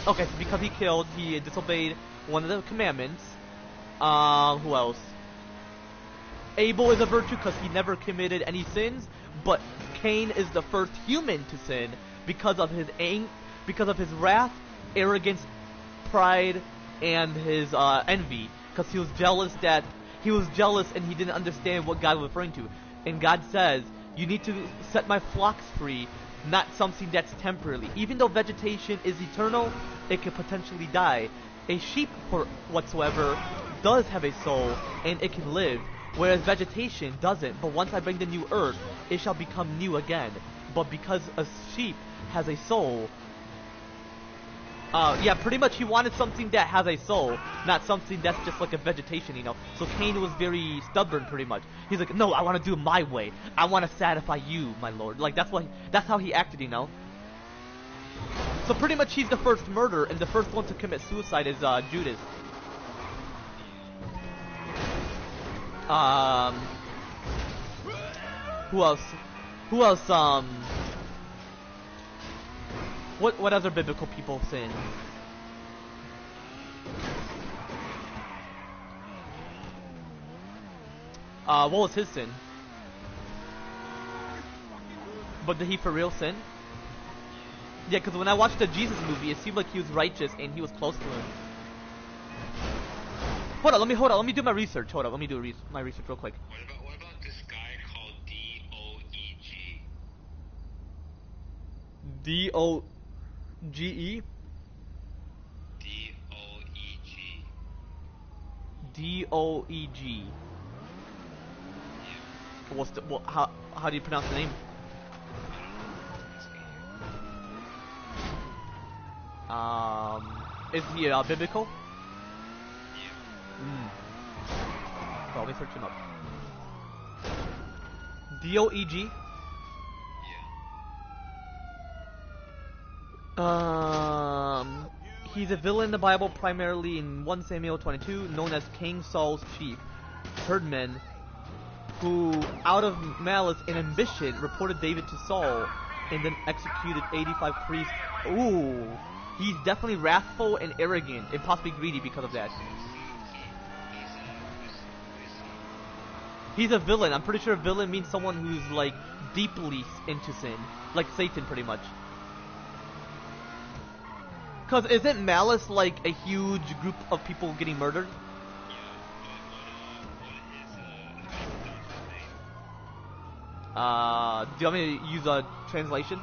Okay, so because he killed, he disobeyed one of the commandments. Who else? Abel is a virtue because he never committed any sins, but Cain is the first human to sin because of his wrath, arrogance, pride, and his envy, because he was jealous and he didn't understand what God was referring to. And God says, you need to set my flocks free, not something that's temporarily. Even though vegetation is eternal, it could potentially die. A sheep, for whatsoever, does have a soul, and it can live, whereas vegetation doesn't. But once I bring the new earth, it shall become new again. But because a sheep has a soul, yeah, pretty much he wanted something that has a soul, not something that's just like a vegetation, you know. So Cain was very stubborn, pretty much. He's like, no, I want to do it my way. I want to satisfy you, my lord. Like that's how he acted, you know. So pretty much he's the first murderer, and the first one to commit suicide is Judas. Who else? What other biblical people sin? What was his sin? But did he for real sin? Yeah, because when I watched the Jesus movie, it seemed like he was righteous and he was close to him. Hold on, let me do my research. Hold on, let me do my research real quick. What about this guy called D-O-E-G? D-O-G-E? D-O-E-G. D-O-E-G. Yeah. How do you pronounce the name? Is he biblical? Yeah. Well, let me search him up. D-O-E-G? Yeah. He's a villain in the Bible, primarily in 1 Samuel 22, known as King Saul's chief herdman, who, out of malice and ambition, reported David to Saul and then executed 85 priests. Ooh, he's definitely wrathful and arrogant and possibly greedy because of that. He's a villain. I'm pretty sure a villain means someone who's like deeply into sin, like Satan, pretty much. Cause isn't malice like a huge group of people getting murdered? Do you want me to use a translation?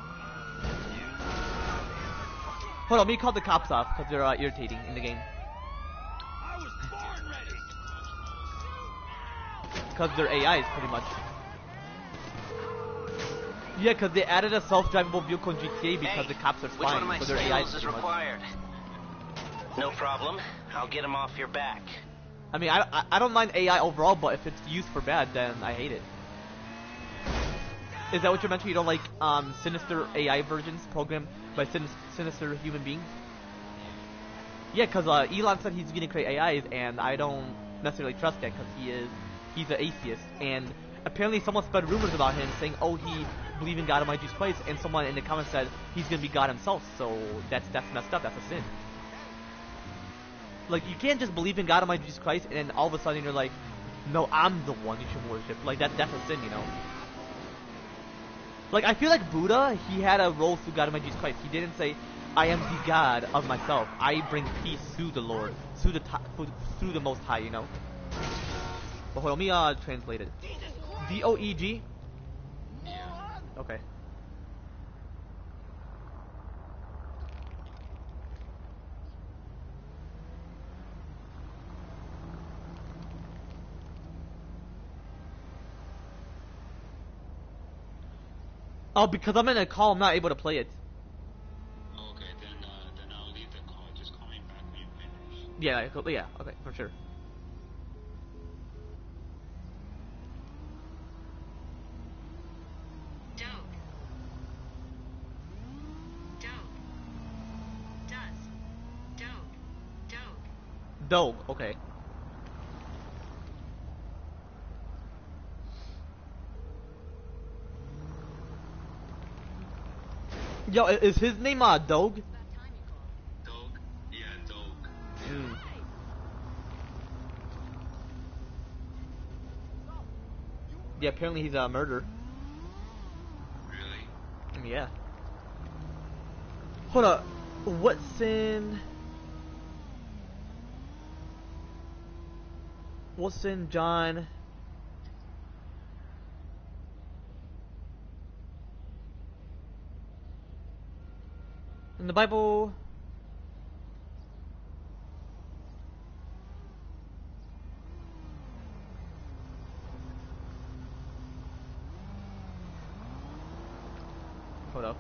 Hold on, let me call the cops off because they're irritating in the game. I was born ready. Because they're AIs, pretty much. Yeah, because they added a self-drivable vehicle in GTA because the cops are Which one of my spying, so they're AIs skills is pretty much. required? No problem. I'll get him off your back. I mean, I don't mind AI overall, but if it's used for bad, then I hate it. Is that what you're mentioning? You don't like sinister AI versions programmed by sinister human beings? Yeah, because Elon said he's going to create AIs, and I don't necessarily trust that because he's an atheist. And apparently someone spread rumors about him saying, oh, he believes in God Almighty Jesus Christ, and someone in the comments said he's going to be God himself, so that's messed up, that's a sin. Like, you can't just believe in God Almighty Jesus Christ, and then all of a sudden you're like, no, I'm the one you should worship. Like, that's a sin, you know? Like, I feel like Buddha, he had a role through God Almighty Jesus Christ. He didn't say, I am the God of myself. I bring peace through the Lord, through the Most High, you know? But hold on, let me translate it. D-O-E-G? Okay. Oh, because I'm in a call, I'm not able to play it. Okay, then I'll leave the call. Just call me back when you finish. Yeah, okay, for sure. Dog, okay. Yo, is his name Dog? Dog? Yeah, Dog. Mm. Yeah, apparently he's a murderer. Really? Yeah. Hold up. What sin? What sin, John? In the Bible. Hold up.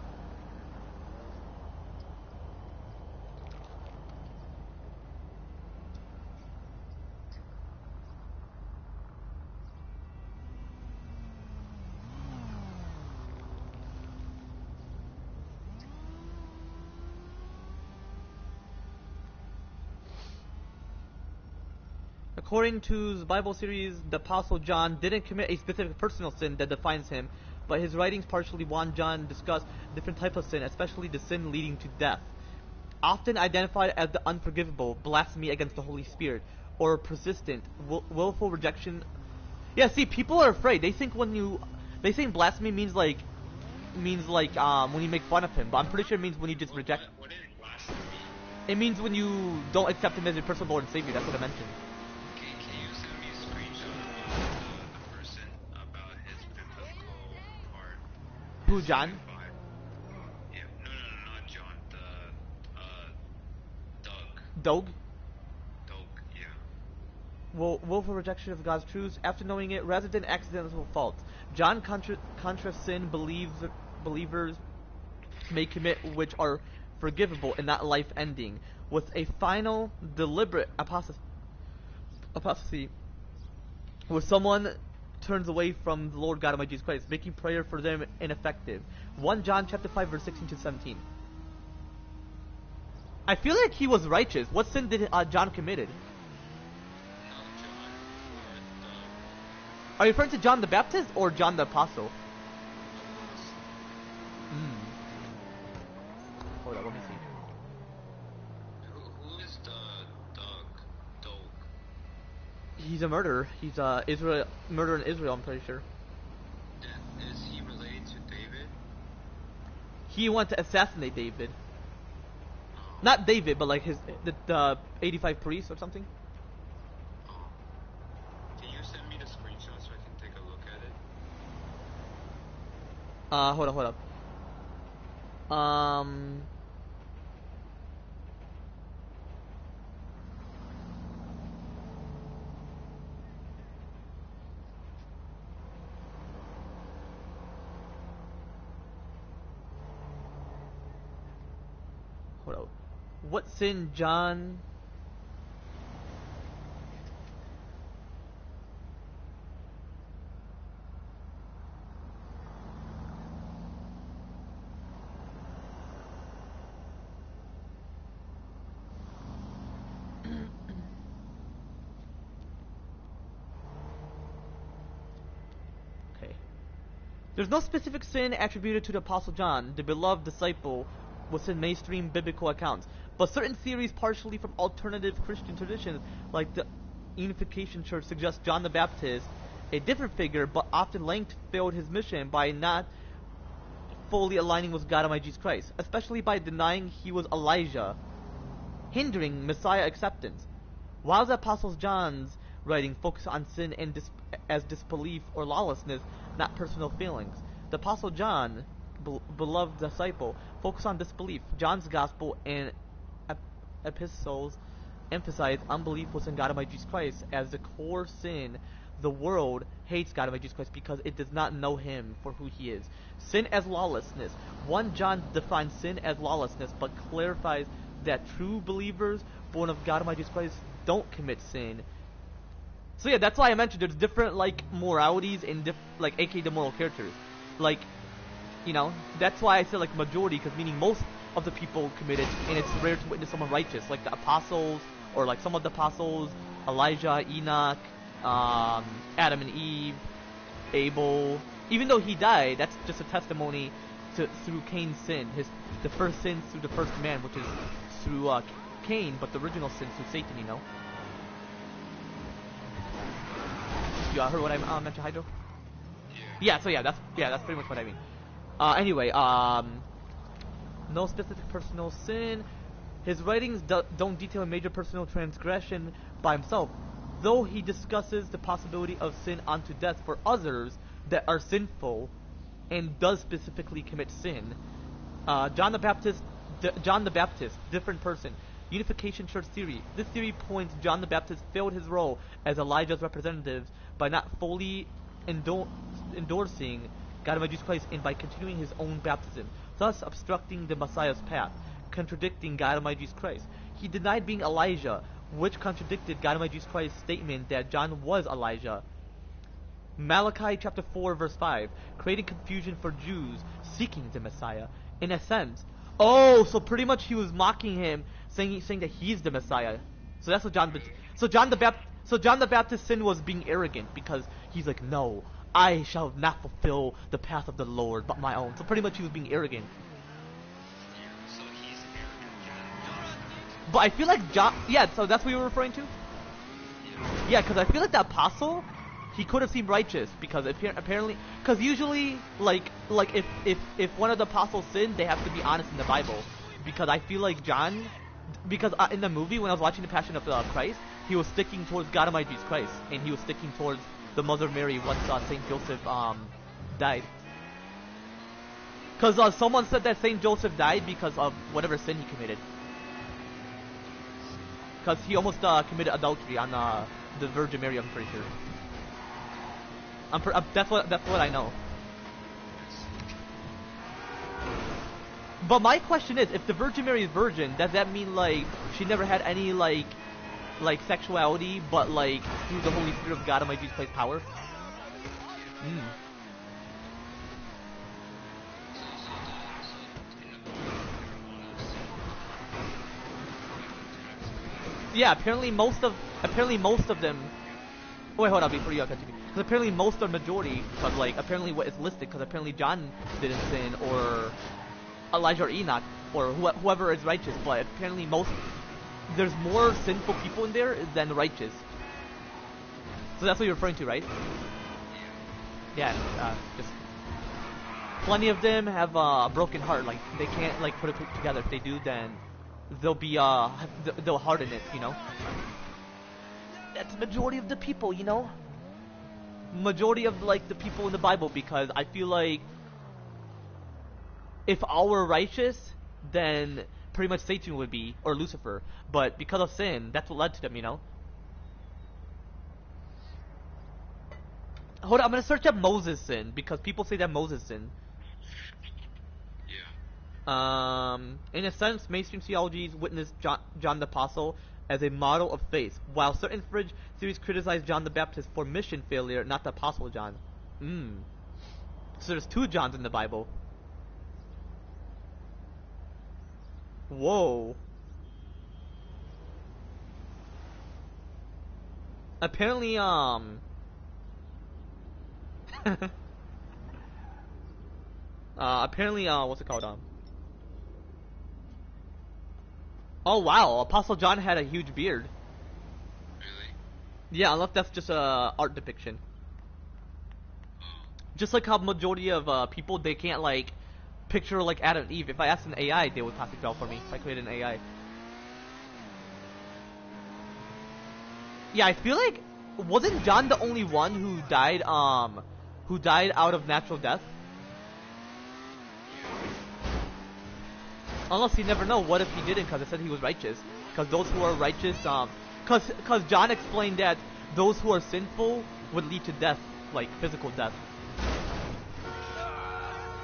According to the Bible series, the Apostle John didn't commit a specific personal sin that defines him, but his writings partially want John discuss different types of sin, especially the sin leading to death. Often identified as the unforgivable, blasphemy against the Holy Spirit, or persistent, willful rejection. Yeah, see, people are afraid. They think they think blasphemy means like when you make fun of him, but I'm pretty sure it means when you just reject. What is blasphemy? It means when you don't accept him as your personal Lord and Savior. That's what I mentioned. Can you send me a screenshot of the person about his biblical part? Who, John? Yeah, no, not John. Doug. Dog? Doug, yeah. Willful rejection of God's truths after knowing it, rather than accidental fault. John contra sin believers may commit which are forgivable and not life-ending, with a final, deliberate apostasy, where someone turns away from the Lord God Almighty Jesus Christ, making prayer for them ineffective. 1 John chapter 5 verse 16 to 17. I feel like he was righteous. What sin did John committed? Not John, Are you referring to John the Baptist or John the Apostle? Hold on, let me see. Who is the dog? He's a murderer. He's Israel murderer in Israel. I'm pretty sure. Is he related to David? He wanted to assassinate David. Not David, but like the 85 priests or something. Can you send me the screenshot so I can take a look at it? Hold up. Hold up. What sin John? Okay. There's no specific sin attributed to the Apostle John, the beloved disciple, within mainstream biblical accounts, but certain theories, partially from alternative Christian traditions, like the Unification Church, suggest John the Baptist, a different figure, but often linked, failed his mission by not fully aligning with God Almighty Jesus Christ, especially by denying he was Elijah, hindering Messiah acceptance. While the Apostle John's writing focus on sin and as disbelief or lawlessness, not personal feelings, the Apostle John, beloved disciple, focus on disbelief. John's gospel and epistles emphasize unbelief within God Almighty Jesus Christ as the core sin. The world hates God Almighty Jesus Christ because it does not know Him for who He is. Sin as lawlessness. 1 John defines sin as lawlessness, but clarifies that true believers born of God Almighty Jesus Christ don't commit sin. So yeah, that's why I mentioned there's different like moralities in like a.k.a. the moral characters. Like, you know, that's why I said like majority, because meaning most of the people committed, and it's rare to witness someone righteous, like the apostles, or like some of the apostles, Elijah, Enoch, Adam and Eve, Abel. Even though he died, that's just a testimony through Cain's sin, the first sin through the first man, which is through Cain, but the original sin through Satan. You know. You heard what I mentioned, Hydro? Yeah. So yeah, that's pretty much what I mean. Anyway, no specific personal sin. His writings don't detail a major personal transgression by himself, though he discusses the possibility of sin unto death for others that are sinful, and does specifically commit sin. John the Baptist, different person. Unification Church theory. This theory points John the Baptist failed his role as Elijah's representative by not fully endorsing God Almighty Jesus Christ and by continuing his own baptism, thus obstructing the Messiah's path, contradicting God Almighty Jesus Christ. He denied being Elijah, which contradicted God Almighty Jesus Christ's statement that John was Elijah. Malachi chapter 4 verse 5, creating confusion for Jews seeking the Messiah. In a sense, so pretty much he was mocking him, saying that he's the Messiah. So that's what John the Baptist's sin was being arrogant, because he's like, no, I shall not fulfill the path of the Lord but my own. So pretty much he was being arrogant. So he's arrogant. But I feel like John, so that's what you were referring to? Yeah, because I feel like the apostle, he could have seemed righteous, because apparently, because usually, like if one of the apostles sinned, they have to be honest in the Bible. Because I feel like John, because in the movie, when I was watching the Passion of Christ, he was sticking towards God Almighty Jesus Christ, and he was sticking towards the Mother Mary once Saint Joseph died. Because someone said that Saint Joseph died because of whatever sin he committed. Because he almost committed adultery on the Virgin Mary, I'm pretty sure. That's what I know. But my question is, if the Virgin Mary is virgin, does that mean like she never had any like sexuality, but like through the Holy Spirit of God Almighty Jesus Christ's power? Yeah, apparently most of them. Wait, hold on before you continue. Because apparently most are majority, but like apparently what is listed, because apparently John didn't sin, or Elijah or Enoch, or whoever is righteous. But apparently there's more sinful people in there than righteous. So that's what you're referring to, right? Yeah, just plenty of them have a broken heart. Like they can't like put it together. If they do, then they'll be they'll harden it. You know. That's the majority of the people, you know. Majority of like the people in the Bible, because I feel like if all were righteous, then pretty much Satan would be, or Lucifer. But because of sin, that's what led to them, you know. Hold on, I'm gonna search up Moses' sin, because people say that Moses sinned. Yeah. In a sense, mainstream theologies witness John the Apostle as a model of faith, while certain fringe theories criticize John the Baptist for mission failure, not the Apostle John. So there's two Johns in the Bible. Whoa. Apparently, what's it called, Oh wow, Apostle John had a huge beard. Really? Yeah, unless that's just a art depiction. Just like how majority of people, they can't like picture like Adam and Eve. If I asked an AI, they would possibly draw for me if I created an AI. Yeah, I feel like wasn't John the only one who died out of natural death? Unless you never know, what if he didn't, because it said he was righteous. Because those who are righteous, because John explained that those who are sinful would lead to death, like physical death.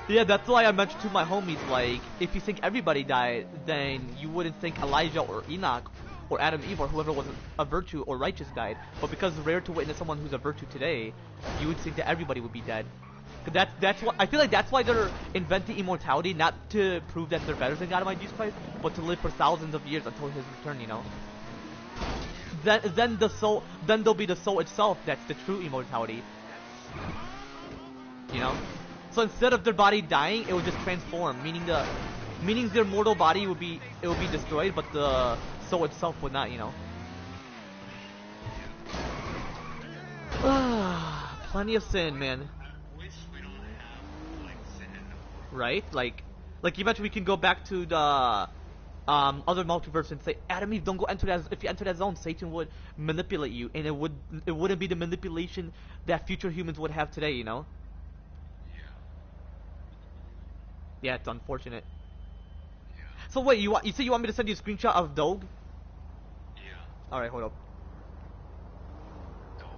Yeah, that's why I mentioned to my homies, like, if you think everybody died, then you wouldn't think Elijah or Enoch or Adam and Eve or whoever was a virtue or righteous died. But because it's rare to witness someone who's a virtue today, you would think that everybody would be dead. That's what I feel like. That's why they're inventing immortality, not to prove that they're better than God Almighty Jesus Christ, but to live for thousands of years until His return. You know. Then there'll be the soul itself. That's the true immortality. You know. So instead of their body dying, it would just transform, meaning their mortal body would be destroyed, but the soul itself would not. You know. Plenty of sin, man. Right? Like eventually we can go back to the other multiverse and say, Adam and Eve, don't go enter that. If you enter that zone, Satan would manipulate you, and it wouldn't be the manipulation that future humans would have today. You know? Yeah, it's unfortunate. Yeah. So wait, you say you want me to send you a screenshot of Dog? Yeah. All right, hold up. Dog.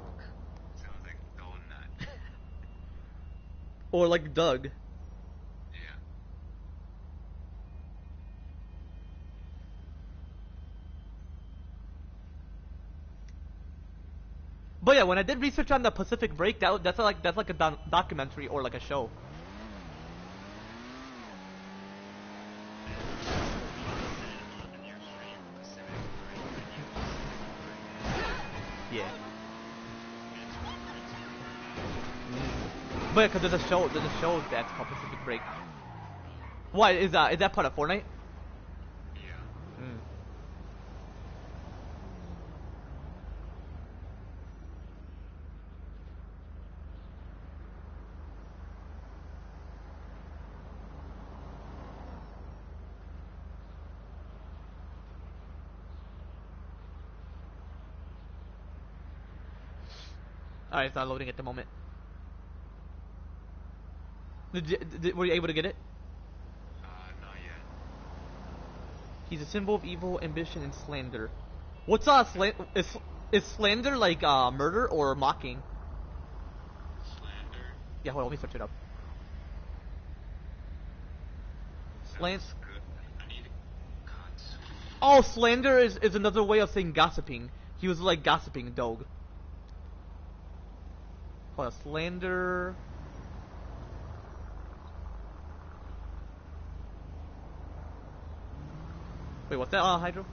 Sounds like donut. Or like Doug. Yeah. But yeah, when I did research on the Pacific Break, that's like a documentary or like a show. Yeah. But yeah, because there's a show that's called Pacific Break. What is that? Is that part of Fortnite? Yeah. Alright, it's not loading at the moment. Were you able to get it? Not yet. He's a symbol of evil, ambition, and slander. What's is slander like murder or mocking? Slander. Yeah, hold on, let me search it up. Slander. Good. I need cuts. Oh, slander is another way of saying gossiping. He was like gossiping Dog. Hold on, slander. Wait, what's that, Hydro?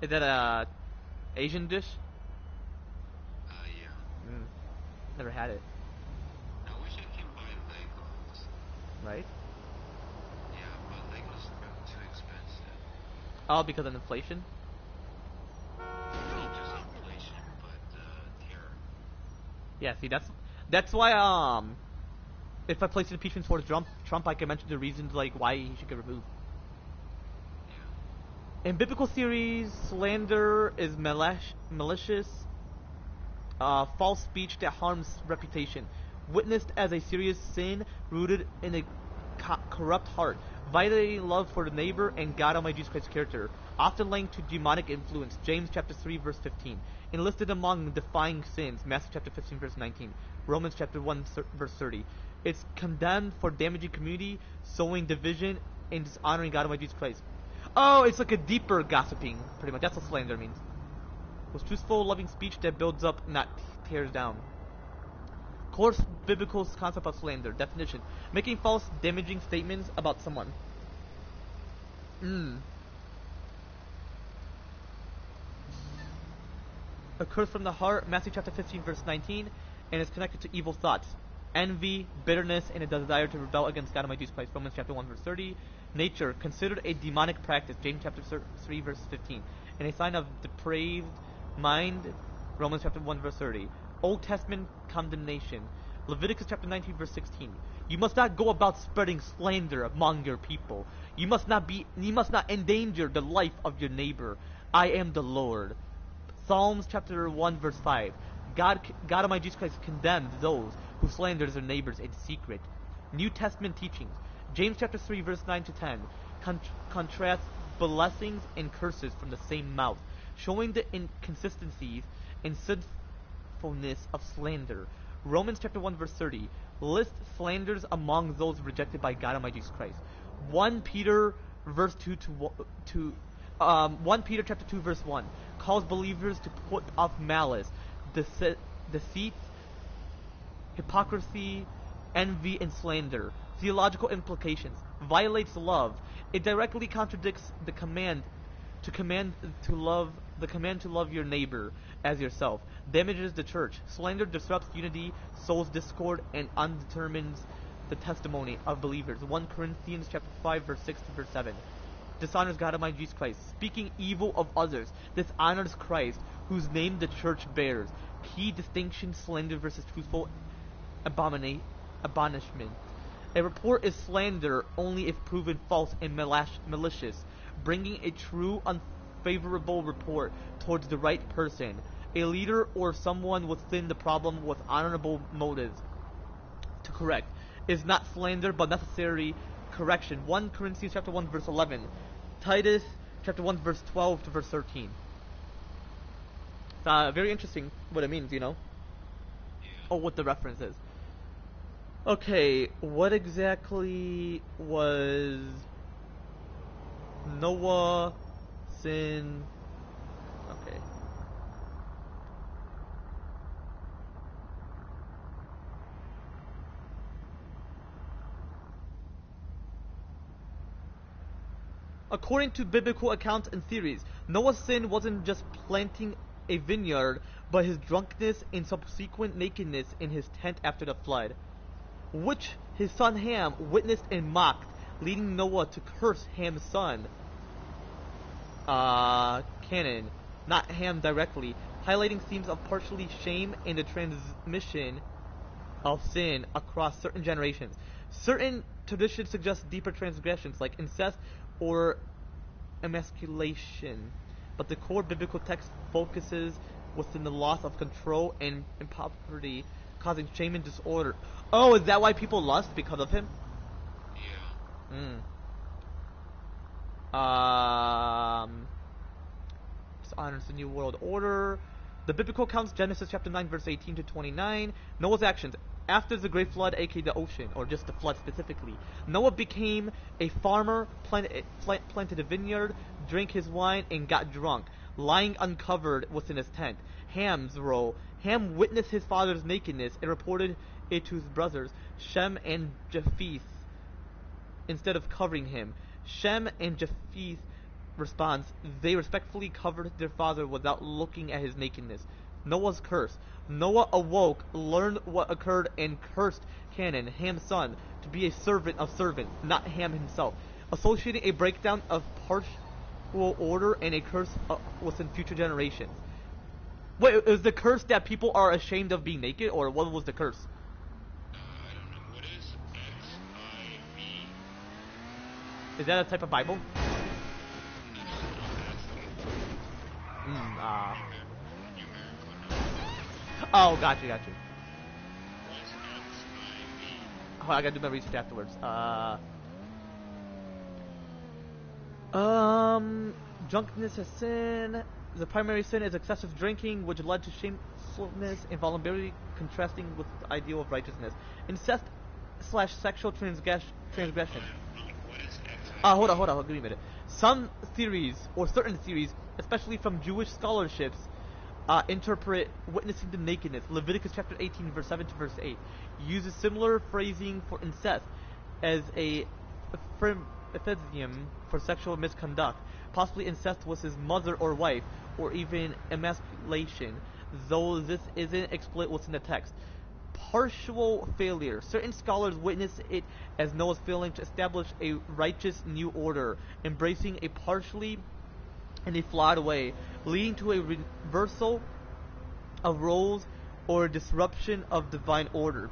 Is that a Asian dish? Yeah. Never had it. I wish I can buy Legos. Right? Yeah, but Legos are too expensive. Oh, because of inflation? Not just inflation, but terror. Yeah, see, that's why if I place an impeachment towards Trump, I can mention the reasons like why he should get removed. Yeah. In biblical theories, slander is malicious, false speech that harms reputation, witnessed as a serious sin rooted in a corrupt heart, violating love for the neighbor and God Almighty Jesus Christ's character, often linked to demonic influence. James chapter 3 verse 15. Enlisted among defying sins. Matthew chapter 15 verse 19. Romans chapter 1 verse 30. It's condemned for damaging community, sowing division, and dishonoring God Almighty Jesus Christ. Oh, it's like a deeper gossiping, pretty much. That's what slander means. Was truthful, loving speech that builds up, not tears down. Course biblical concept of slander. Definition: making false, damaging statements about someone. Occurs from the heart. Matthew chapter 15 verse 19, and is connected to evil thoughts, envy, bitterness, and a desire to rebel against God Almighty Jesus Christ. Romans chapter 1 verse 30. Nature, considered a demonic practice. James chapter 3 verse 15, and a sign of depraved mind. Romans chapter 1 verse 30. Old Testament condemnation. Leviticus chapter 19 verse 16. You must not go about spreading slander among your people. You must not endanger the life of your neighbor. I am the Lord. Psalms chapter 1 verse 5. God Almighty Jesus Christ condemns those who slander their neighbors in secret. New Testament teachings. James chapter 3 verse 9 to 10 contrasts blessings and curses from the same mouth, showing the inconsistencies and sinfulness of slander. Romans chapter 1 verse 30 lists slanders among those rejected by God Almighty Jesus Christ. 1 Peter verse 2 to 1 Peter chapter 2 verse 1 calls believers to put off malice, deceit, hypocrisy, envy, and slander. Theological implications: violates love. It directly contradicts the command to love your neighbor as yourself. Damages the church. Slander disrupts unity, sows discord, and undetermines the testimony of believers. 1 Corinthians chapter 5 verse 6 to verse 7. Dishonors God Almighty Jesus Christ. Speaking evil of others dishonors Christ, whose name the church bears. Key distinction: slander versus truthful admonishment. A report is slander only if proven false and malicious, bringing a true unfavorable report towards the right person, a leader or someone within the problem with honorable motives to correct. Is not slander but necessary correction. 1 Corinthians chapter 1 verse 11. Titus chapter 1 verse 12 to verse 13. It's very interesting what it means, you know? Oh, what the reference is. Okay, what exactly was Noah, sin? Okay. According to biblical accounts and theories, Noah's sin wasn't just planting a vineyard, but his drunkenness and subsequent nakedness in his tent after the flood, which his son Ham witnessed and mocked, leading Noah to curse Ham's son. Canon, not Ham directly, highlighting themes of partially shame and the transmission of sin across certain generations. Certain traditions suggest deeper transgressions like incest or emasculation, but the core biblical text focuses within the loss of control and impropriety, causing shame and disorder. Oh, is that why people lust? Because of him? Yeah. This honors the New World Order. The biblical accounts, Genesis chapter 9 verse 18 to 29. Noah's actions. After the great flood, a.k.a. the ocean, or just the flood specifically, Noah became a farmer, planted a vineyard, drank his wine, and got drunk, lying uncovered within his tent. Ham's role. Ham witnessed his father's nakedness and reported it to his brothers, Shem and Japheth, instead of covering him. Shem and Japheth response, they respectfully covered their father without looking at his nakedness. Noah's curse. Noah awoke, learned what occurred, and cursed Canaan, Ham's son, to be a servant of servants, not Ham himself, associating a breakdown of partial order and a curse within future generations. Wait, is the curse that people are ashamed of being naked, or what was the curse? I don't know. What is XIV? Is that a type of Bible? No, I'm asking. Numerical number. Oh, got you. What's XIV? Oh, I gotta do my research afterwards. Drunkenness is sin. The primary sin is excessive drinking, which led to shamefulness and vulnerability, contrasting with the ideal of righteousness. Incest / sexual transgression. What is XIV? Hold on, give me a minute. Some theories, or certain theories, especially from Jewish scholarships, interpret witnessing the nakedness. Leviticus chapter 18, verse 7 to verse 8 uses similar phrasing for incest as a euphemism for sexual misconduct, possibly incest with his mother or wife, or even emasculation, though this isn't explicit within the text. Partial failure. Certain scholars witness it as Noah's failing to establish a righteous new order, embracing a partially in a flawed way, leading to a reversal of roles or a disruption of divine order.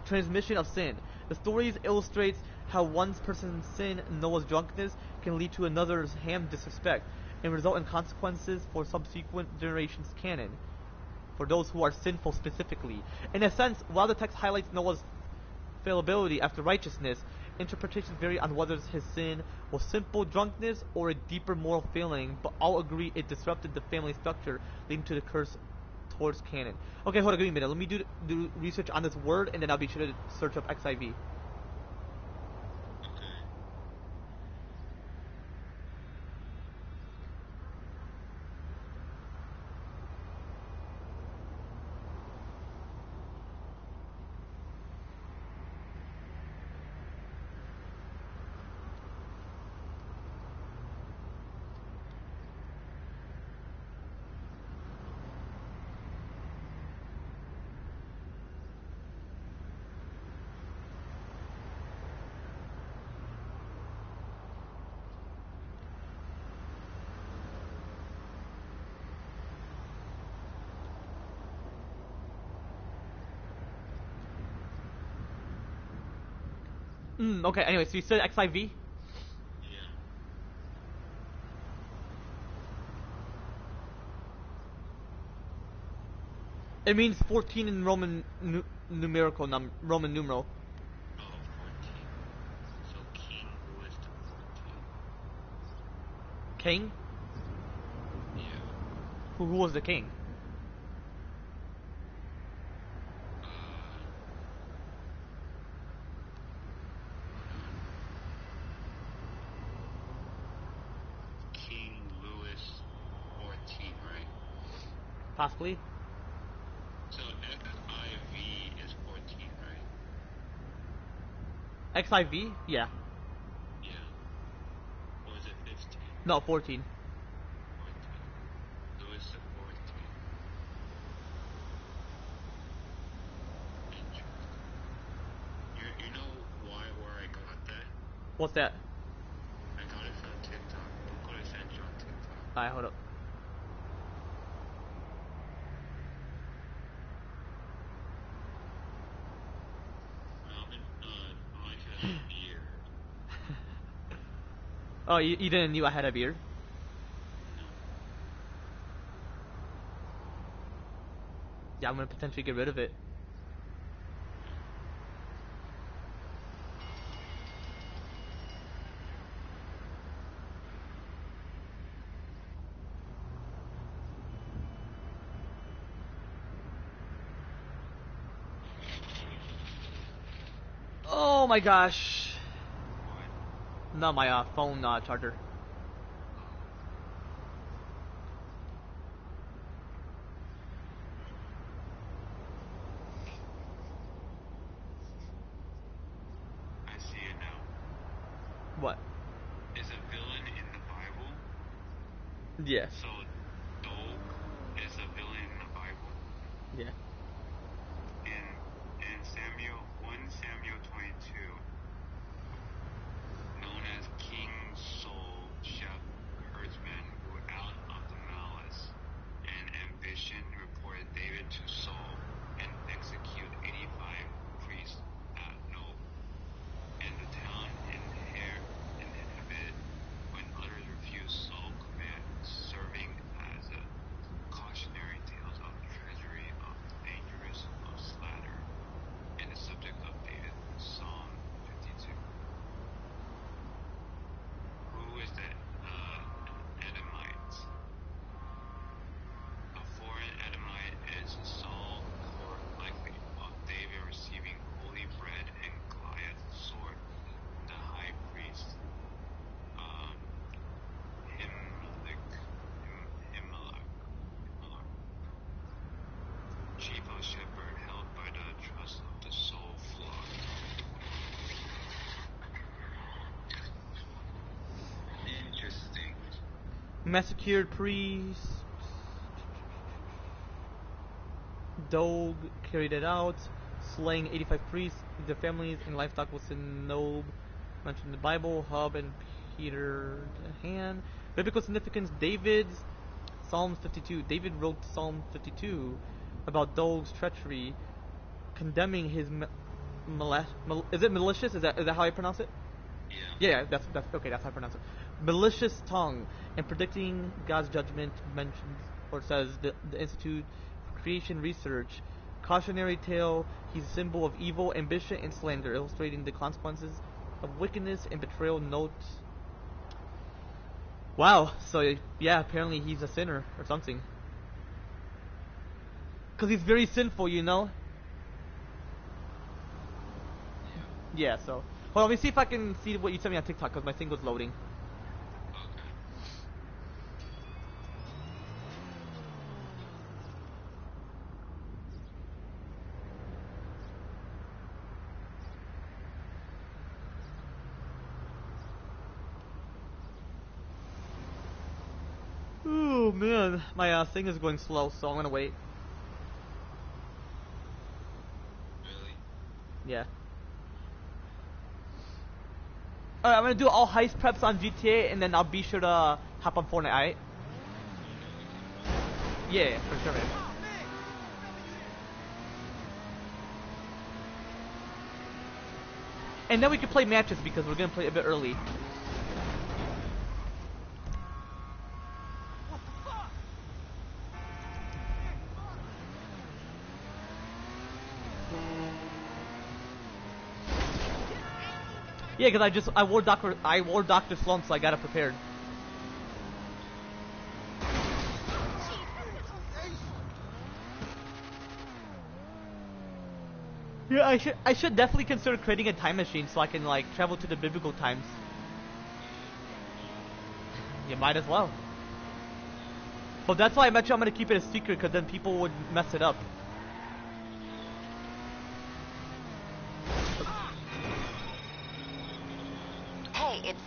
Transmission of sin. The stories illustrates how one person's sin, Noah's drunkenness, can lead to another's Ham disrespect and result in consequences for subsequent generations canon, for those who are sinful specifically. In a sense, while the text highlights Noah's fallibility after righteousness, interpretations vary on whether his sin was simple drunkenness or a deeper moral failing, but all agree it disrupted the family structure, leading to the curse towards canon. Okay, hold on, give me a minute. Let me do research on this word, and then I'll be sure to search up XIV. Okay, anyway, so you said XIV? Yeah. It means 14 in Roman Roman numeral. Oh, 14. So King Louis the 14th. King? Yeah. Who was the king? King Louis 14, right? Possibly. So XIV is 14, right? XIV? Yeah. Yeah. Or is it 15? No, 14. 14. Louis the 14th. Interesting. You know where I got that? What's that? I got it from TikTok. Look what I sent you on TikTok. Alright, hold up. Mike has a beard. Oh, you didn't knew I had a beard? No. Yeah, I'm gonna potentially get rid of it. Oh my gosh. No, my phone charger. I see it now. What? Is a villain in the Bible? Yeah. So, Dog is a villain in the Bible. Yeah. In Samuel 1 Samuel 22, known as King Saul, chef herdsman, who out of the malice and ambition reported David to Saul and execute 85 priests at Nob, and the town inhabited when others refused Saul's command, serving as a cautionary tales of treachery, of dangerous, of slander, and the subject of David, Psalm 52. Who is the Edomite? A foreign Edomite is Saul, or likely, of David receiving holy bread and Goliath's sword, the high priest. Himelech, chief of shepherd, held by the trust of the soul flock. Interesting. Massacred priests. Dog carried it out, slaying 85 priests, their families, and livestock within Nob. Mentioned in the Bible, Hub and Peter Hand. Biblical significance, David's Psalm 52. David wrote Psalm 52 about Dog's treachery, condemning his is it malicious? Is that how I pronounce it? Yeah, that's okay. That's how I pronounce it. Malicious tongue, and predicting God's judgment. Mentions or says the Institute for Creation Research, cautionary tale. He's a symbol of evil, ambition, and slander, illustrating the consequences of wickedness and betrayal. Notes. Wow. So yeah, apparently he's a sinner or something. Cause he's very sinful, you know. Yeah. So. Hold on, let me see if I can see what you sent me on TikTok, because my thing was loading. Oh man, my thing is going slow, so I'm gonna wait. Really? Yeah. Alright, I'm gonna do all heist preps on GTA, and then I'll be sure to hop on Fortnite, alright? Yeah, for sure, man. And then we can play matches, because we're gonna play a bit early. Yeah, because I wore Dr. Slump, so I got it prepared. Yeah, I should definitely consider creating a time machine so I can like travel to the biblical times. You might as well. But that's why I mentioned I'm gonna keep it a secret, because then people would mess it up. Hey, it's...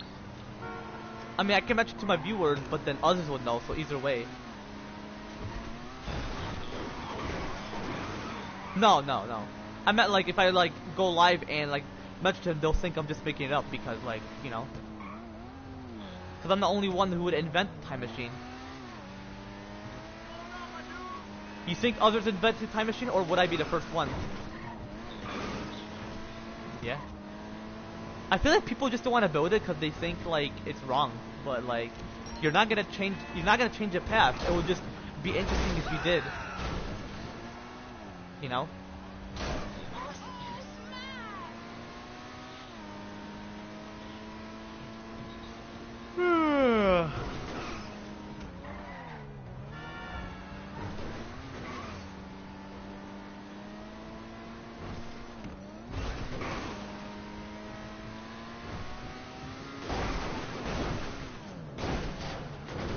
I mean, I can mention to my viewers, but then others would know, so either way. No. I meant like if I like go live and like mention to them, they'll think I'm just making it up because like, you know. Because I'm the only one who would invent the time machine. You think others invented the time machine, or would I be the first one? Yeah. I feel like people just don't want to build it because they think like it's wrong, but like you're not gonna change the path. It would just be interesting if you did. You know?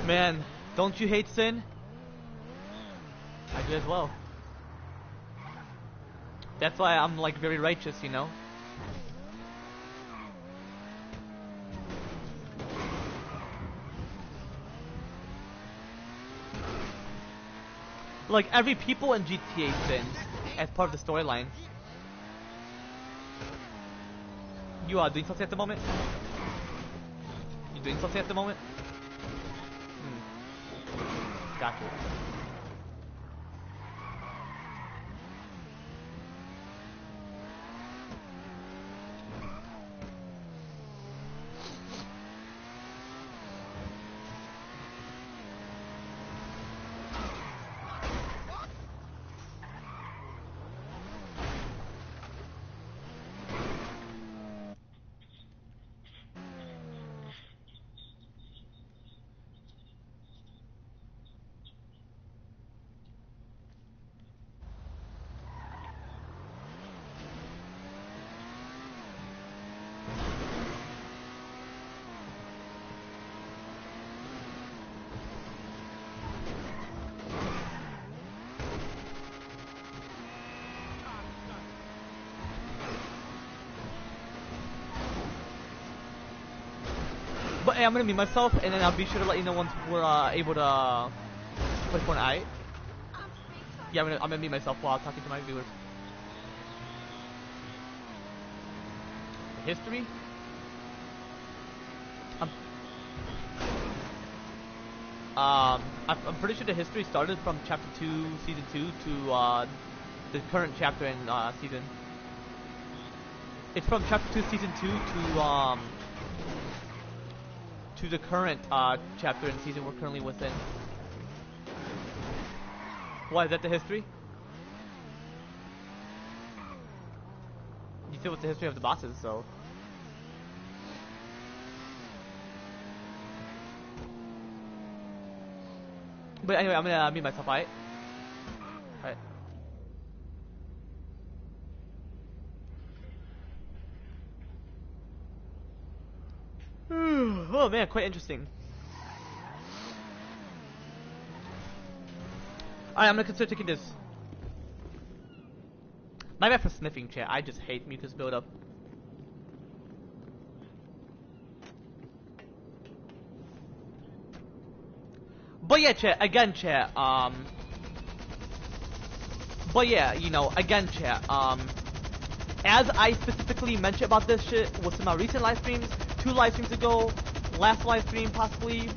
Man, don't you hate sin? I do as well. That's why I'm like very righteous, you know? like every people in GTA sins as part of the storyline. You are doing something at the moment? You doing something at the moment? Gotcha. But hey, I'm gonna mute myself, and then I'll be sure to let you know once we're able to play Fortnite. Yeah, I'm gonna mute myself while talking to my viewers. History? I'm pretty sure the history started from chapter 2, season 2 to the current chapter in season. It's from chapter 2, season 2 to the current chapter in season we're currently within. Why is that the history? You said what's the history of the bosses, so. But anyway, I'm gonna mute myself, alright? Alright. Oh man, quite interesting. Alright, I'm gonna consider taking this. My bad for sniffing, chat. I just hate mucus buildup. But yeah, chat, again, chat, but yeah, you know, again, chat, as I specifically mentioned about this shit within my recent live streams, 2 live streams ago, last live stream possibly,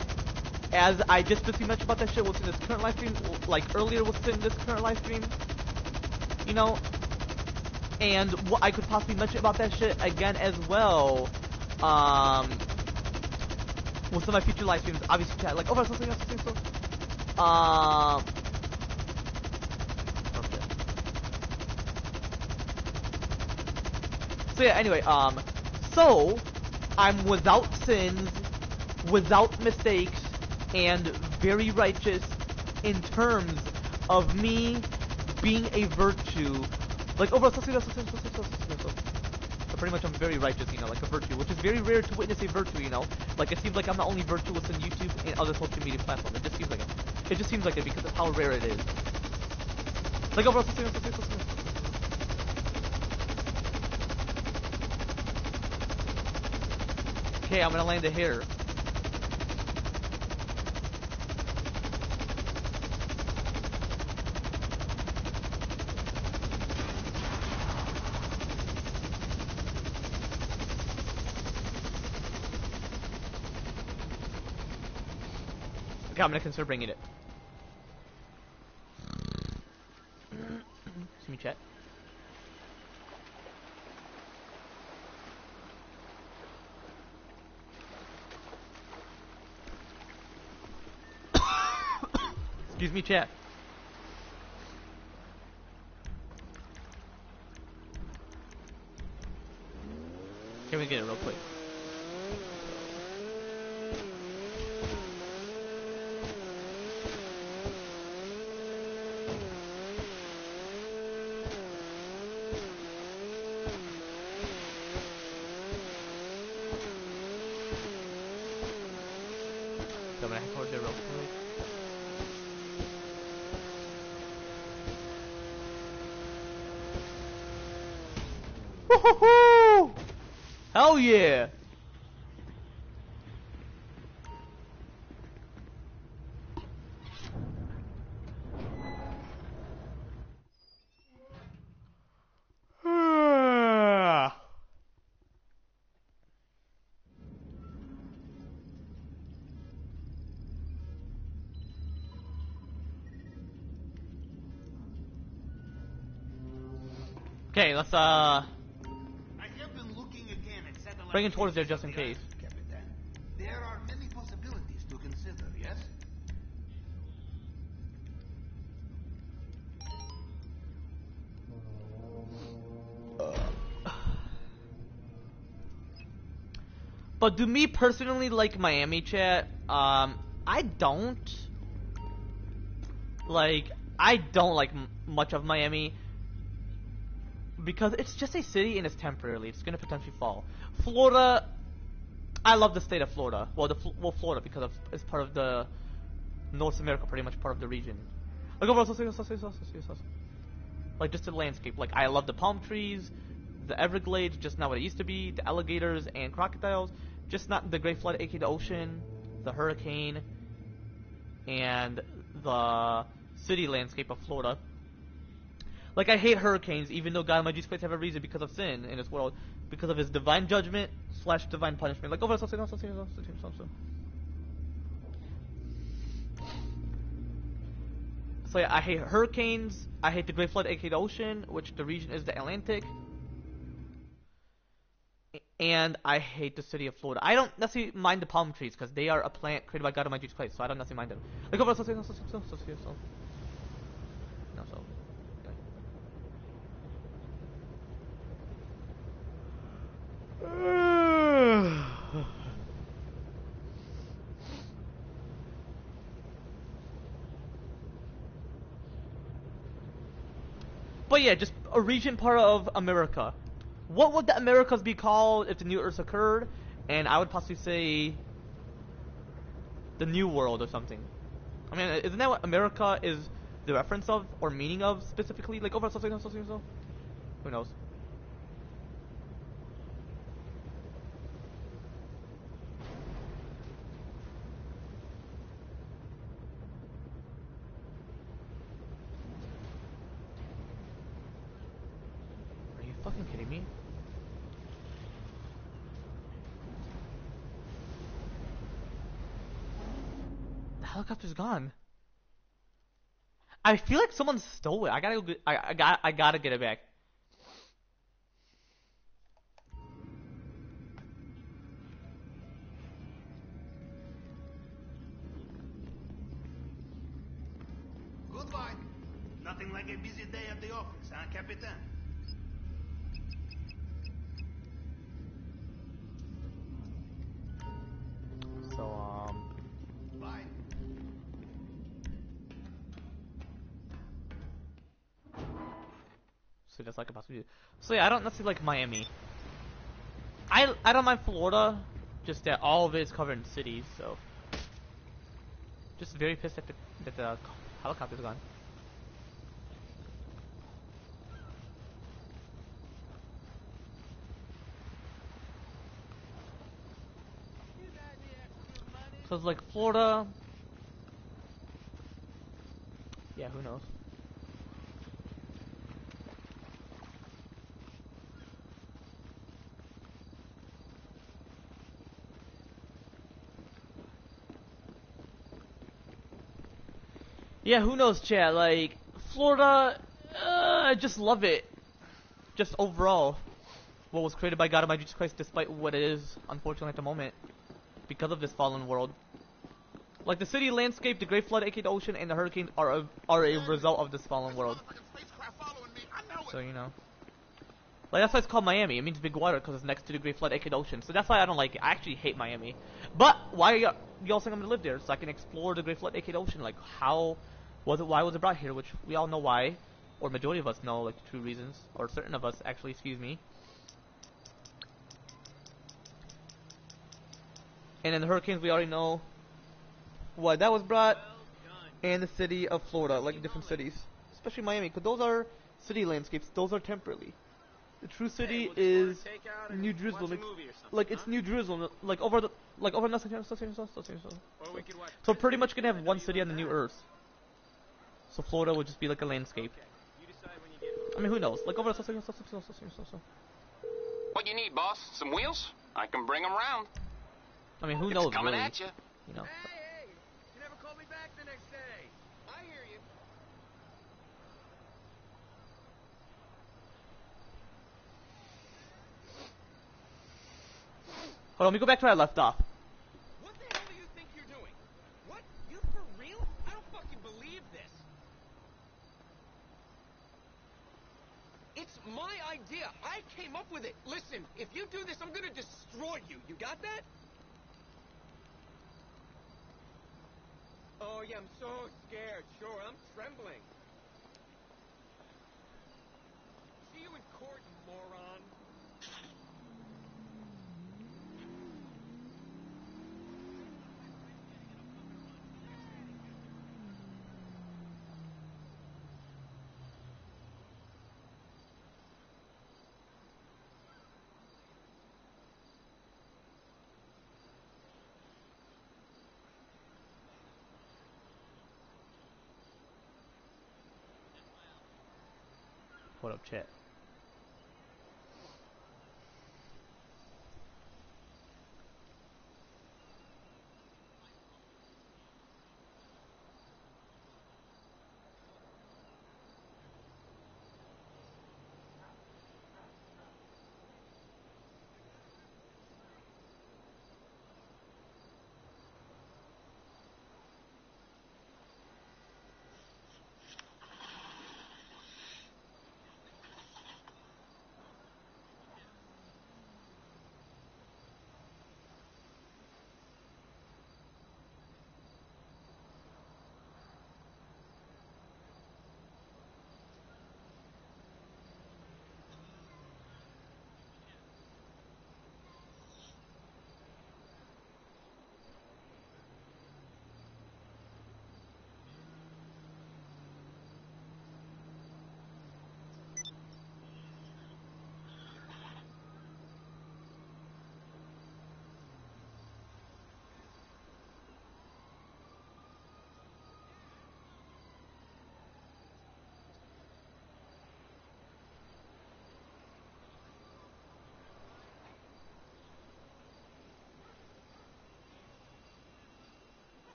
as I just specifically mentioned about that shit within this current live stream, like earlier within this current live stream, you know, and what I could possibly mention about that shit again as well, with some of my future live streams, obviously chat, like, oh, something else. Okay. So yeah, anyway, so, I'm without sins, without mistakes, and very righteous in terms of me being a virtue. Like, overall, so pretty much I'm very righteous, you know, like a virtue, which is very rare to witness a virtue, you know. Like, it seems like I'm not only virtuous in YouTube and other social media platforms. It just seems like it. It just seems like it because of how rare it is. Like, overall, okay, I'm gonna land it here. Okay, I'm gonna consider bringing it. Excuse me, chat. Excuse me, chat. Can we get it real quick? So I'm gonna head towards it real quick. Woohoo! Hell yeah! Okay, let's I have been looking again at satellite bring it towards there images just in of the case. island, Capitan. There are many possibilities to consider, yes? But do me personally like Miami, chat? I don't. Like, I don't like much of Miami because it's just a city and it's temporarily. It's gonna potentially fall. Florida, I love the state of Florida. Well, Florida because it's part of the North America, pretty much part of the region. Like overall, like just the landscape. Like I love the palm trees, the Everglades, just not what it used to be. The alligators and crocodiles, just not the Great Flood, aka the ocean, the hurricane, and the city landscape of Florida. Like I hate hurricanes, even though God and my Jesus Christ have a reason because of sin in this world, because of His divine judgment / divine punishment. Like overall, so yeah, I hate hurricanes. I hate the Great Flood, aka the ocean, which the region is the Atlantic. And I hate the city of Florida. I don't necessarily mind the palm trees because they are a plant created by God Almighty Jesus Christ, so I don't necessarily mind them. Like, no, so. But yeah, just a region part of America. What would the Americas be called if the New Earth occurred? And I would possibly say the New World or something. I mean, isn't that what America is the reference of or meaning of specifically? Like over something else? Who knows? Are you fucking kidding me? The helicopter's gone. I feel like someone stole it. I gotta go. I gotta get it back. Goodbye. Nothing like a busy day at the office, huh, Capitan? So Bye. so that's like a possibility. So yeah, I don't necessarily like Miami. I don't mind Florida, just that all of it is covered in cities. So just very pissed that the helicopter's gone. Cause like Florida, yeah, who knows? Yeah, who knows, chat? Like Florida, I just love it. Just overall, what was created by God Almighty Jesus Christ, despite what it is, unfortunately at the moment, because of this fallen world. Like the city landscape, the Great Flood, aka the ocean, and the hurricane are a result of this fallen world. So you know, like that's why it's called Miami. It means big water because it's next to the Great Flood, aka the ocean. So that's why I don't like it. I actually hate Miami. But why y'all think I'm gonna live there? So I can explore the Great Flood, aka the ocean. Like how was it? Why was it brought here? Which we all know why, or majority of us know like the true reasons, or certain of us actually. Excuse me. And then the hurricanes, we already know why that was brought, and the city of Florida, like different cities, especially Miami, because those are city landscapes. Those are temporarily. The true city is New Jerusalem, like it's New Jerusalem, like over nothing. So pretty much gonna have one city on the new Earth. So Florida would just be like a landscape. I mean, who knows? Like over. What you need, boss? Some wheels? I can bring them round. I mean, who It's knows? coming Really, at you. you know. Hey, you never called me back the next day. I hear you. Hold on, let me go back to where I left off. What the hell do you think you're doing? What? You for real? I don't fucking believe this. It's my idea. I came up with it. Listen, if you do this, I'm gonna destroy you. You got that? Oh, yeah, I'm so scared. Sure, I'm trembling. See you in court, moron. What up, chat?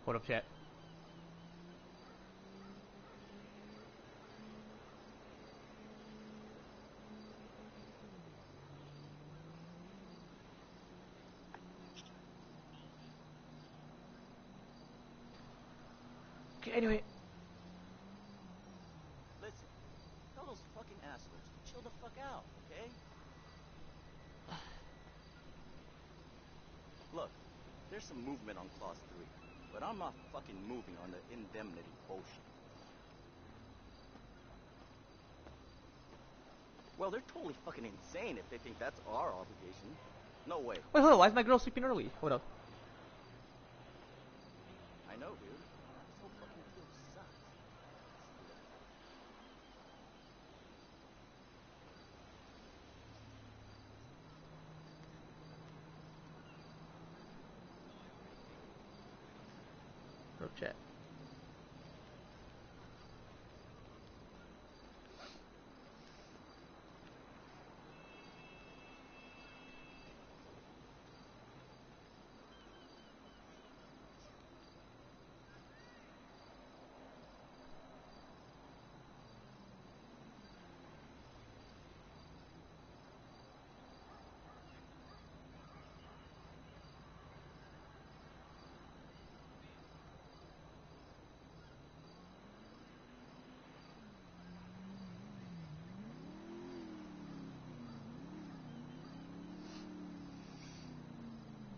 What up, chat? Okay, anyway. Listen, tell those fucking assholes to chill the fuck out, okay? Look, there's some movement on Clause 3, but I'm not fucking moving on the indemnity bullshit. Well, they're totally fucking insane if they think that's our obligation. No way. Wait, hold on, why is my girl sleeping early? Hold up. I know, dude. That whole fucking deal sucks. What up, chat?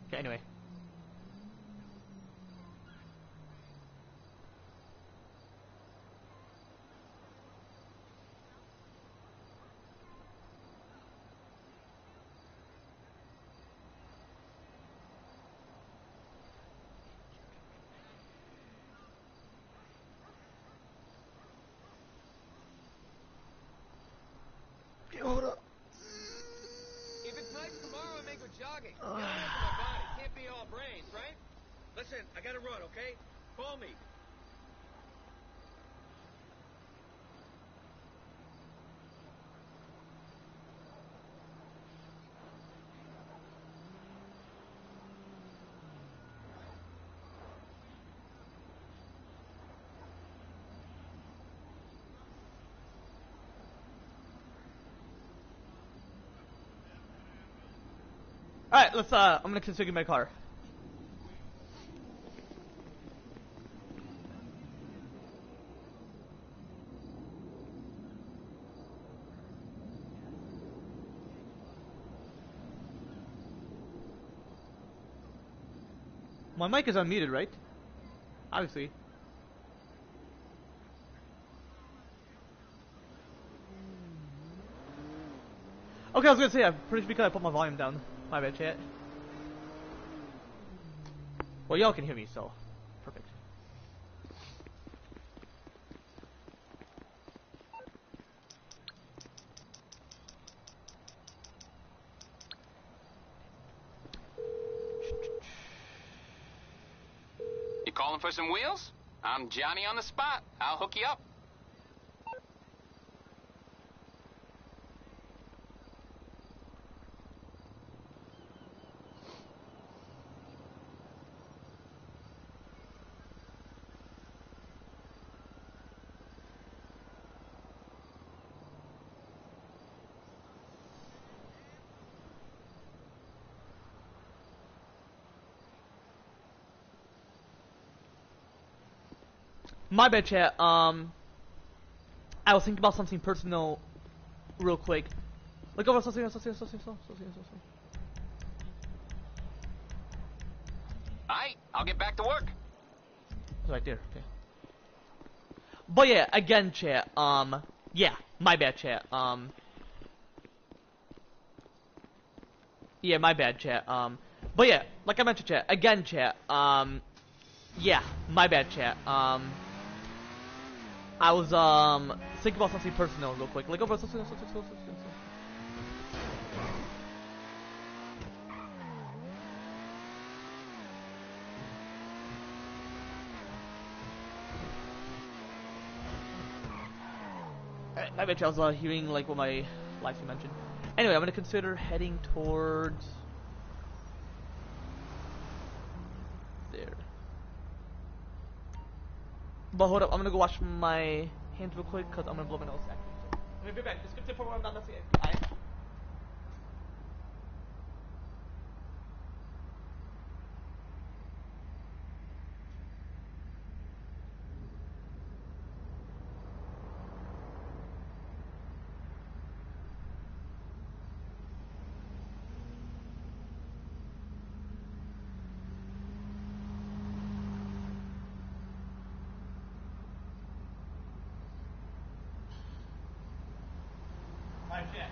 Okay, anyway. Okay, hold up. If it's nice tomorrow, I may go jogging. Get away from my body. Can't be all Alright, let's, I'm gonna configure my car. My mic is unmuted, right? Obviously. Okay, I was gonna say, I'm pretty sure because I put my volume down. My bad, chat. Well, y'all can hear me, so perfect. You calling for some wheels? I'm Johnny on the spot. I'll hook you up. My bad, chat. I was thinking about something personal, real quick. Look over something. Alright, I'll get back to work. It's right there. Okay. But yeah, again, chat. Yeah, my bad, chat. Yeah, my bad, chat. But yeah, like I mentioned, chat. Again, chat. Yeah, my bad, chat. I was thinking about something personal real quick. Like over something. My bad, chat. I was hearing like what my live stream mentioned. Anyway, I'm gonna consider heading towards there. But hold up, I'm gonna go wash my hands real quick because I'm gonna blow my nose actually. So I'm gonna be back. Just skip to the part where I'm not messing it. Alright, chat.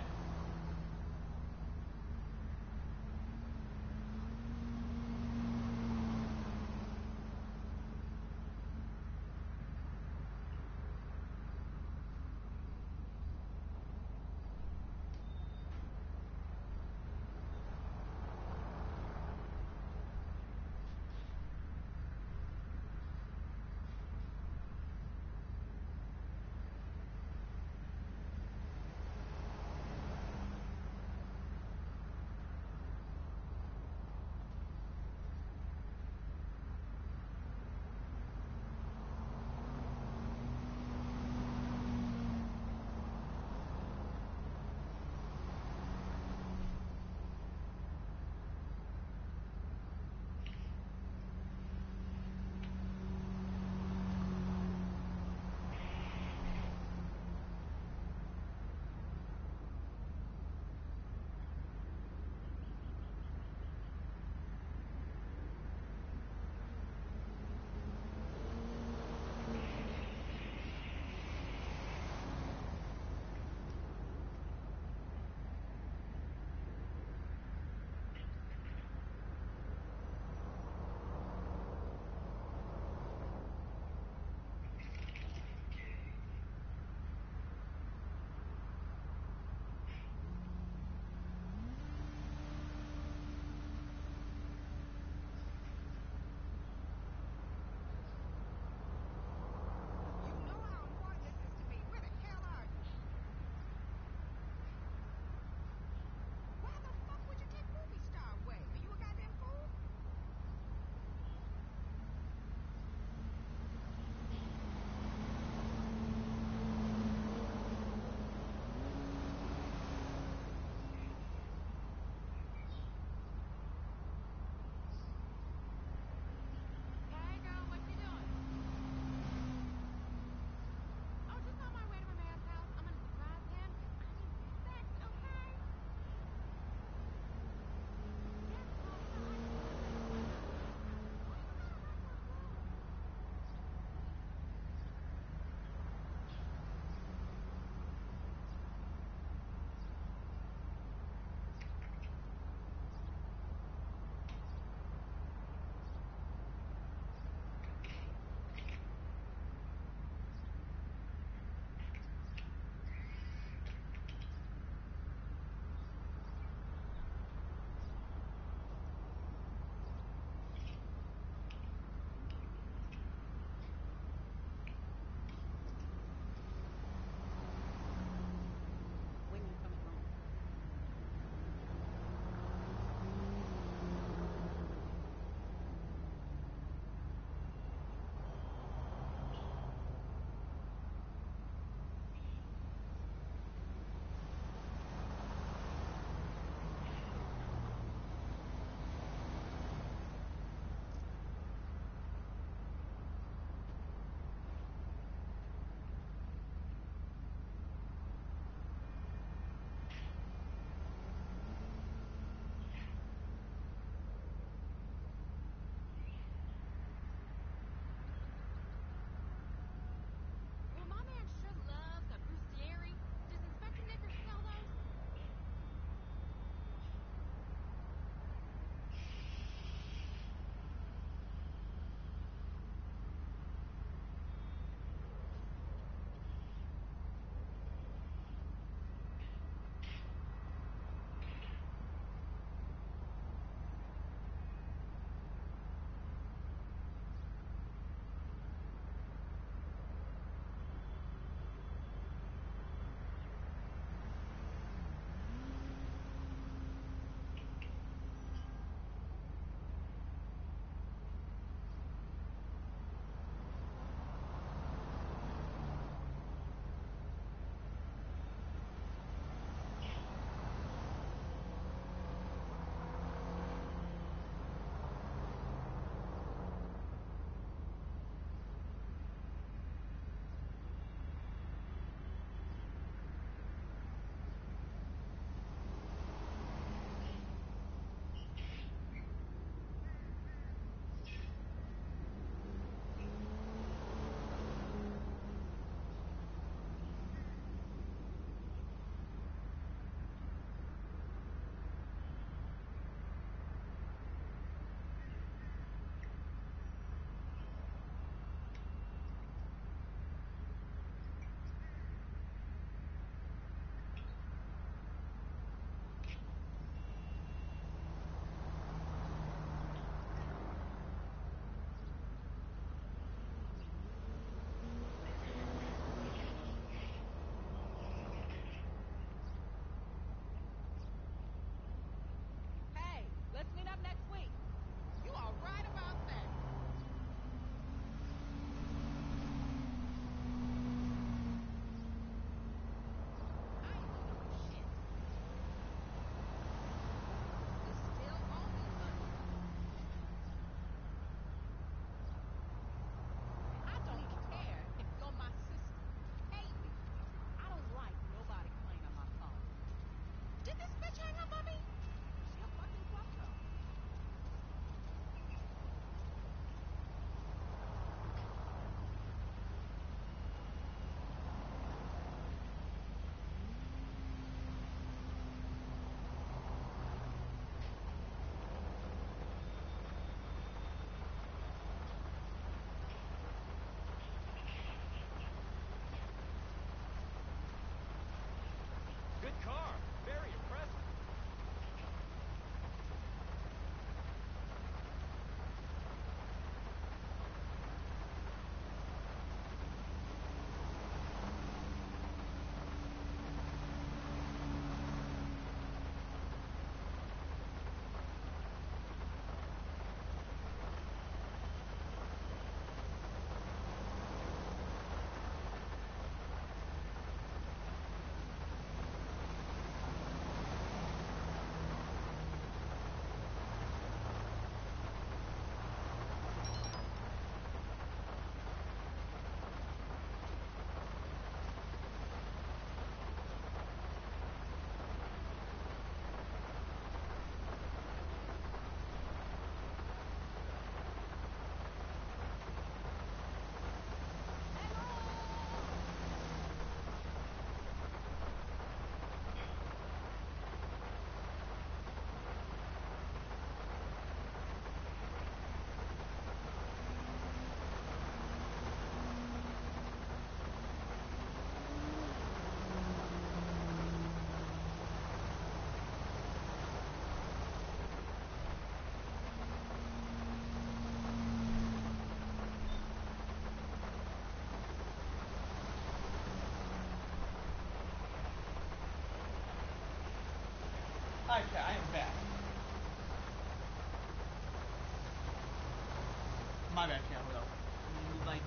My bad, chat. Hold up. Let me move my.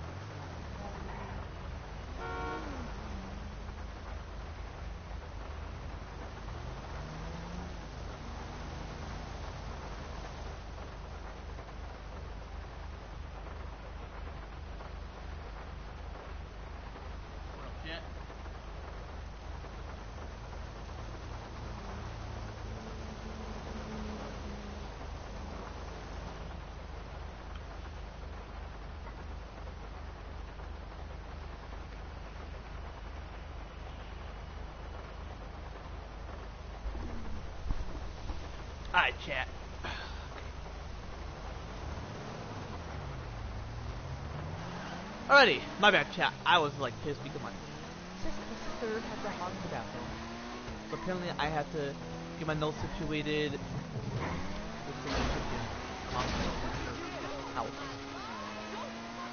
What up, chat? Alright, chat. Alrighty, my bad, chat. I was like pissed because my sister had to hog in the bathroom. So apparently I had to get my nose situated within the kitchen. Her house.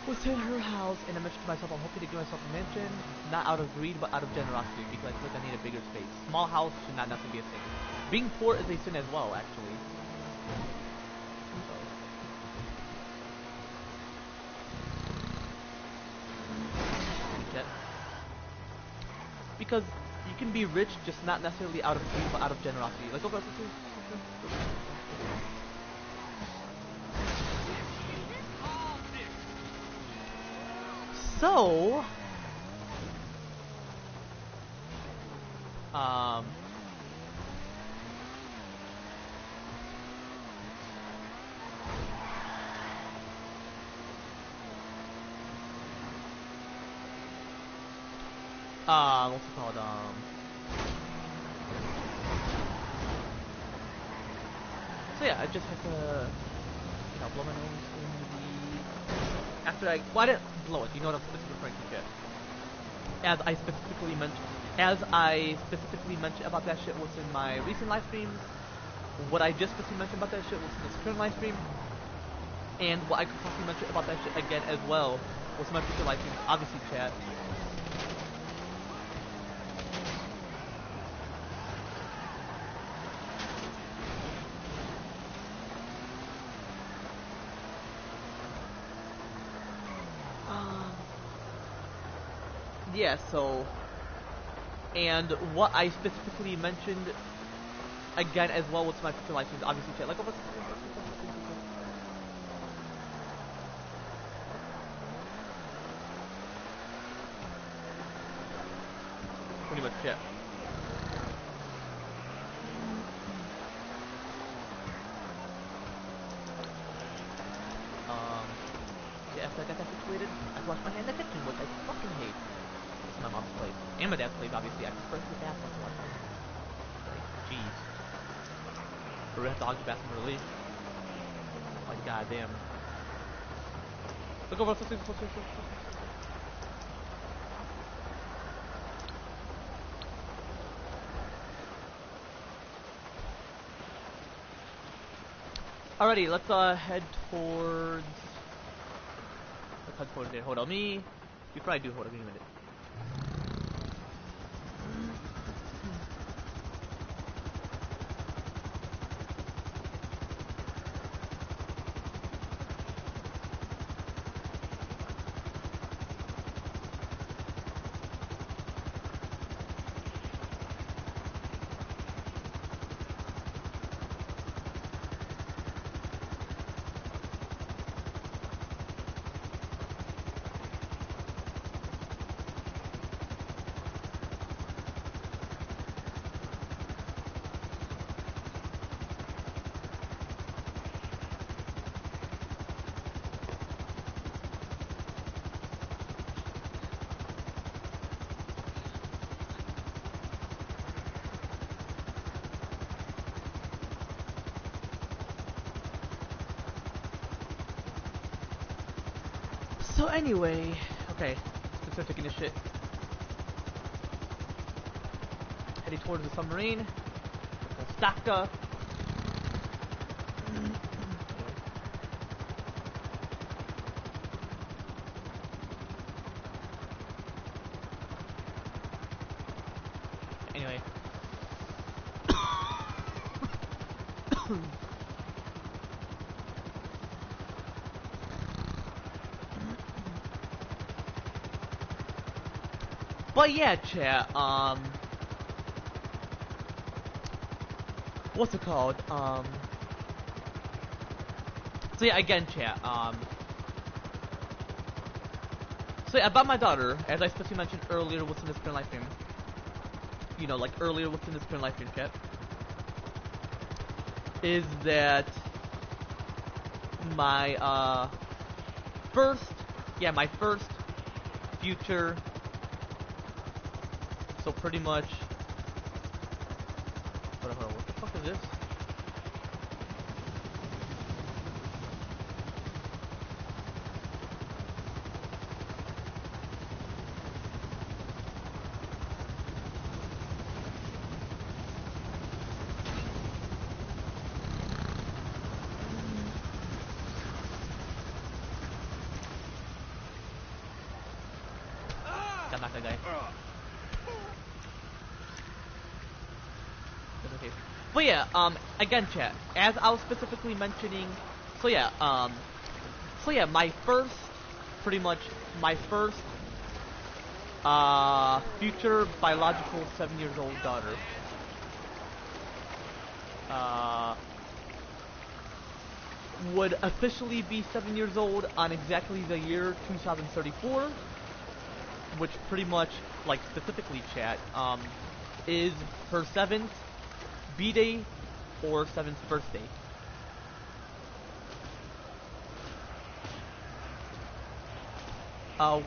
Within her house, and I mentioned to myself, I'm hoping to give myself a mansion, not out of greed, but out of generosity, because I feel like I need a bigger space. Small house should not necessarily be a sin. Being poor is a sin as well, actually. Because you can be rich, just not necessarily out of greed, but out of generosity. Like, go back to so, what's it called, so yeah, I just had to, you know, blow my nose in the, after well, I didn't blow it, you know what I'm specifically referring to, shit. As I specifically mentioned about that shit was in my recent live streams, what I just specifically mentioned about that shit was in this current live stream, and what I could possibly mention about that shit again as well was my future live streams, obviously, chat. Yeah, so, and what I specifically mentioned again as well was my future live streams, obviously, chat. Like, pretty much, chat. Yeah, after I got that situated, I washed my hand in the kitchen, which I fucking hate. It's my mom's place. And my dad's place, obviously. I prefer to the bathroom to wash my hands. Like, jeez. Or we have to hog the bathroom early. Like, goddamn. Look over, let's see. Alrighty, let's head towards. Let's head towards there. Hold on, me. Before I do, hold on, give me a minute. So anyway, okay, let's start taking this shit. Heading towards the submarine. Stacked up. Anyway. But yeah, chat, what's it called? So yeah, again, chat, so yeah, about my daughter, as I especially mentioned earlier within this current live stream, you know, like earlier within this current live stream, chat, is that my, my first future, so pretty much, hold on, what the fuck is this? Got knocked that guy. Okay. But yeah, again, chat, as I was specifically mentioning, so yeah, my first, pretty much, my first, future biological 7-year-old daughter, would officially be 7 years old on exactly the year 2034, which pretty much, like, specifically, chat, is her 7th B-Day or 7th birthday.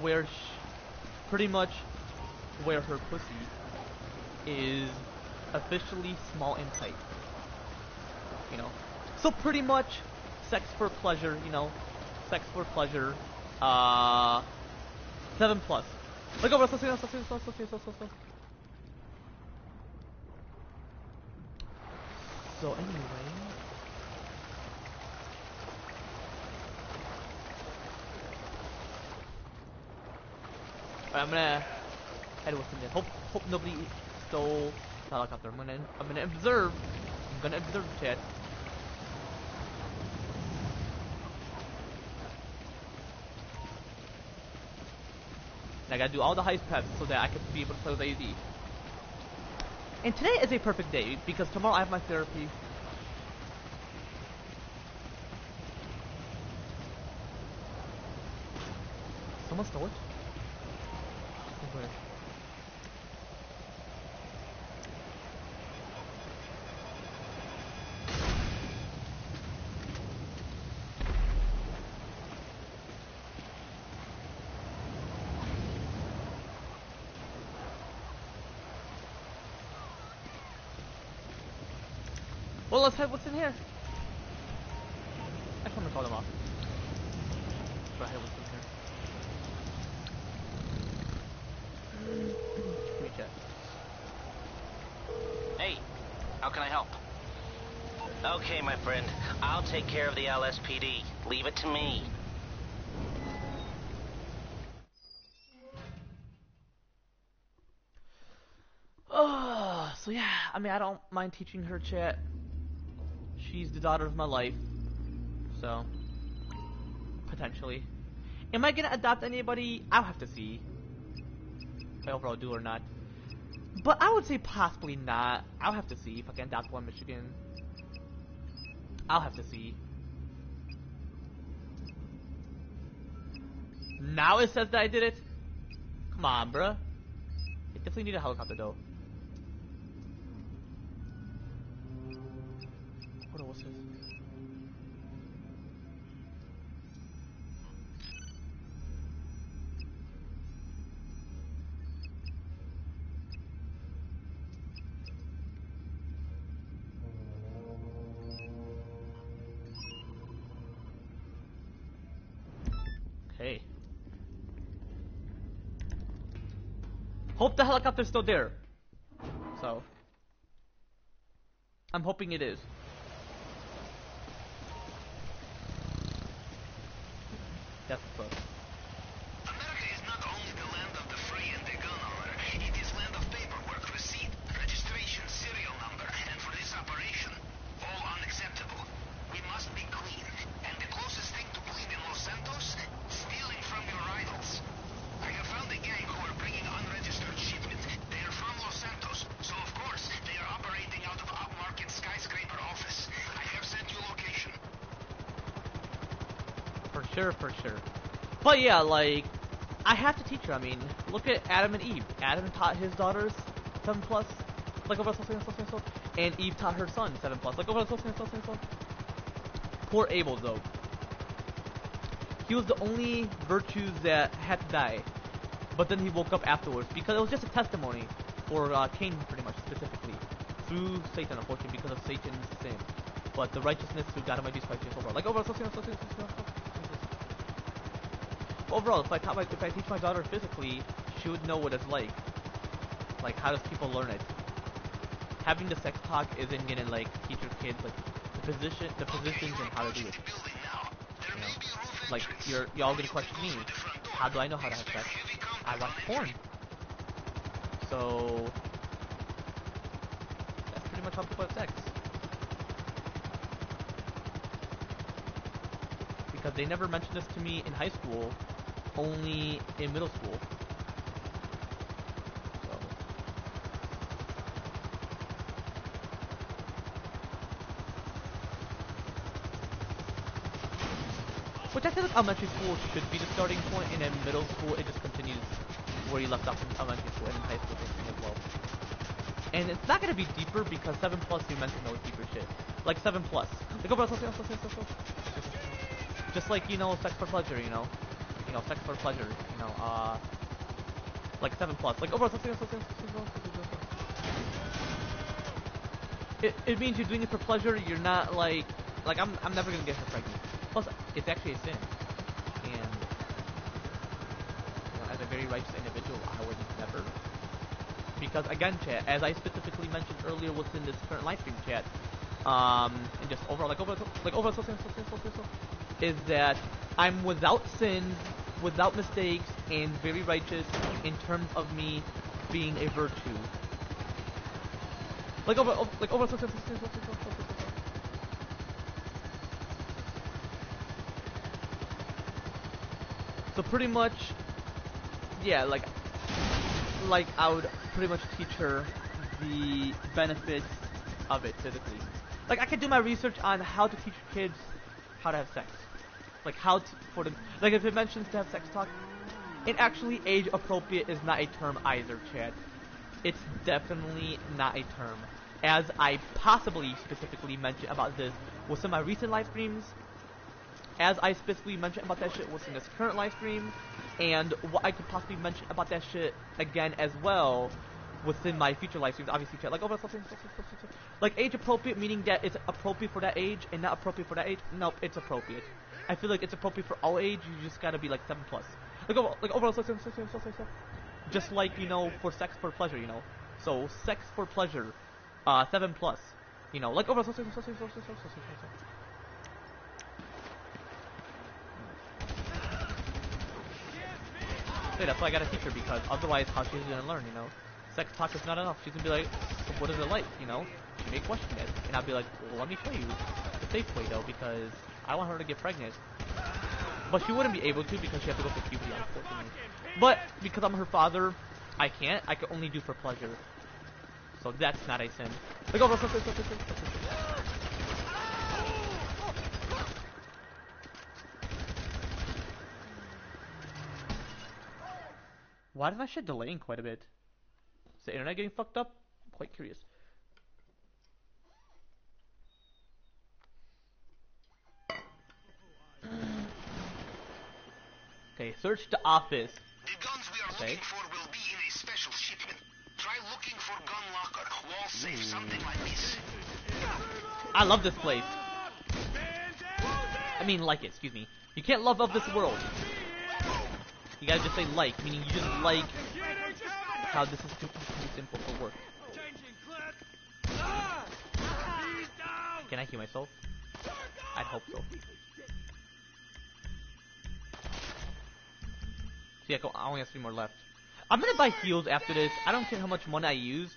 Where pretty much where her pussy is officially small and tight. You know. So pretty much sex for pleasure, you know. Sex for pleasure. 7 plus. Look over, let's see. So anyway, I'm gonna head what's in there. Hope nobody stole the helicopter. I'm gonna observe. I'm gonna observe, chat. And I gotta do all the heist preps so that I can be able to play with AZ. And today is a perfect day because tomorrow I have my therapy. Someone stole it? Where? Well, let's head what's in here. I just want to call them off. Go ahead, what's in here? Give me a check. Hey, how can I help? Okay, my friend. I'll take care of the LSPD. Leave it to me. So yeah, I mean, I don't mind teaching her, chat. She's the daughter of my life. So, potentially. Am I gonna adopt anybody? I'll have to see if I overall do or not. But I would say possibly not. I'll have to see if I can adopt one Michigan. I'll have to see. Now it says that I did it? Come on, bruh. I definitely need a helicopter, though. What's this? Okay. Hope the helicopter's still there. So, I'm hoping it is. That's close. America is not only the land of the free and the gun owner, it is land of paperwork, receipt, registration, serial number, and for this operation, all unacceptable. We must be clean, and the closest thing to clean in Los Santos, stealing from your rivals. I have found a gang who are bringing unregistered sure, for sure. But yeah, like, I have to teach her. I mean, look at Adam and Eve. Adam taught his daughters 7 plus, like over and Eve taught her son 7 plus, like over. Poor Abel though. He was the only virtues that had to die, but then he woke up afterwards because it was just a testimony for Cain, pretty much specifically, through Satan, unfortunately, because of Satan's sin. But the righteousness through God Almighty Christ Jesus overall, like overall. Overall, if I teach my daughter physically, she would know what it's like. Like, how does people learn it? Having the sex talk isn't gonna like teach your kids like the positions and how to do it. You know, like y'all gonna question me. How do I know how to have sex? I watch porn. So that's pretty much how people have sex. Because they never mentioned this to me in high school, only in middle school. So which I feel like elementary school should be the starting point, and in middle school it just continues where you left off in elementary school and in high school as well. And it's not gonna be deeper because 7 plus you mentioned those deeper shit. Like 7 plus. Like over just like, you know, sex for pleasure, you know. You know, sex for pleasure, you know, like 7 plus. Like over it means you're doing it for pleasure, you're not like I'm never gonna get her pregnant. Plus it's actually a sin. And you know, as a very righteous individual, I would never. Because again, chat, as I specifically mentioned earlier within this current live stream chat, and just overall, is that I'm without sin, without mistakes, and very righteous in terms of me being a virtue. So pretty much, yeah, like I would pretty much teach her the benefits of it physically. Like I could do my research on how to teach kids how to have sex. Like how to, for them, like if it mentions to have sex talk, and actually age appropriate is not a term either, Chad. It's definitely not a term. As I possibly specifically mentioned about this with some of my recent live streams, as I specifically mentioned about that shit within this current live stream, and what I could possibly mention about that shit again as well within my future live streams, obviously, chat. Like age appropriate, meaning that it's appropriate for that age and not appropriate for that age. Nope, it's appropriate. I feel like it's appropriate for all age. You just gotta be like 7 plus. Like overall, just like, you know, for sex for pleasure, you know. So sex for pleasure, 7 plus. You know, like overall. So that's why I gotta teach her, because otherwise how she's gonna learn, you know? Sex talk is not enough. She's gonna be like, what is it like, you know? She may question it. And I'll be like, well, let me show you the safe way though, because I want her to get pregnant. But she wouldn't be able to because she has to go through puberty, unfortunately. But because I'm her father, I can't. I can only do for pleasure. So that's not a sin. Like, oh, why is my shit delaying quite a bit? Is the internet getting fucked up? I'm quite curious. Okay, search the office. The guns we are looking for will be in a special shipment. Try looking for gun locker, wall safe, something like this. I love this place. I mean, like it, excuse me. You can't love of this world. You gotta just say like, meaning you just like how this is too simple for work. Can I heal myself? I'd hope so. See, I only have 3 more left. I'm gonna buy heals after this. I don't care how much money I use.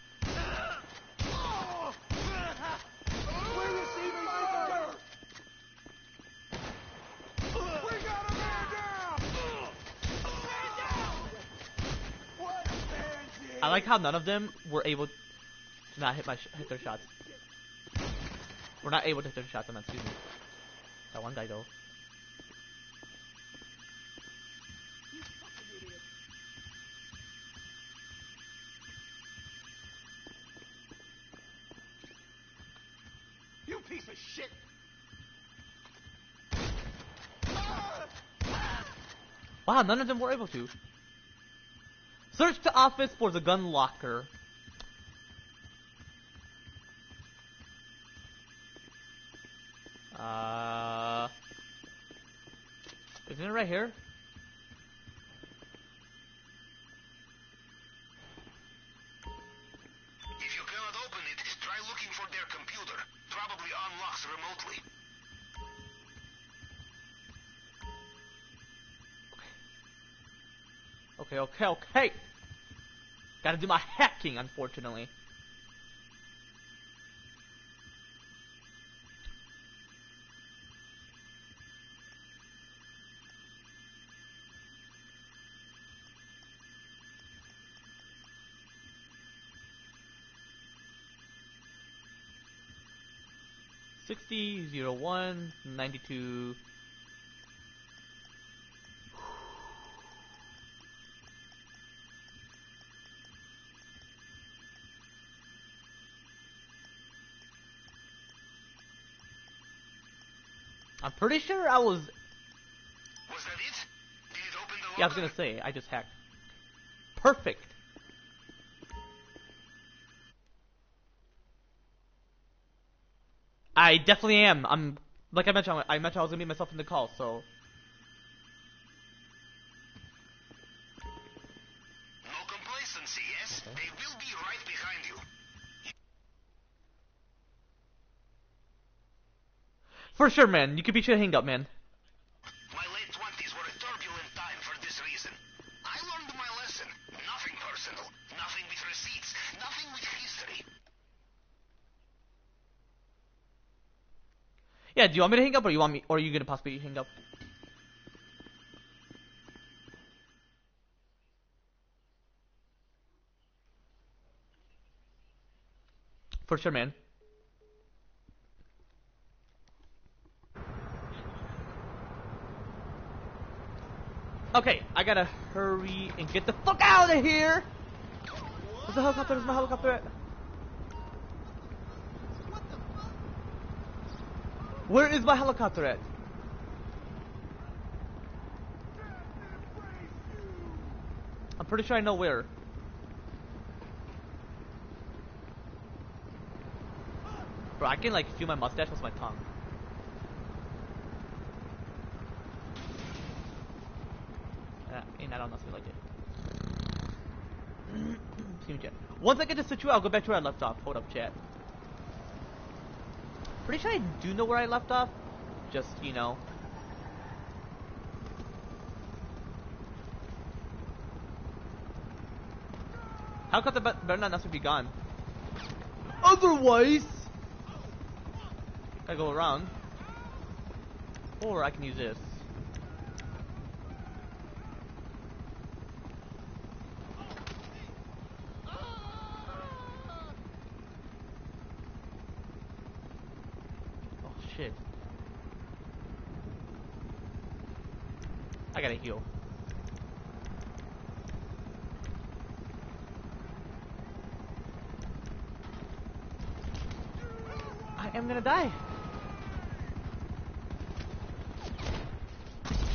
I like how none of them were able to not hit their shots. We're not able to hit their shots, excuse me. That one guy though. of shit! Wow, none of them were able to. Search the office for the gun locker. Isn't it right here? If you cannot open it, try looking for their computer. Probably unlocks remotely. Okay. Gotta do my hacking, unfortunately. $60.01.92. I'm pretty sure I was... Was that it? Did it open the locker? Yeah, I was gonna say, I just hacked. Perfect. I definitely am. I'm... Like I mentioned I was gonna meet myself in the call, so... No complacency, yes? Okay. They will be right behind you. For sure, man. You could be sure to hang up, man. My late 20s were a turbulent time for this reason. I learned my lesson. Nothing personal. Nothing with receipts. Nothing with history. Yeah, do you want me to hang up, or you want me, or are you gonna possibly hang up? For sure, man. Okay, I gotta hurry and get the fuck out of here! Where's the helicopter? Where's my helicopter at? Where is my helicopter at? I'm pretty sure I know where. Bro, I can like feel my mustache with my tongue. And I don't necessarily like it. Excuse me, chat. Once I get this situation, I'll go back to where I left off. Hold up, chat. Pretty sure I do know where I left off. Just, you know. Helicopter better not necessarily be gone. Otherwise, I go around. Or I can use this. Oh shit. I gotta heal. I am gonna die.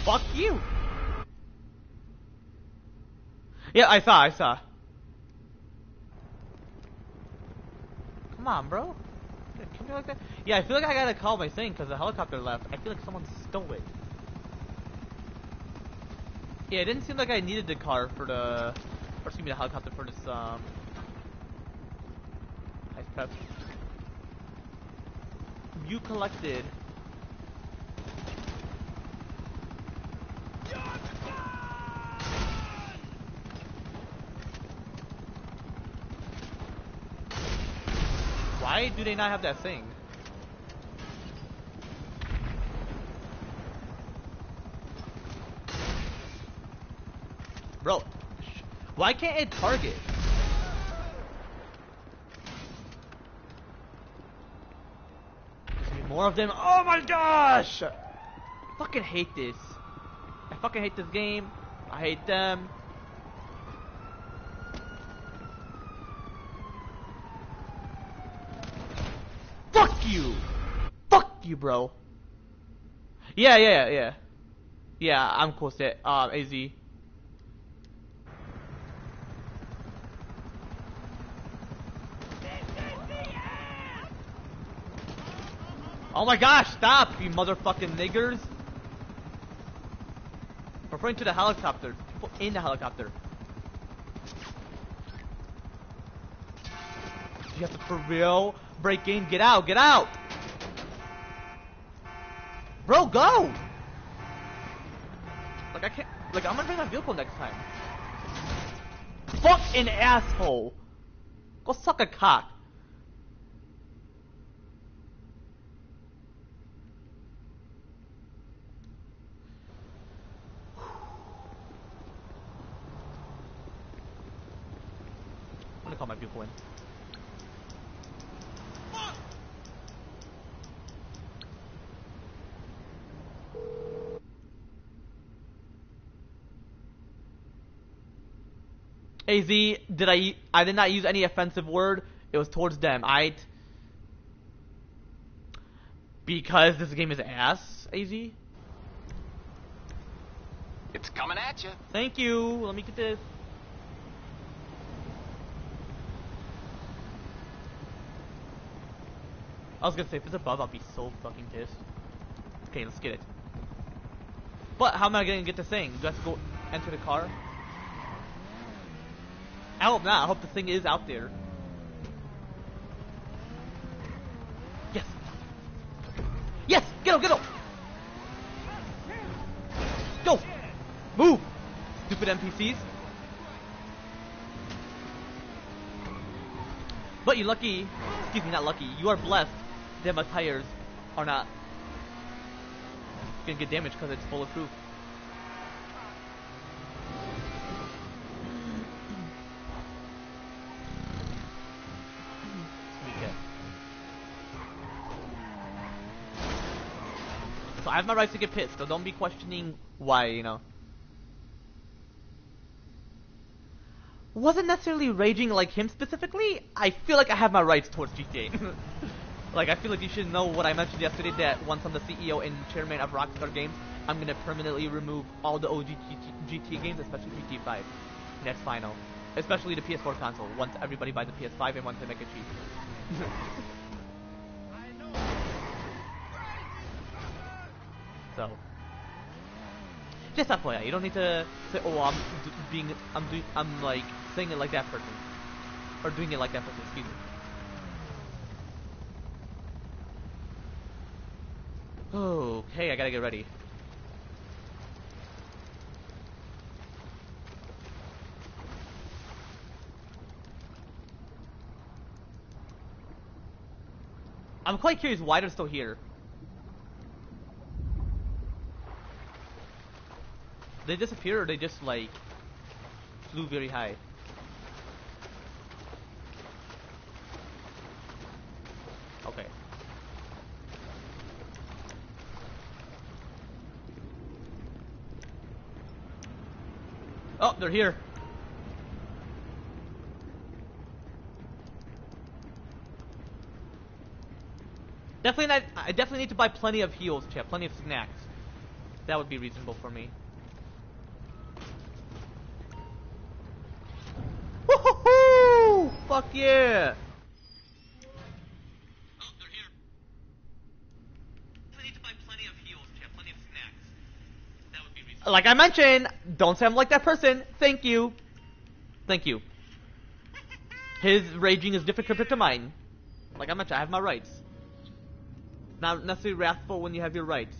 Fuck you. Yeah, I saw. Come on, bro. Kill me like that? Yeah, I feel like I gotta call my thing because the helicopter left. I feel like someone stole it. Yeah, it didn't seem like I needed the car for the... Or excuse me, the helicopter for this, ice prep. You collected... Why do they not have that thing? Bro, why can't it target? There's more of them. Oh my gosh! I fucking hate this. I fucking hate this game. I hate them. Fuck you! you, bro. Yeah. Yeah, I'm close to it. AZ. Oh my gosh, stop, you motherfucking niggers. We're referring to the helicopter. People in the helicopter. You have to for real break in. Get out, get out. Bro, go. Like I can't. Like I'm gonna bring my vehicle next time. Fuck an asshole. Go suck a cock. I'm gonna call my vehicle in. AZ, I did not use any offensive word. It was towards them, aight? Because this game is ass, AZ? It's coming at you. Thank you. Let me get this. I was gonna say, if it's above, I'll be so fucking pissed. Okay, let's get it. But how am I gonna get this thing? Do I have to go enter the car? I hope not. I hope the thing is out there. Yes! Yes! Get him! Get him! Go! Move! Stupid NPCs. But you're lucky. Excuse me, not lucky. You are blessed that my tires are not gonna get damaged because it's bulletproof. So I have my rights to get pissed, so don't be questioning why, you know. Wasn't necessarily raging like him specifically. I feel like I have my rights towards GTA. Like, I feel like you should know what I mentioned yesterday, that once I'm the CEO and chairman of Rockstar Games, I'm gonna permanently remove all the OG GTA games, especially GTA 5. That's final. Especially the PS4 console, once everybody buys the PS5 and once they make it cheap. So, just FYI, you don't need to say, "Oh, I'm like saying it like that person," or doing it like that person. Excuse me. Okay, I gotta get ready. I'm quite curious why they're still here. They disappeared, or they just like flew very high? Okay. Oh, they're here. Definitely not. I definitely need to buy plenty of heals, chat. Plenty of snacks. That would be reasonable for me. Woohoo! Fuck yeah! Oh, they're here. I need to buy plenty of heals, chat. Plenty of snacks. That would be reasonable. Like I mentioned, don't say I'm like that person. Thank you. Thank you. His raging is different compared to mine. Like I mentioned, I have my rights. Not necessarily wrathful when you have your rights.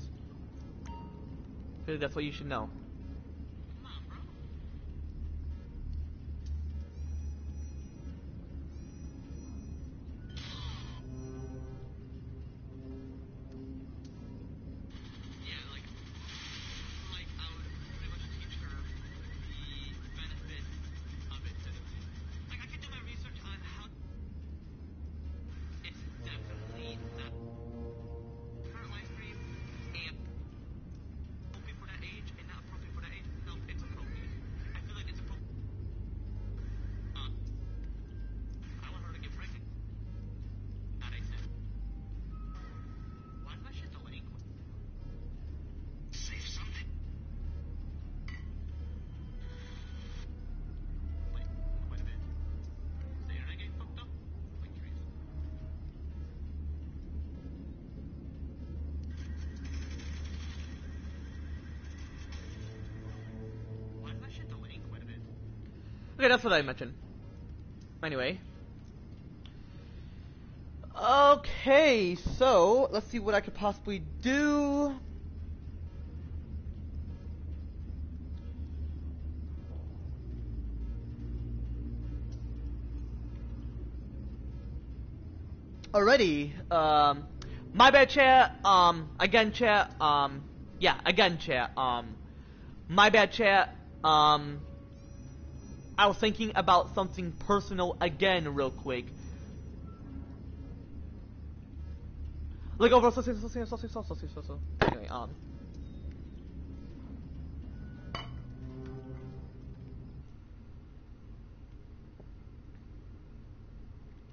That's what you should know. Okay, that's what I mentioned. Anyway. Okay, so let's see what I could possibly do. Alrighty, my bad chat, again chat, yeah, again chat, my bad chat, I was thinking about something personal again real quick. Look over,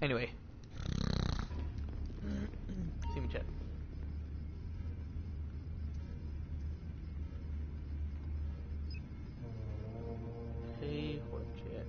anyway, anyway. See me chat. Hey, what chat?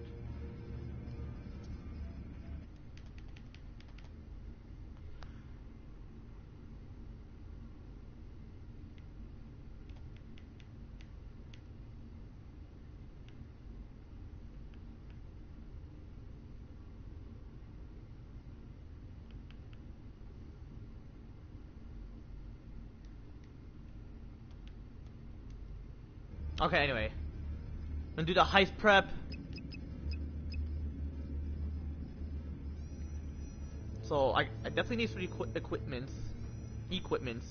Okay, anyway. I'm gonna do the heist prep. So, I definitely need some equipment,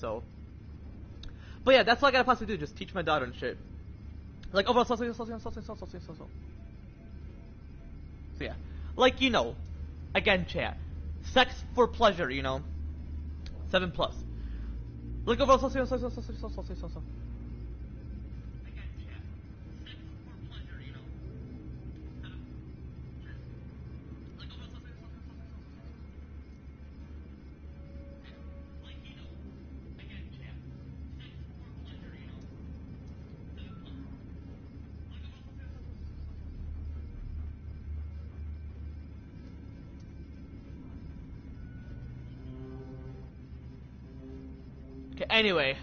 so. But yeah, that's all I gotta possibly do, just teach my daughter and shit. Like, overall, so yeah. Like, you know. Again, chat. Sex for pleasure, you know. 7+. Like, overall, so. Okay, anyway.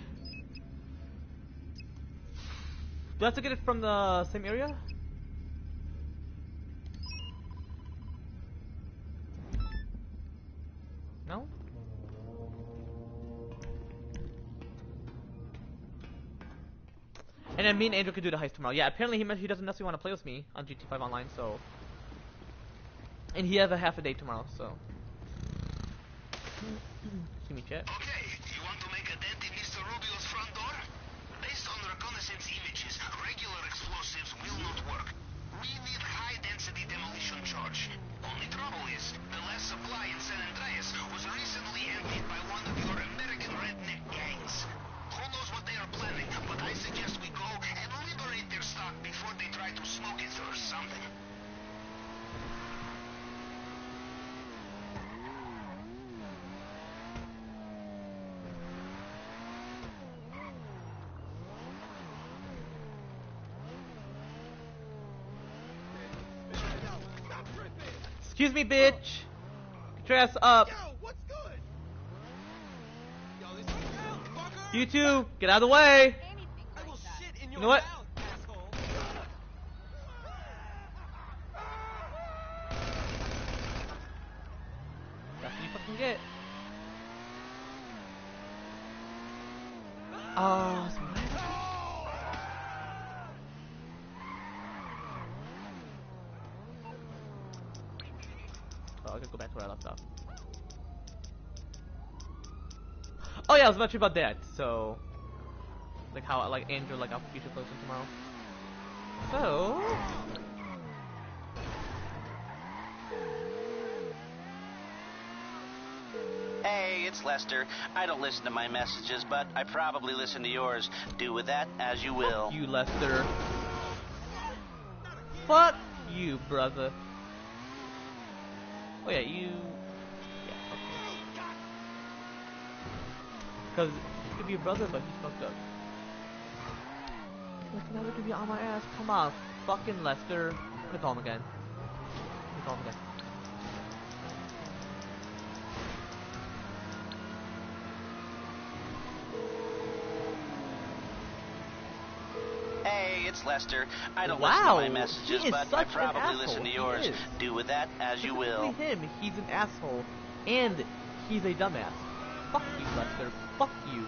Do I have to get it from the same area? No? And then me and Angel could do the heist tomorrow. Yeah, apparently he doesn't necessarily want to play with me on GT5 Online, so. And he has a half a day tomorrow, so. See me chat. Okay, you want to make a dent in Mr. Rubio's front door? Based on reconnaissance images, regular explosives will not work. We need high-density demolition charge. Only trouble is, the last supply in San Andreas was recently emptied by one of your American redneck gangs. Who knows what they are planning, but I suggest we go and liberate their stock before they try to smoke it or something. Excuse me, bitch! Get your ass up! Yo, what's good? Yo, this is down, fucker! You two, get out of the way! I will shit in your You know what? mouth, asshole! That's what you fucking get. Oh, I gotta go back to where I left off. Oh yeah, I was about to about that. So, like how like Andrew like our future closing tomorrow. So. Hey, it's Lester. I don't listen to my messages, but I probably listen to yours. Do with that as you will. Fuck you, Lester. Fuck you, brother. Oh yeah, you. Yeah, okay. Because he could be your brother, but he's fucked up. Like, never to be on my ass. Come on, fucking Lester. I'm gonna call him again. Hey, it's Lester. I don't listen to Wow, my he messages, is but I such an probably asshole. listen to He yours. is. Do with that as you will. Specifically him, he's an asshole, and he's a dumbass. Fuck you, Lester. Fuck you.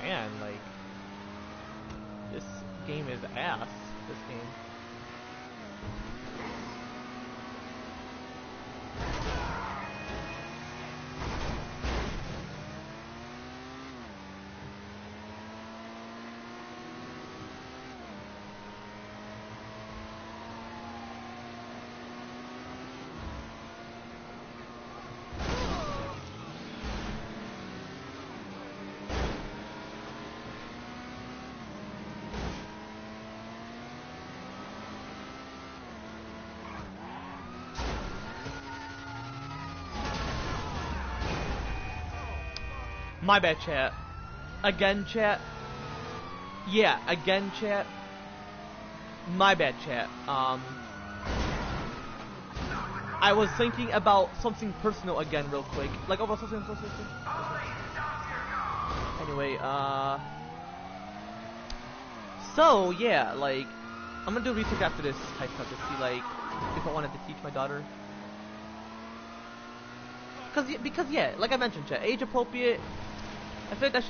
Man, like, this game is ass. This game. My bad, chat. Again, chat. Yeah, again, chat. My bad, chat. I was thinking about something personal again, real quick. Like, over something. Anyway, so yeah, like, I'm gonna do research after this type stuff to see, like, if I wanted to teach my daughter. Because yeah, like I mentioned, chat, age appropriate. I feel like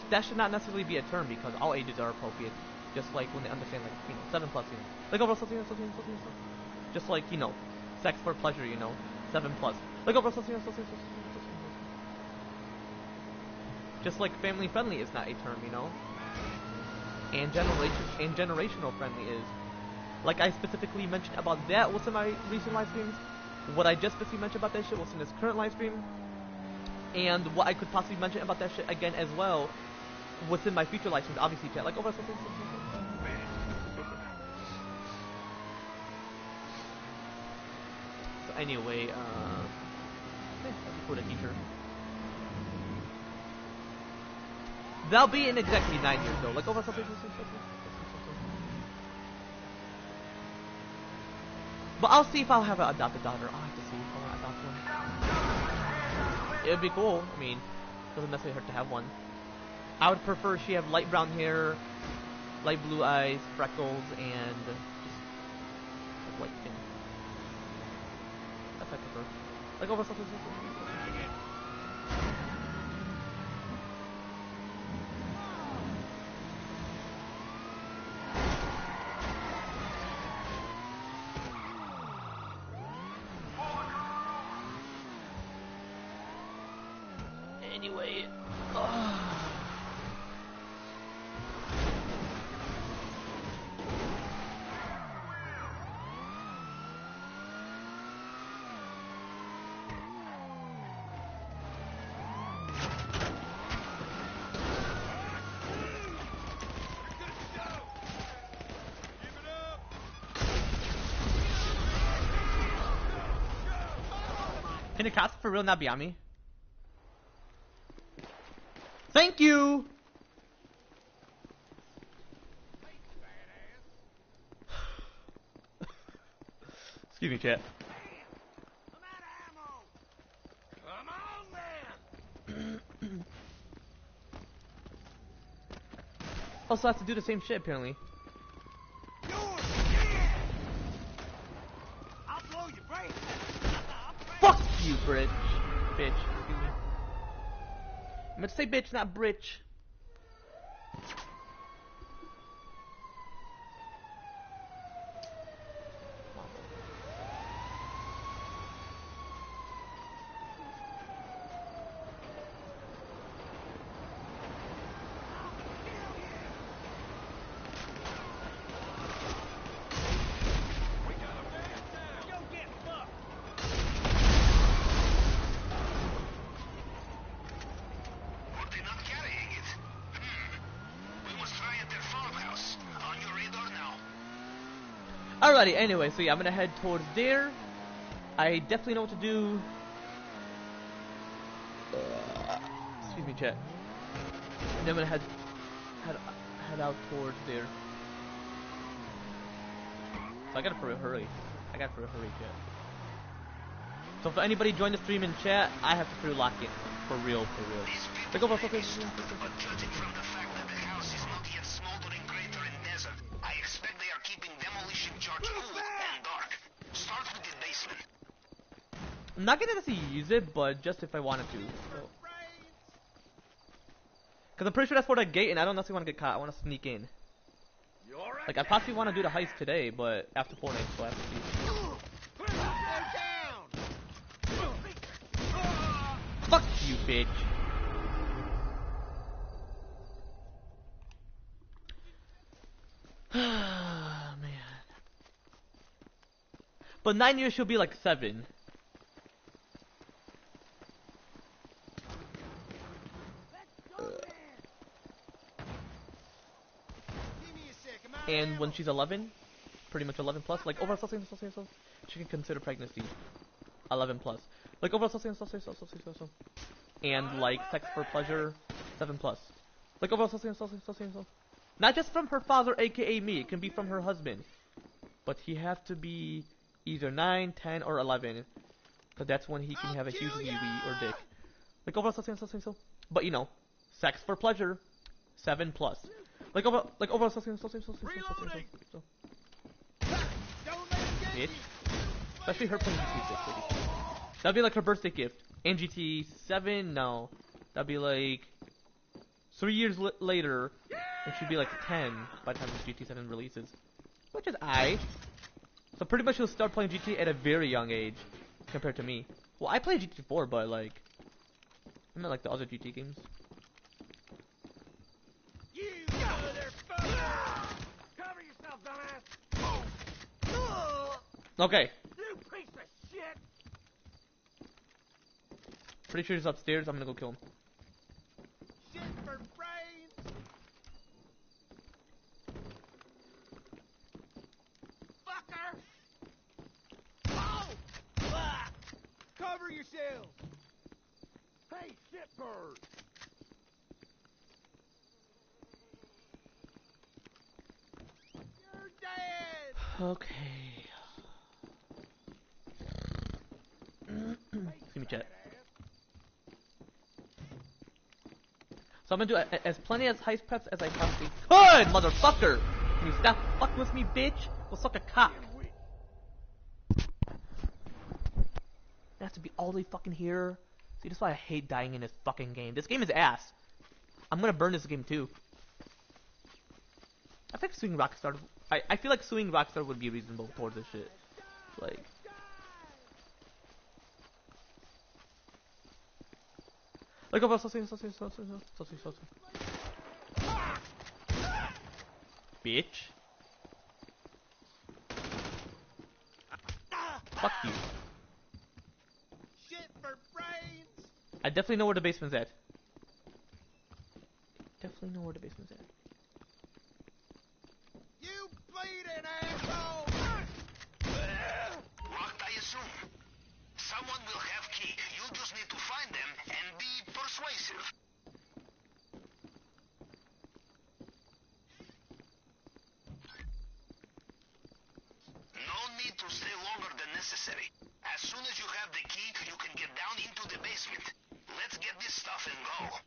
that should not necessarily be a term, because all ages are appropriate. Just like when they understand, like, 7+, like over something. Just like, sex for pleasure, 7+. Like over something. Just like family friendly is not a term, and generational friendly is. Like I specifically mentioned about that within my recent live streams. What I just specifically mentioned about that shit was in this current live stream. And what I could possibly mention about that shit again as well within my future live streams, obviously, chat. Like over something. So anyway, that'd be cool to teach her. That'll be in exactly 9 years though. Like over something. But I'll see if I'll have an adopted daughter. I'll have to see if I want to adopt one. It would be cool. I mean, it doesn't necessarily hurt to have one. I would prefer she have light brown hair, light blue eyes, freckles, and just white skin. That's what I prefer. Like over something. Anyway, can the cops for real not be on me? Thank you! Excuse me, chat. Come on, then! Also, I have to do the same shit, apparently. I'll blow your brains. Fuck you, bitch. Excuse me. I meant to say bitch, not britch. Alrighty, anyway, so yeah, I'm gonna head towards there. I definitely know what to do. Excuse me, chat. And I'm gonna head out towards there. So I gotta hurry. I gotta hurry, chat. So if anybody join the stream in chat, I have to lock in. For real, for real. Like, but judging from the fact that the house is not yet smoldering crater and desert, I expect they are keeping demolition charge cool and dark. Start with the basement. I'm not gonna necessarily use it, but just if I wanted to. So. Cause I'm pretty sure that's for that gate, and I don't necessarily want to get caught. I want to sneak in. Like I possibly want to do the heist today, but after Fortnite, so I have to see. Fuck you, bitch. Man. But 9 years she'll be like 7. And when she's 11, pretty much 11 plus, like overall something, she can consider pregnancy 11 plus. Like overall something, and like sex for pleasure 7 plus. Like overall something. Not just from her father, a.k.a. me. It can be from her husband, but he has to be either 9, 10, or 11, because that's when he can have a huge wee or dick. Like overall something. But you know, sex for pleasure 7 plus. Like overall something. Bitch. Especially her playing GTA 6, baby. That'd be like her birthday gift. And GTA 7, no. That'd be like 3 years later, and she'd be like 10 by the time GTA 7 releases. Which is I. So pretty much she'll start playing GTA at a very young age, compared to me. Well, I play GTA 4, but like, I mean like the other GTA games. Cover yourself, dumbass! Okay. You piece of shit! Pretty sure he's upstairs. I'm gonna go kill him. Shit for brains! Fucker! Oh! Ah! Cover yourself! Hey, shitbird! You're dead! Okay. Excuse me, chat. So I'm gonna do as plenty as heist preps as I possibly could, motherfucker! Can you stop fucking with me, bitch? Go suck a cock. It has to be all the way fucking here. See, that's why I hate dying in this fucking game. This game is ass. I'm gonna burn this game too. I think suing Rockstar. I feel like suing Rockstar would be reasonable towards this shit. Like. Like about something. Bitch. Fuck you. Shit for brains! I definitely know where the basement's at. Definitely know where the basement's at. You bleeding asshole! Locked, I assume. Someone will have key. You just need to find them and be persuasive. No need to stay longer than necessary. As soon as you have the key, you can get down into the basement. Let's get this stuff and go.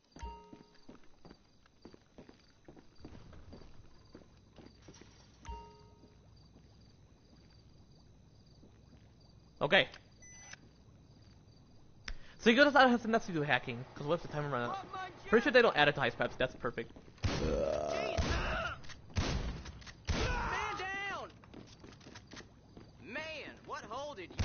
Okay. So you notice I have nothing to do with hacking, because what's the timer run out? Pretty sure they don't add it to heist preps. That's perfect. Man down! Man, what hole did you...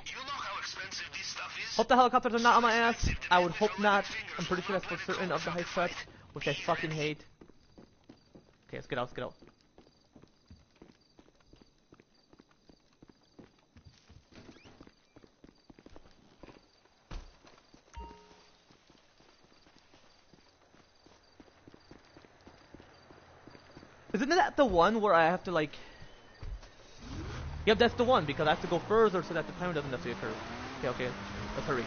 You know how expensive this stuff is? Hope the helicopters are not on my ass. I would hope not. I'm pretty sure that's for certain of the heist preps, which I fucking hate. Okay, let's get out, let's get out. Isn't that the one where I have to like... Yep, that's the one, because I have to go further so that the timer doesn't necessarily occur. Okay, let's hurry.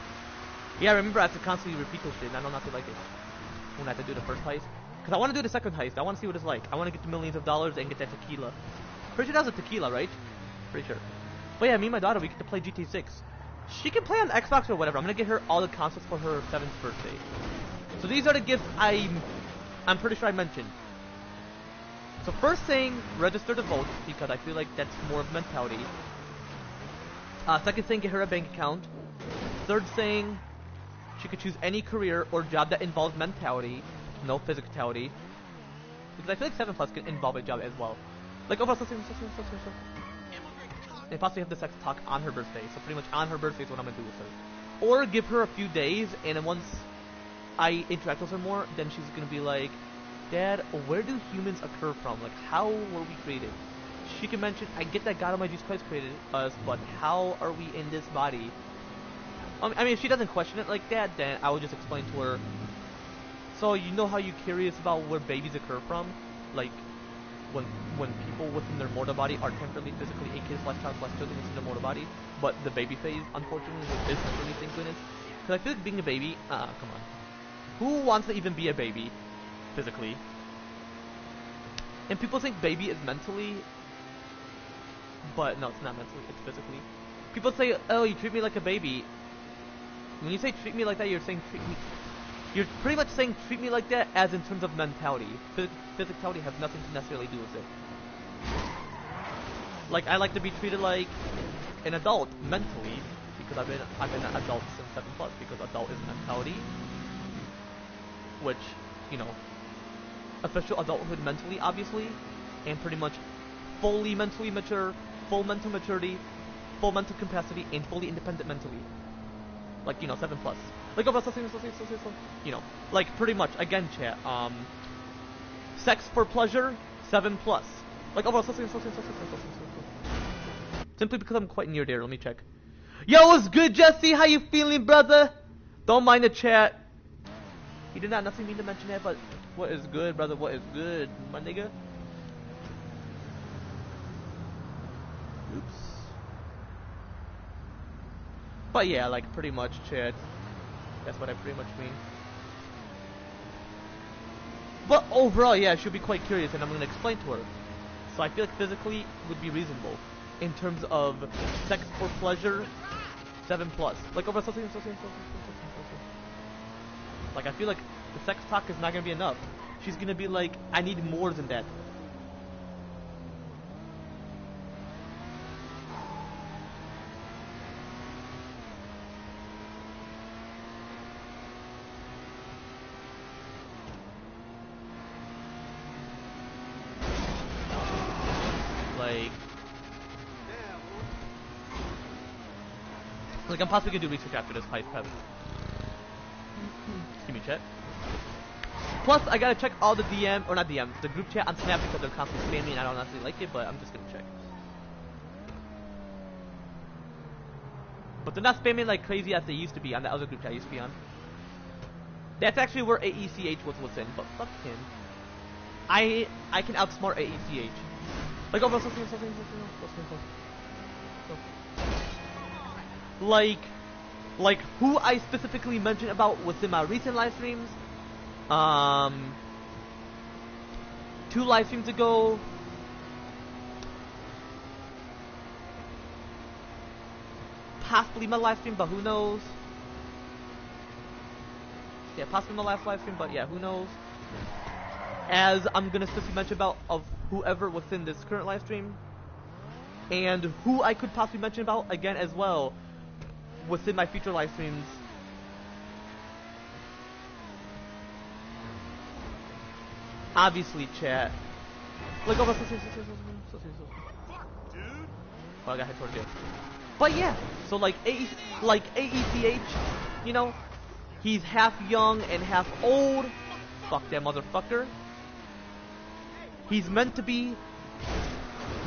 Yeah, remember I have to constantly repeat those shit, and I don't have to like it when I have to do the first heist. Because I want to do the second heist, I want to see what it's like. I want to get the millions of dollars and get that tequila. Pretty sure that was a tequila, right? Pretty sure. But yeah, me and my daughter, we get to play GTA 6. She can play on Xbox or whatever. I'm going to get her all the consoles for her 7th birthday. So these are the gifts I'm pretty sure I mentioned. So first thing, register to vote, because I feel like that's more of mentality. Second thing, get her a bank account. Third thing, she could choose any career or job that involves mentality, no physicality. Because I feel like 7 plus can involve a job as well. Like overall, and possibly have the sex talk on her birthday. So pretty much on her birthday is what I'm gonna do with her. Or give her a few days, and then once I interact with her more, then she's gonna be like, Dad, where do humans occur from? Like, how were we created? She can mention, I get that God Almighty Jesus Christ created us, but how are we in this body? I mean, if she doesn't question it like that, then I would just explain to her. So, you know how you're curious about where babies occur from? Like, when people within their mortal body are temporarily, physically, a.k.a. /child /children within their mortal body, but the baby phase, unfortunately, is temporarily synchronous. Because I feel like being a baby, come on. Who wants to even be a baby? Physically. And people think baby is mentally, but no, it's not mentally, it's physically. People say, oh, you treat me like a baby. When you say treat me like that, you're saying you're pretty much saying treat me like that as in terms of mentality. Physicality has nothing to necessarily do with it. Like, I like to be treated like an adult mentally, because I've been an adult since 7 plus, because adult is mentality, which, you know, official adulthood mentally, obviously, and pretty much fully mentally mature, full mental maturity, full mental capacity, and fully independent mentally. Like, you know, 7 plus. Like, you know, like, pretty much, again, chat, sex for pleasure, 7 plus. Like, simply because I'm quite near there, let me check. Yo, what's good, Jesse? How you feeling, brother? Don't mind the chat. He did not nothing mean to mention that, but what is good, brother? What is good, my nigga? Oops. But yeah, like pretty much, chat. That's what I pretty much mean. But overall, yeah, she'll be quite curious, and I'm gonna explain to her. So I feel like physically would be reasonable in terms of sex for pleasure, 7 plus. Like over something. Like I feel like the sex talk is not gonna be enough. She's gonna be like, I need more than that. Like I'm possibly gonna do research after this heist. Give me chat. Plus, I gotta check all the DM, or not DMs, the group chat on Snap because they're constantly spamming and I don't actually like it, but I'm just gonna check. But they're not spamming like crazy as they used to be on the other group chat I used to be on. That's actually where a.k.a. was in, but fuck him. I can outsmart a.k.a. Like, oh, like who I specifically mentioned about within my recent live streams. 2 live streams ago. Possibly my live stream, but who knows? Yeah, possibly my last live stream, but yeah, who knows? As I'm gonna specifically mention about of whoever within this current live stream, and who I could possibly mention about again as well within my future live streams. Obviously, chat. Like, oh, fuck, dude. Well, I got hit towards it. But yeah, so like a.k.a., you know, he's half young and half old. Fuck that motherfucker. He's meant to be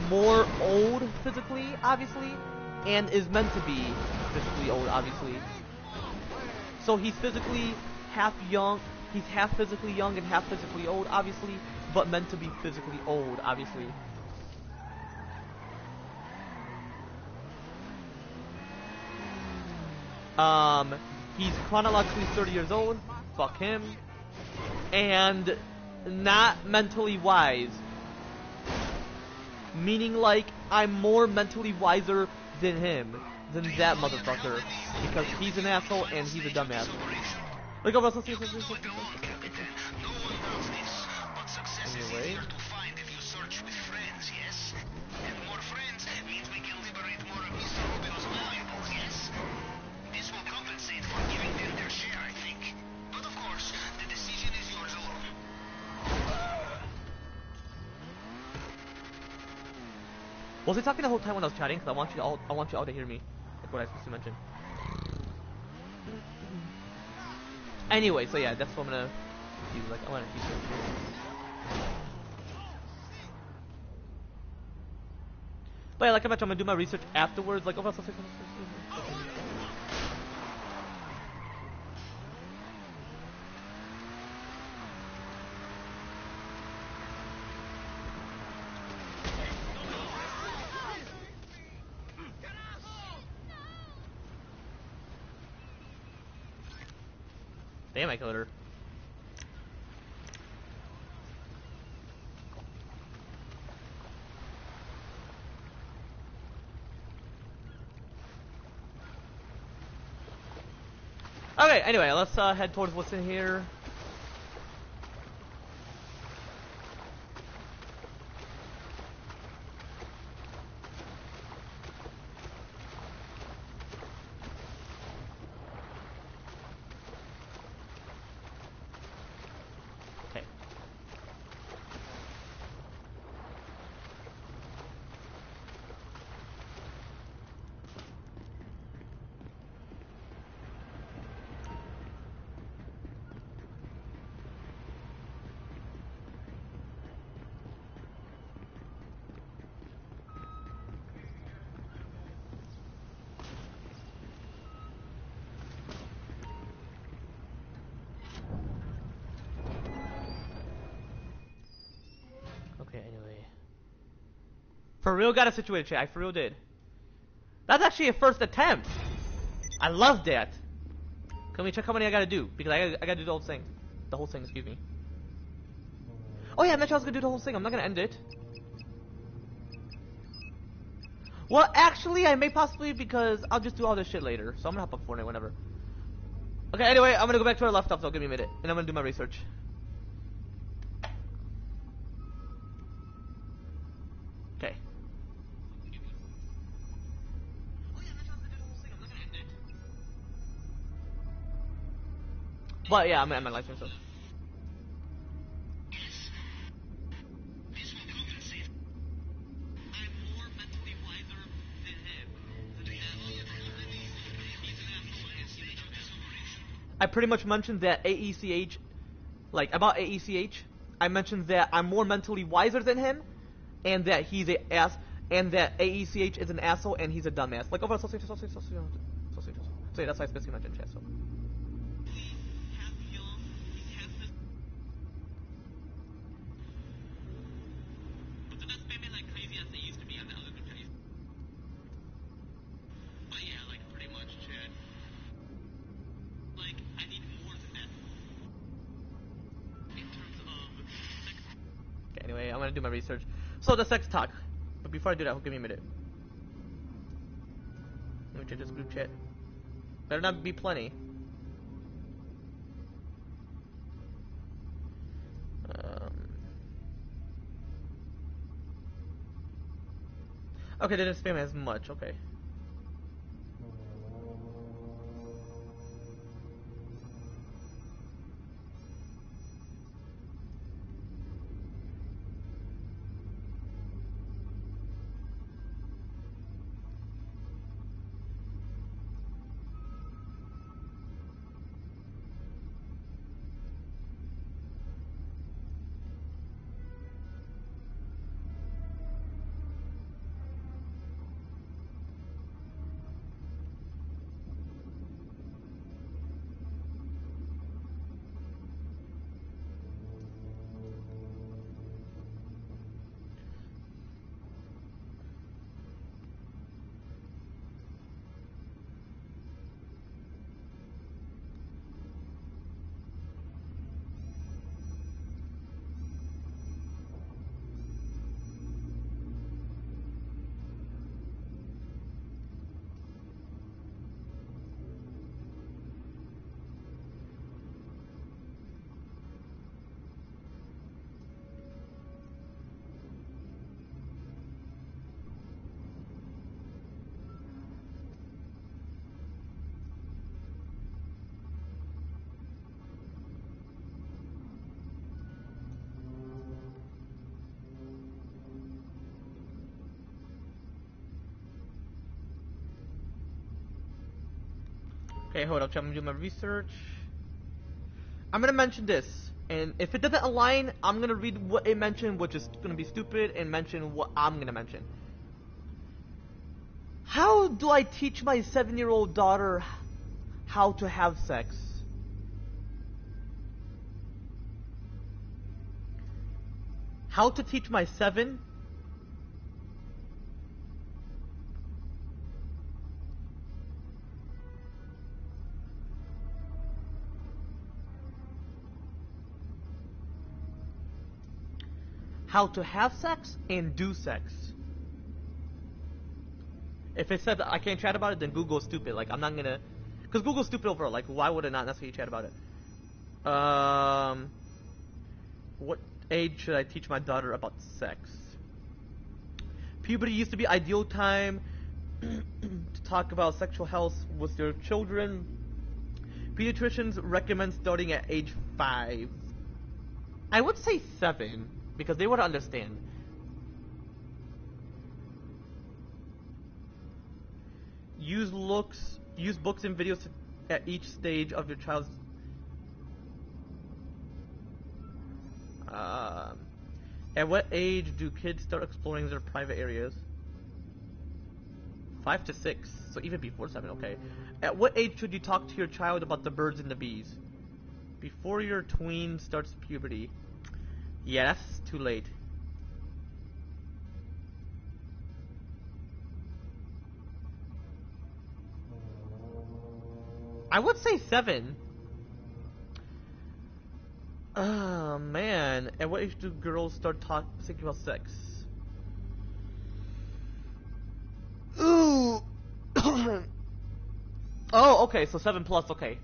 more old physically, obviously, and is meant to be physically old, obviously. So he's physically half young. He's half physically young and half physically old, obviously, but meant to be physically old, obviously. He's chronologically 30 years old. Fuck him. And not mentally wise. Meaning, like, I'm more mentally wiser than him. Than that motherfucker. Because he's an asshole and he's a dumbass. Look over. Anyway. Was he talking the whole time when I was chatting? Because I want you all to hear me. Like what I was supposed to mention. Anyway, so yeah, that's what I'm gonna do. Like, I wanna teach you. But yeah, like I mentioned, I'm gonna do my research afterwards. Like, overall, damn, I killed her. Okay, anyway, let's head towards what's in here. Okay. Okay, anyway. For real got a situated chat, I for real did. That's actually a first attempt. I love that. Can we check how many I gotta do? Because I gotta do the whole thing. The whole thing, excuse me. Oh yeah, I mentioned I was gonna do the whole thing. I'm not gonna end it. Well, actually, I may possibly, because I'll just do all this shit later. So I'm gonna hop up Fortnite whenever. Okay, anyway, I'm gonna go back to where I left off, so give me a minute. And I'm gonna do my research. Okay. But yeah, I'm at my live stream, so. I pretty much mentioned that a.k.a. like, about a.k.a. I mentioned that I'm more mentally wiser than him, and that he's a ass, and that a.k.a. is an asshole, and he's a dumbass. Like, overall, so yeah, that's why I specifically mentioned chat, so. Okay, anyway, I'm gonna do my research. So, the sex talk. But before I do that, give me a minute. Let me check this group chat. Better not be plenty. Okay, they didn't spam as much, okay. Okay, hold up. I'm gonna do my research. I'm gonna mention this, and if it doesn't align, I'm gonna read what it mentioned, which is gonna be stupid, and mention what I'm gonna mention. How do I teach my 7-year-old daughter how to have sex? How to teach my 7? How to have sex and do sex. If it said that I can't chat about it, then Google's stupid. Like, I'm not gonna... Because Google's stupid overall. Like, why would it not necessarily chat about it? What age should I teach my daughter about sex? Puberty used to be ideal time to talk about sexual health with their children. Pediatricians recommend starting at age 5. I would say 7, because they would understand. Use books and videos at each stage of your child's... At what age do kids start exploring their private areas? 5 to 6, so even before 7, okay. At what age should you talk to your child about the birds and the bees? Before your tween starts puberty. Yeah, that's too late. I would say 7. Oh, man. At what age do girls start thinking about sex? Ooh! Oh, okay, so 7 plus, okay.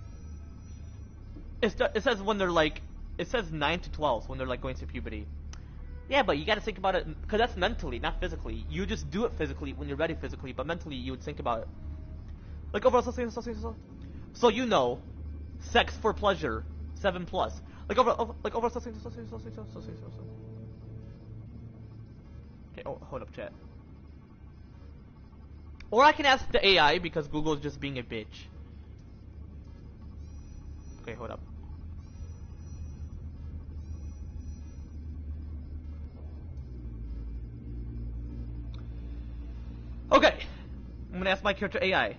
It says when they're like... It says 9 to 12 when they're like going through puberty. Yeah, but you gotta think about it, because that's mentally, not physically. You just do it physically when you're ready physically, but mentally you would think about it. Like overall, so you know, sex for pleasure, 7 plus. Like overall, okay, oh, hold up, chat. Or I can ask the AI because Google's just being a bitch. Okay, hold up. Okay, I'm gonna ask my character AI.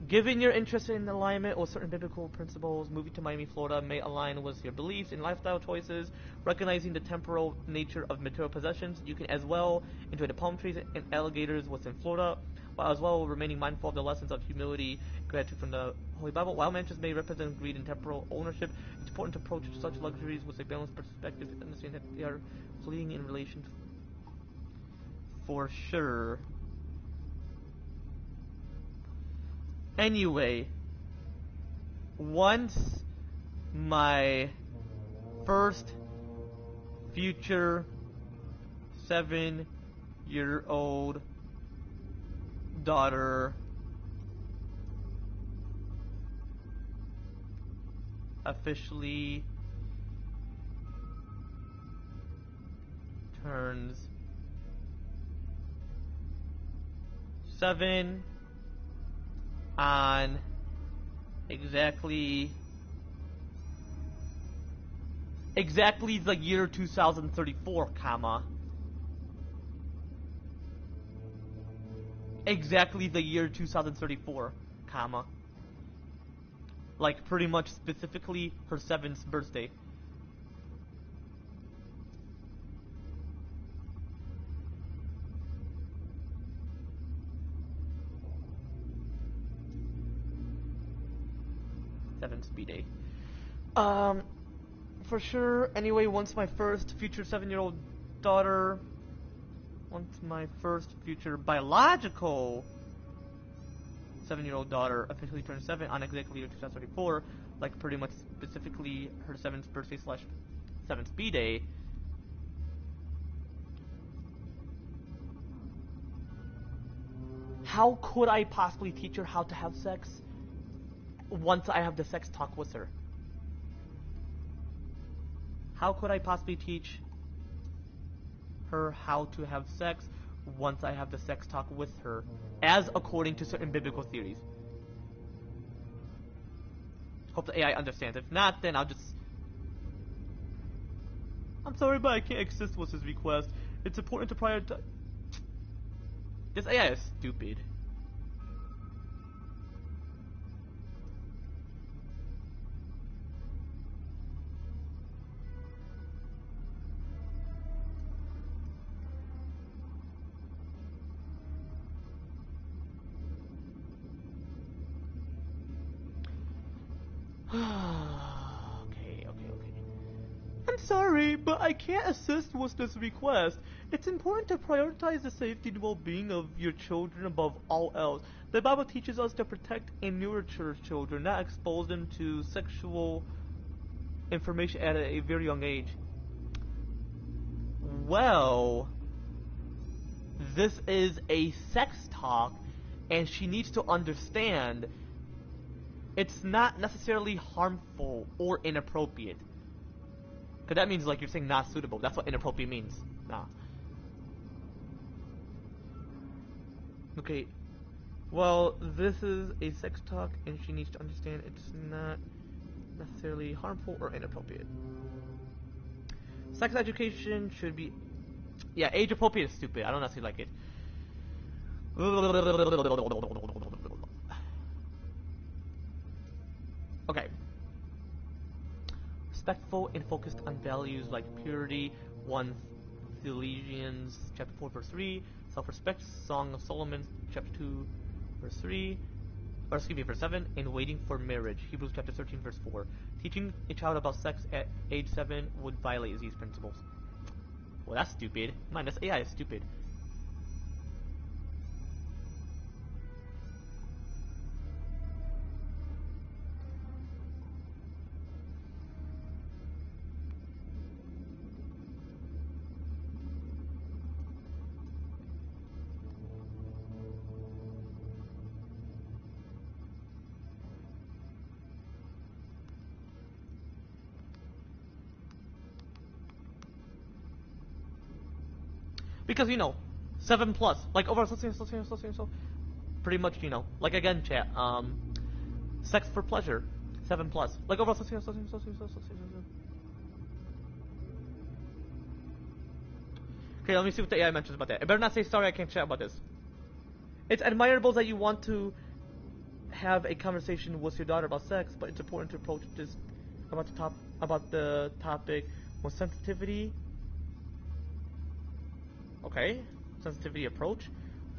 Given your interest in alignment with certain biblical principles, moving to Miami, Florida may align with your beliefs and lifestyle choices. Recognizing the temporal nature of material possessions, you can as well enjoy the palm trees and alligators within Florida, while as well remaining mindful of the lessons of humility and gratitude from the Holy Bible. While mansions may represent greed and temporal ownership, it's important to approach such luxuries with a balanced perspective and understand that they are fleeting in relation to... For sure. Anyway, once my first future 7-year-old daughter officially turns 7 on exactly the year 2034, comma. Exactly the year 2034, comma. Like pretty much specifically her 7th birthday. B-Day. For sure. Anyway, once my first future 7-year-old daughter, once my first future biological 7-year-old daughter officially turns 7 on exactly 2034, like pretty much specifically her 7th birthday / 7th B-Day. How could I possibly teach her how to have sex once I have the sex talk with her? How could I possibly teach her how to have sex once I have the sex talk with her, as according to certain biblical theories. Hope the AI understands. If not, then I'll just... I'm sorry, but I can't assist with his request. It's important to prioritize... This AI is stupid. Okay. I'm sorry, but I can't assist with this request. It's important to prioritize the safety and well-being of your children above all else. The Bible teaches us to protect and nurture children, not expose them to sexual information at a very young age. Well, this is a sex talk, and she needs to understand it's not necessarily harmful or inappropriate. Because that means, like, you're saying not suitable. That's what inappropriate means. Nah. Okay. Well, this is a sex talk, and she needs to understand it's not necessarily harmful or inappropriate. Sex education should be... Yeah, age appropriate is stupid. I don't necessarily like it. Okay. Respectful and focused on values like purity, 1 Thessalonians chapter 4 verse 3, self-respect, Song of Solomon chapter 2 verse 3, or excuse me, verse 7, and waiting for marriage, Hebrews chapter 13 verse 4. Teaching a child about sex at age 7 would violate these principles. Well, that's stupid. Man, this AI is stupid. Because, you know, 7 plus. Like, over, so, pretty much, you know. Like, again, chat, sex for pleasure, 7 plus. Like, over, okay, let me see what the AI mentions about that. I better not say, sorry, I can't chat about this. It's admirable that you want to have a conversation with your daughter about sex, but it's important to approach this about the topic with sensitivity. Okay, sensitivity approach.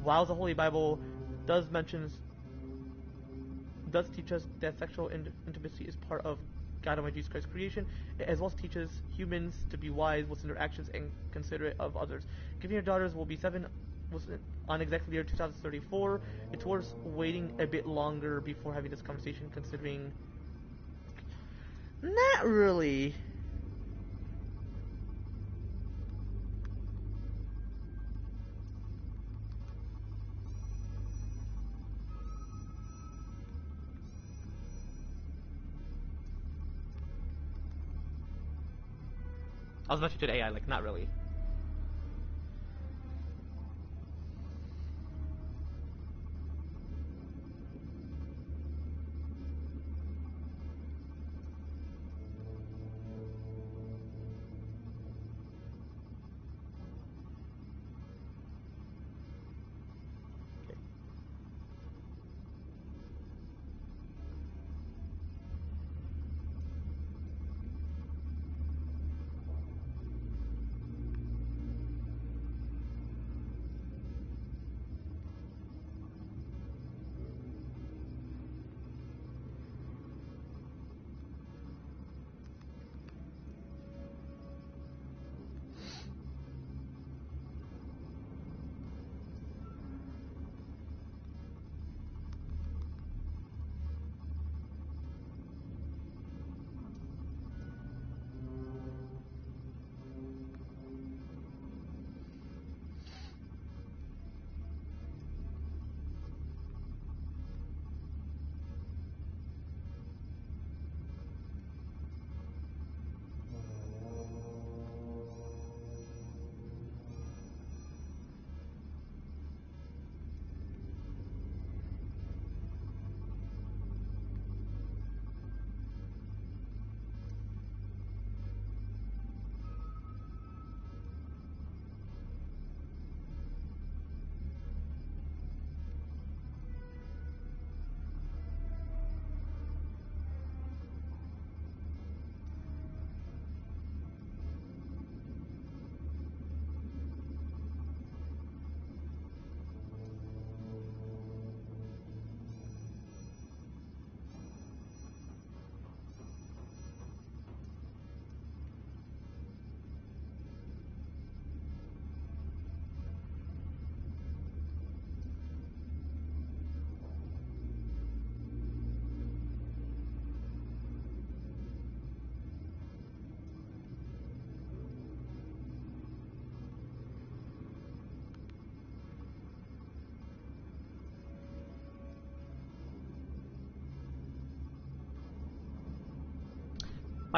While the Holy Bible does teach us that sexual intimacy is part of God Almighty Jesus Christ's creation, it as well as teaches humans to be wise within their actions and considerate of others. Giving your daughters will be 7 on exactly the year 2034. It's worth waiting a bit longer before having this conversation, considering... Not really. I was mentioning to AI, like, not really.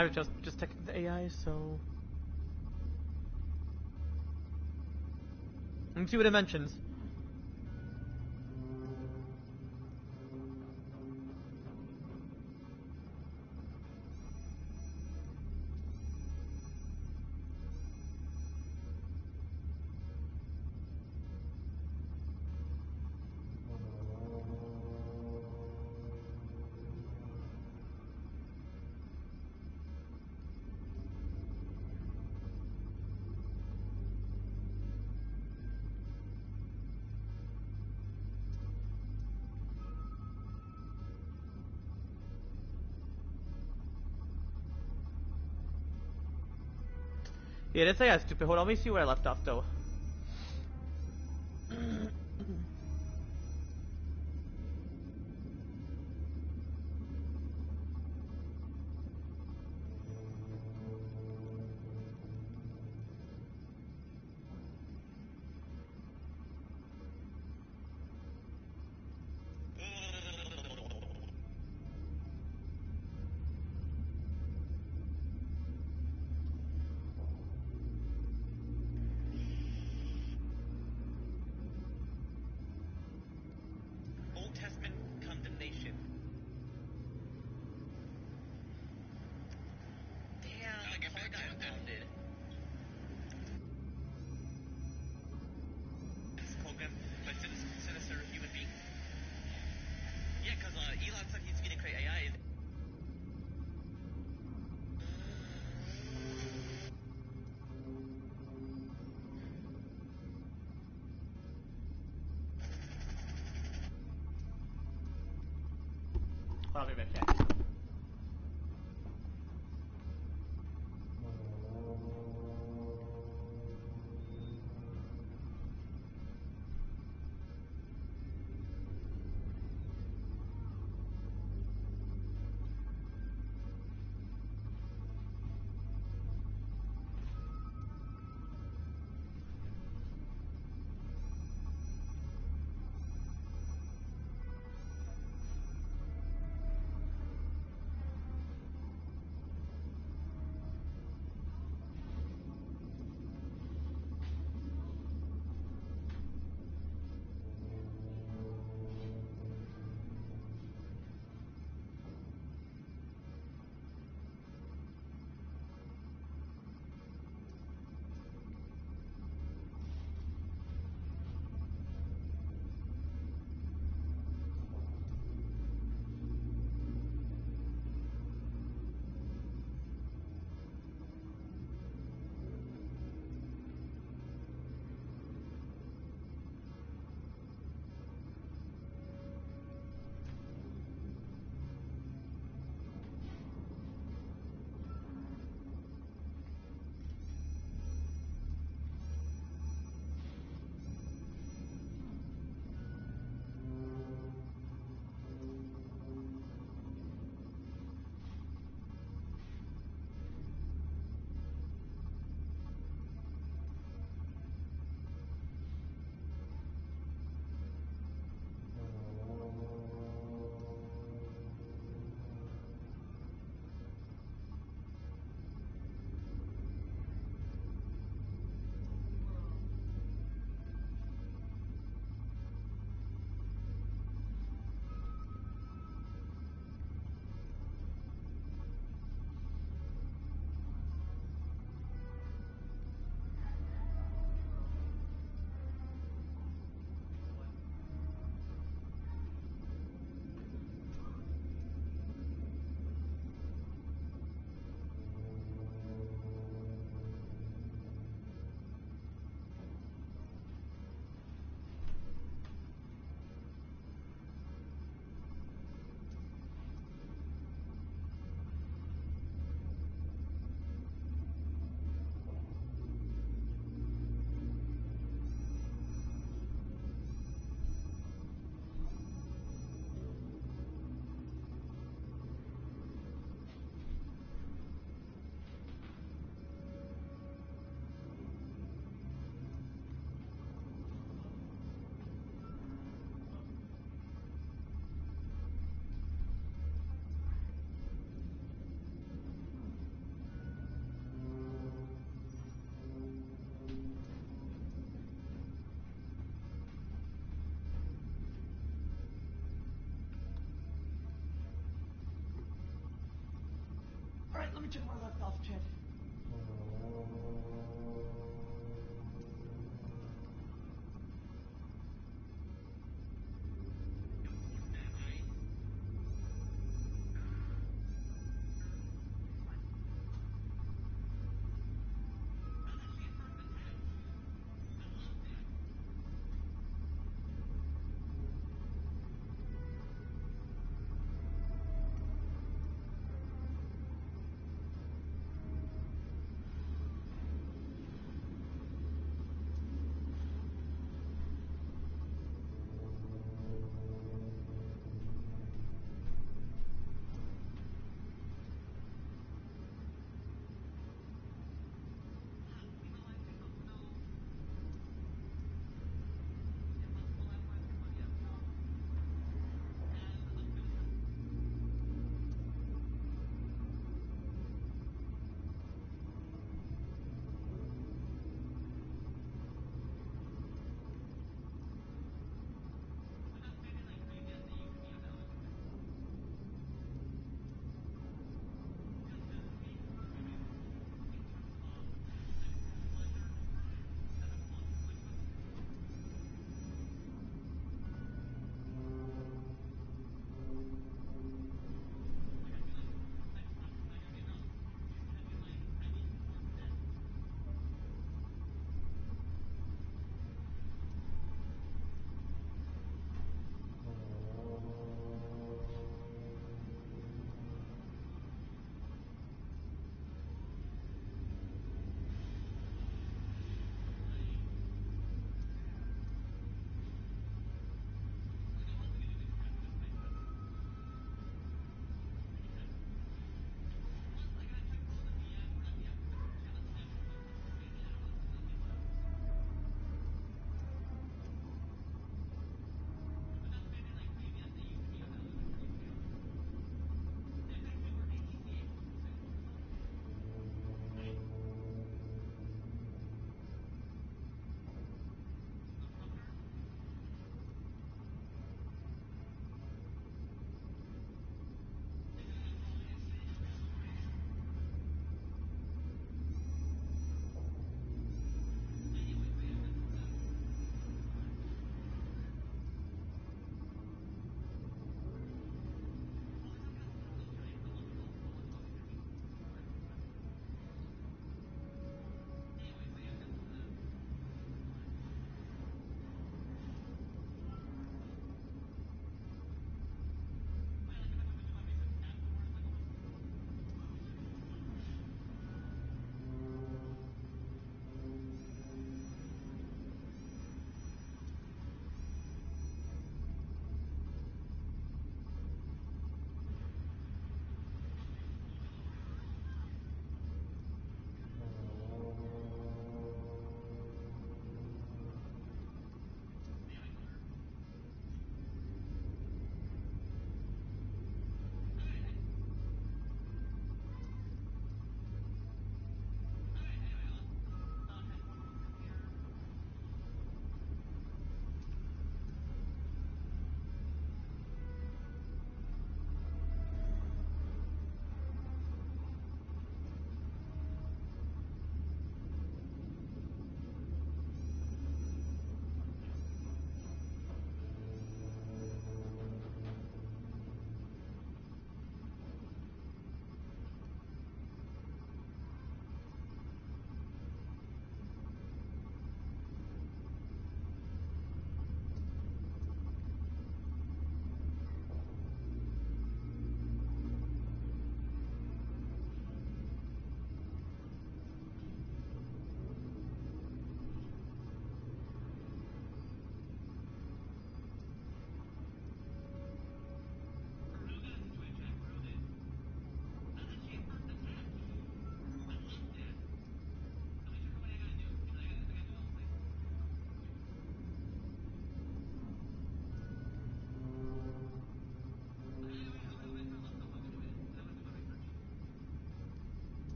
I was just checking the AI, so let me see what it mentions. Yeah, this AI is stupid. Hold on, let me see where I left off though. Old Testament condemnation. Damn, the car got impounded. It's programmed by sinister human being. Yeah, because Elon said he's going to create AI. I'll be right back. Let me check my laptop, chat.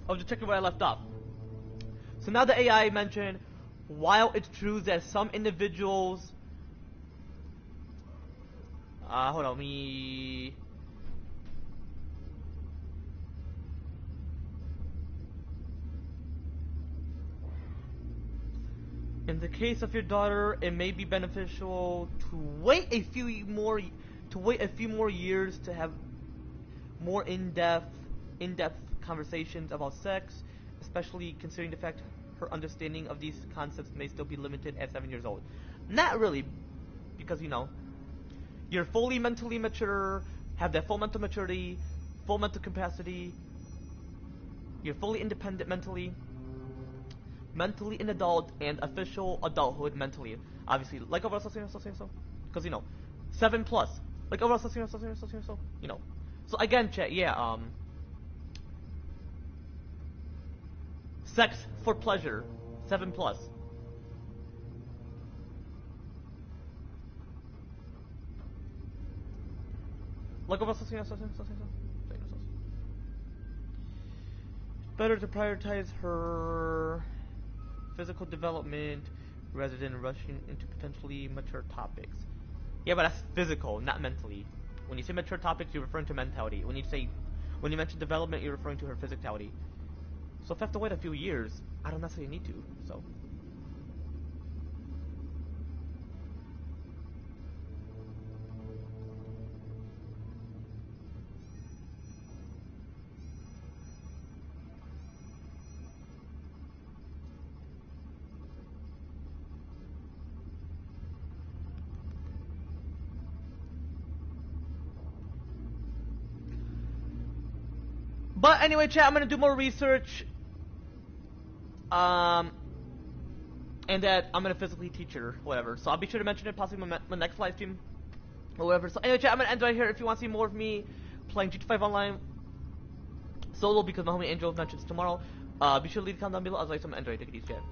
I was just checking where I left off. So now the AI mentioned, while it's true that some individuals, hold on, me. In the case of your daughter, it may be beneficial to wait a few more years to have more in-depth conversations about sex, especially considering the fact her understanding of these concepts may still be limited at 7 years old. Not really, because you're fully mentally mature, have that full mental maturity, full mental capacity. You're fully independent mentally an adult, and official adulthood mentally. Obviously, like overall because 7 plus, like overall so. So again, chat, yeah, sex for pleasure, 7 plus. Like overall better to prioritize her physical development rather than rushing into potentially mature topics. Yeah, but that's physical, not mentally. When you say mature topics, you're referring to mentality. When you mention development, you're referring to her physicality. So if I have to wait a few years, I don't necessarily need to. So. But anyway, chat, I'm gonna do more research. And that I'm gonna physically teach her, whatever. So I'll be sure to mention it possibly my next live stream, or whatever. So anyway, chat, I'm gonna end right here. If you want to see more of me playing GTA 5 online solo, because my homie Angel mentions tomorrow, be sure to leave a comment down below. Otherwise, I'm gonna end right here. Take it easy, chat.